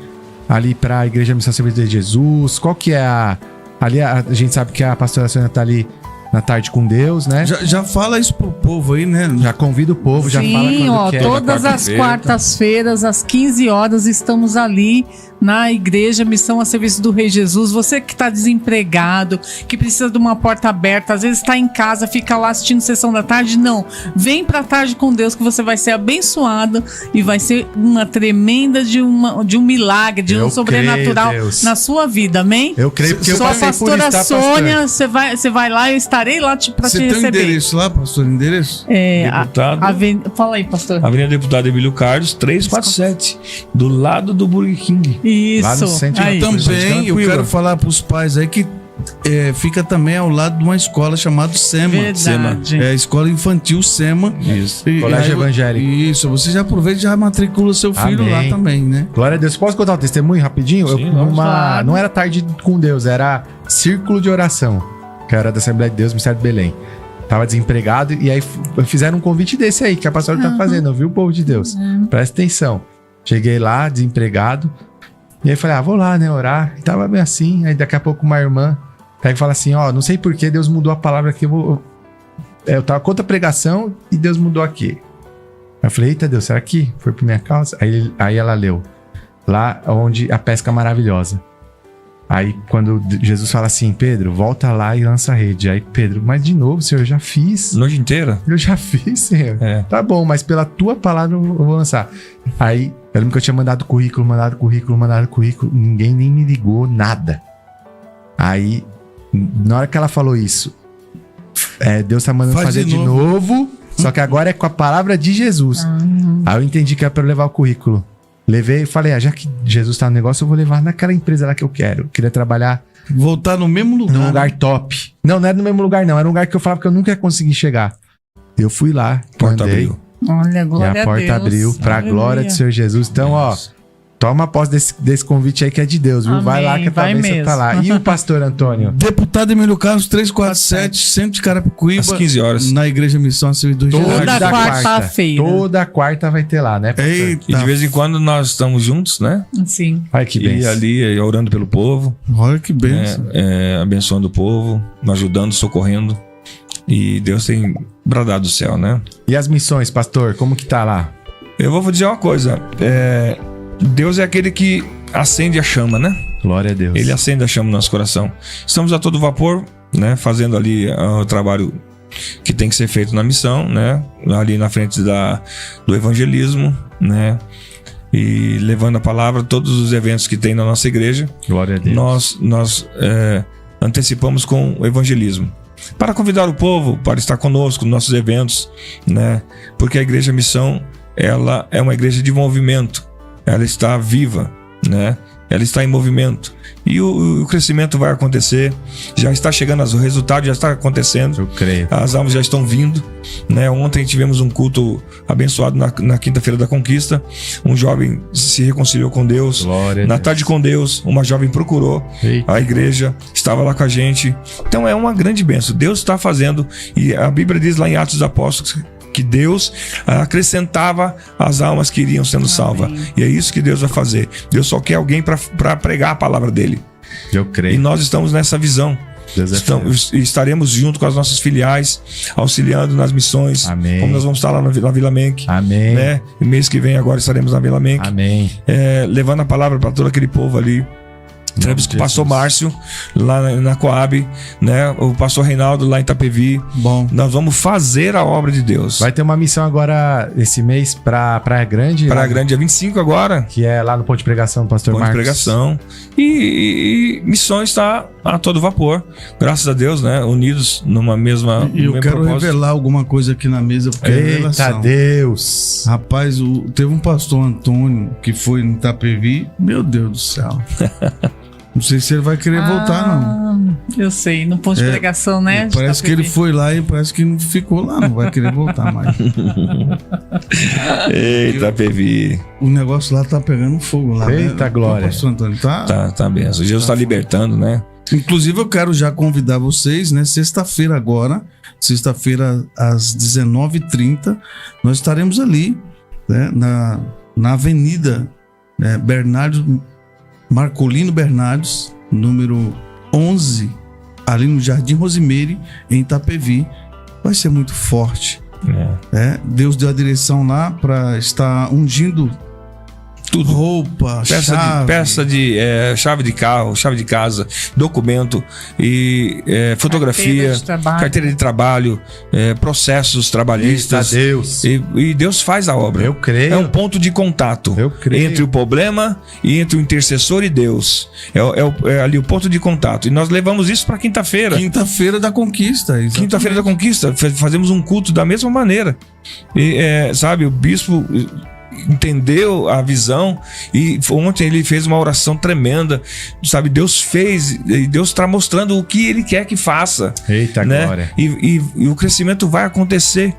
ali pra Igreja Missão Assembleia de Jesus? Qual que é ali a gente sabe que a pastora Sônia tá ali na tarde com Deus, né? Já fala isso pro povo aí, né? Já convida o povo, já fala Sim, quando ó, quer. todas as quarta-feira. quartas-feiras, às 15 horas, estamos ali na igreja Missão a Serviço do Rei Jesus. Você que está desempregado, que precisa de uma porta aberta, às vezes está em casa, fica lá assistindo Sessão da Tarde, não. Vem pra Tarde com Deus que você vai ser abençoado e vai ser uma tremenda de um milagre, de Eu um sobrenatural creio, Deus. na sua vida, amém? Eu creio porque eu Sou a passei por pastora isso, tá, pastor? Sônia, você vai lá, eu estarei lá pra te Você tem um receber. endereço lá, pastor? Endereço? Deputado. Fala aí, pastor. Avenida Deputado Emílio Carlos, 347. Do lado do Burger King. Isso. Lá no centro Aí. Também, eu tranquilo. quero falar pros pais aí que fica também ao lado de uma escola chamada SEMA. Verdade. É a escola infantil SEMA. Isso. Colégio aí, Evangélico. Isso, você já aproveita e já matricula seu filho Amém. lá também, né? Glória a Deus. Posso contar um testemunho rapidinho? Sim, vamos. Claro. Não era tarde com Deus, era círculo de oração, que era da Assembleia de Deus, Ministério de Belém. Tava desempregado e aí fizeram um convite desse aí, que a pastora tá fazendo, viu, povo de Deus? Presta atenção. Cheguei lá, desempregado, e aí falei, vou lá, né, orar. E tava bem assim, aí daqui a pouco uma irmã pega e fala assim, não sei por que Deus mudou a palavra aqui, eu tava contra a pregação e Deus mudou aqui. Aí eu falei, eita Deus, será que foi por minha causa? Aí ela leu, lá onde a pesca maravilhosa. Aí quando Jesus fala assim, Pedro, volta lá e lança a rede. Aí Pedro, mas de novo, Senhor, eu já fiz. Noite inteira? Eu já fiz, Senhor. É. Tá bom, mas pela tua palavra eu vou lançar. Aí, eu lembro que eu tinha mandado currículo. Ninguém nem me ligou, nada. Aí, na hora que ela falou isso, Deus tá mandando Faz fazer de de novo, só que agora é com a palavra de Jesus. Aí eu entendi que era pra eu levar o currículo. Levei e falei, já que Jesus tá no negócio, eu vou levar naquela empresa lá que eu quero. Eu queria trabalhar Voltar no mesmo lugar. num lugar top. Não era no mesmo lugar, não. Era um lugar que eu falava que eu nunca ia conseguir chegar. Eu fui lá, Porta mandei, abriu. Olha, e glória a porta Deus. abriu pra Aleluia. glória do Senhor Jesus. Então, ó, toma posse desse convite aí que é de Deus, viu? Vai Amém, lá que a tua vai bênção tá lá. E o pastor Antônio? Deputado Emílio Carlos, 347, centro de Carapicuíba. Às 15 horas. Na Igreja Missão a Serviço do Rei Jesus. Toda quarta-feira. Toda quarta vai ter lá, né, pastor? Eita, E de vez em quando nós estamos juntos, né? Sim. Ai, que E bênção. ali orando pelo povo, olha que benção. abençoando o povo, ajudando, socorrendo. E Deus tem bradado do céu, né? E as missões, pastor? Como que tá lá? Eu vou dizer uma coisa. Deus é aquele que acende a chama, né? Glória a Deus. Ele acende a chama no nosso coração. Estamos a todo vapor, né? Fazendo ali o trabalho que tem que ser feito na missão, né? Ali na frente do evangelismo, né? E levando a palavra, todos os eventos que tem na nossa igreja, Glória a Deus. nós antecipamos com o evangelismo. Para convidar o povo para estar conosco nos nossos eventos, né? Porque a Igreja Missão, ela é uma igreja de movimento. Ela está viva, né? Ela está em movimento. E o crescimento vai acontecer. Já está chegando, o resultado já está acontecendo. Eu creio. As almas já estão vindo, né? Ontem tivemos um culto abençoado na quinta-feira da conquista. Um jovem se reconciliou com Deus. Glória a Na Deus. tarde com Deus, uma jovem procurou Eita. a igreja, estava lá com a gente. Então é uma grande bênção. Deus está fazendo, e a Bíblia diz lá em Atos dos Apóstolos que Deus acrescentava as almas que iriam sendo salvas. E é isso que Deus vai fazer. Deus só quer alguém para pregar a palavra dele. Eu E creio. nós estamos nessa visão. Deus é fiel. Estaremos junto com as nossas filiais, auxiliando nas missões. Amém. Como nós vamos estar lá na Vila Menck. Amém. Né? E mês que vem agora estaremos na Vila Menck. Amém. Levando a palavra para todo aquele povo ali. Teremos com o pastor Márcio lá na Coab, né? O pastor Reinaldo lá em Itapevi. Bom. Nós vamos fazer a obra de Deus. Vai ter uma missão agora esse mês pra Praia Grande. Praia Grande, dia 25 agora. Que é lá no Ponto de Pregação do pastor Ponto de Marcos. Pregação. E missões está a todo vapor. Graças a Deus, né? Unidos numa mesma. E eu no mesmo quero propósito. revelar alguma coisa aqui na mesa, porque é Eita revelação. Deus! Rapaz, teve um pastor Antônio que foi no Itapevi. Meu Deus do céu. Não sei se ele vai querer voltar, não. Eu sei, no ponto de pregação, né? de Parece que ele Itapevi. foi lá e parece que não ficou lá, não vai querer voltar mais. Eita, Pevi. O negócio lá tá pegando fogo lá. Eita, né? glória. Pastor Antônio, Tá benção. Jesus está libertando, né? Inclusive, eu quero já convidar vocês, né? Sexta-feira agora, sexta-feira às 19h30, nós estaremos ali, né? Na Avenida Marcolino Bernardes, número 11, ali no Jardim Rosemary, em Itapevi. Vai ser muito forte. Deus deu a direção lá para estar ungindo Tudo. roupa, Chave de carro, chave de casa, documento e fotografia, carteira de trabalho, processos Eita trabalhistas. Deus! E Deus faz a obra. Eu creio. É um ponto de contato Eu creio. entre o problema e entre o intercessor e Deus. É ali o ponto de contato. E nós levamos isso para quinta-feira. Quinta-feira da conquista. exatamente. Quinta-feira da conquista. Fazemos um culto da mesma maneira. E, sabe, o bispo entendeu a visão e ontem ele fez uma oração tremenda, sabe? Deus fez e Deus está mostrando o que ele quer que faça. Eita né? glória! E o crescimento vai acontecer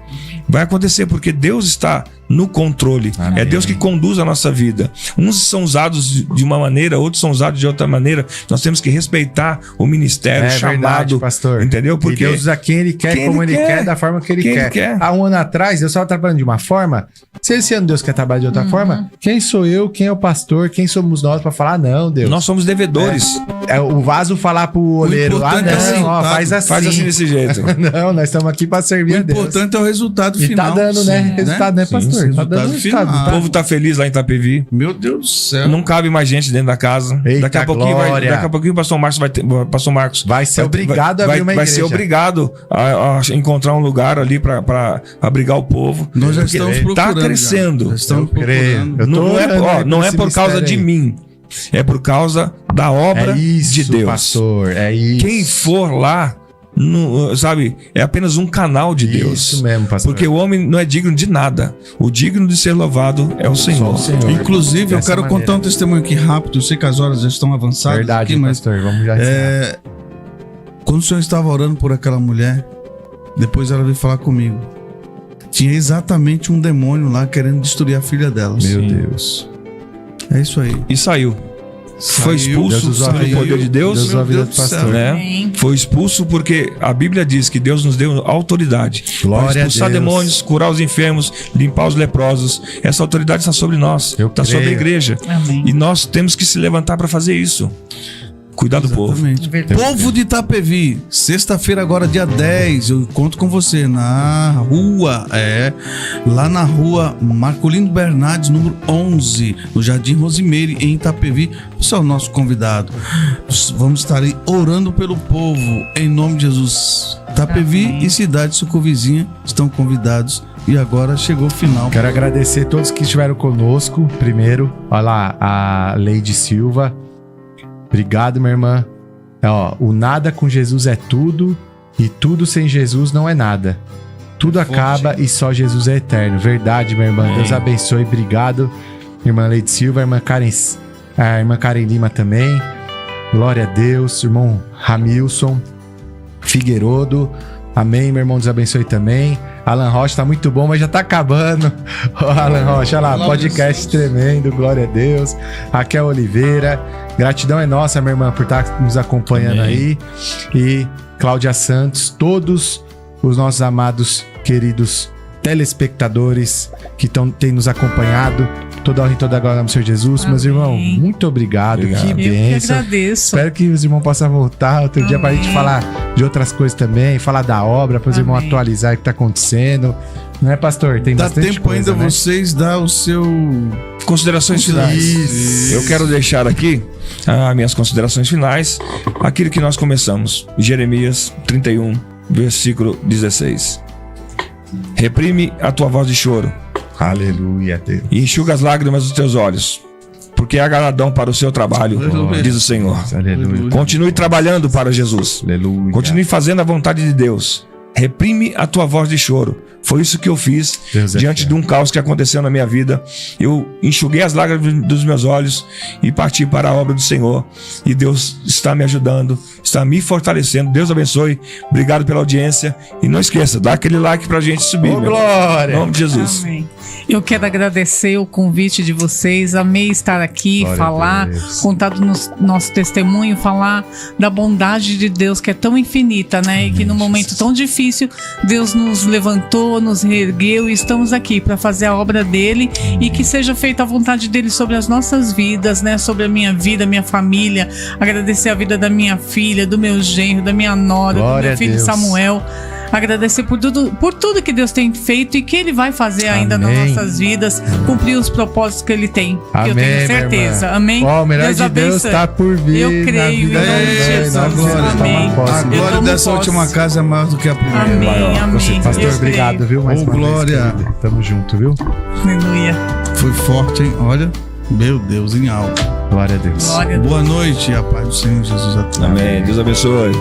porque Deus está no controle. Amém. É Deus que conduz a nossa vida. Uns são usados de uma maneira, outros são usados de outra maneira. Nós temos que respeitar o ministério, É chamado, verdade, pastor. entendeu? E Porque Deus usa quem Ele quer, quem como Ele Ele quer. quer, da forma que Ele Quem Ele quer. quer. Há um ano atrás, Deus estava trabalhando de uma forma. Se esse ano Deus quer trabalhar de outra forma, quem sou eu, quem é o pastor, quem somos nós para falar, não, Deus. nós somos devedores. É o vaso falar pro oleiro, importante não, é o resultado. faz assim. Faz assim desse jeito. Não, nós estamos aqui para servir O a Deus. importante é o resultado E final. tá dando, né? Sim, Resultado, né, Sim, pastor? sim, Tá dando resultado resultado. final. O povo tá feliz lá em Itapevi. Meu Deus do céu. Não cabe mais gente dentro da casa. Eita, daqui a pouquinho glória. o pastor Marcos Vai ser obrigado a abrir uma vai igreja. ser obrigado a encontrar um lugar ali para abrigar o povo. Nós já Porque estamos tá procurando. crescendo. Já estamos Eu creio. procurando. Eu tô Não é, orando aí não por é esse por causa ministério de aí. mim. É por causa da obra É isso, de Deus. pastor. É isso. Quem for lá, sabe, é apenas um canal de Deus. Isso mesmo, pastor. Porque o homem não é digno de nada. O digno de ser louvado é o Senhor. Só o Senhor. Inclusive, eu Dessa quero maneira. contar um testemunho aqui rápido. Eu sei que as horas já estão avançadas Verdade, aqui, mas pastor. Vamos já encerrar. quando o senhor estava orando por aquela mulher, depois ela veio falar comigo. Tinha exatamente um demônio lá querendo destruir a filha dela. Meu Sim. Deus. É isso aí. E saiu. Foi Saiu, expulso Deus usou a pelo vida- poder de Deus. Deus usou a vida Meu do Deus do pastor. céu. Né? Amém. Foi expulso porque a Bíblia diz que Deus nos deu autoridade Glória para expulsar a Deus. demônios, curar os enfermos, limpar os leprosos. Essa autoridade está sobre nós, Eu está sobre a creio. igreja. Amém. E nós temos que se levantar para fazer isso. Cuidar do povo. Exatamente. Verdade. Povo de Itapevi, sexta-feira agora, dia 10, eu conto com você na rua, lá na rua Marcolino Bernardes, número 11, no Jardim Rosemary, em Itapevi. Você é o nosso convidado. Vamos estar aí orando pelo povo, em nome de Jesus. Itapevi Amém. e cidade circunvizinha estão convidados. E agora chegou o final. Quero agradecer a todos que estiveram conosco. Primeiro, olha lá, a Leide Silva. Obrigado, minha irmã. O nada com Jesus é tudo e tudo sem Jesus não é nada. Tudo acaba e só Jesus é eterno. Verdade, minha irmã. Amém. Deus abençoe. Obrigado, irmã Leide Silva, a irmã Karen Lima também. Glória a Deus. Irmão Ramilson Figueiredo. Amém, meu irmão. Deus abençoe também. Alan Rocha tá muito bom, mas já tá acabando. Alan Rocha, olha lá, Glória a podcast Deus. tremendo, glória a Deus. Raquel Oliveira, gratidão é nossa, minha irmã, por estar nos acompanhando Amém. aí. E Cláudia Santos, todos os nossos amados, queridos telespectadores que têm nos acompanhado. Toda honra e toda glória no Senhor Jesus. Meus Amém. irmãos, muito obrigado. Obrigado. Que Eu que bênção. agradeço. Espero que os irmãos possam voltar outro dia pra Amém. gente falar de outras coisas também, falar da obra, para os irmãos Amém. atualizar o que tá acontecendo. Né, pastor? Tem Dá bastante tempo coisa, ainda né? vocês dar o seu... Considerações finais. Isso. Eu quero deixar aqui as minhas considerações finais, aquilo que nós começamos. Jeremias 31, versículo 16. Reprime a tua voz de choro Aleluia, Deus. e enxuga as lágrimas dos teus olhos, porque há galardão para o seu trabalho, Aleluia. diz o Senhor. Aleluia. Continue trabalhando para Jesus. Aleluia. Continue fazendo a vontade de Deus. Reprime a tua voz de choro. Foi isso que eu fiz Deus é diante fiel. de um caos que aconteceu na minha vida. Eu enxuguei as lágrimas dos meus olhos e parti para a obra do Senhor. E Deus está me ajudando, está me fortalecendo. Deus abençoe. Obrigado pela audiência. E não esqueça, dá aquele like pra gente subir. Ô, meu. glória. Em nome de Jesus. Amém. Eu quero agradecer o convite de vocês. Amei estar aqui, Glória a falar, Deus. contar do nosso testemunho, falar da bondade de Deus que é tão infinita, né? E que no momento tão difícil, Deus nos levantou, nos reergueu e estamos aqui para fazer a obra dele e que seja feita a vontade dele sobre as nossas vidas, né? Sobre a minha vida, minha família. Agradecer a vida da minha filha, do meu genro, da minha nora, Glória do a meu filho Deus. Samuel. Agradecer por tudo que Deus tem feito e que Ele vai fazer ainda nas Amém. nossas vidas, cumprir os propósitos que Ele tem. Que Amém, eu tenho certeza. minha irmã. Amém? Ó, o melhor de Deus abençoe. está por vir. Eu na creio, vida em nome de da Jesus. Ana. Glória. Amém. Toma posse. A Eu glória tomo dessa posse. última casa é maior do que a primeira. Amém, Vai, ó, amém. Pastor, Eu obrigado, creio. viu? Mais Ô, uma vez, glória. querido. Tamo junto, viu? Aleluia. Foi forte, hein? Olha, meu Deus, em alto. Glória a Deus. Glória a Deus. Boa noite e a paz do Senhor Jesus a todos. Amém. Deus abençoe.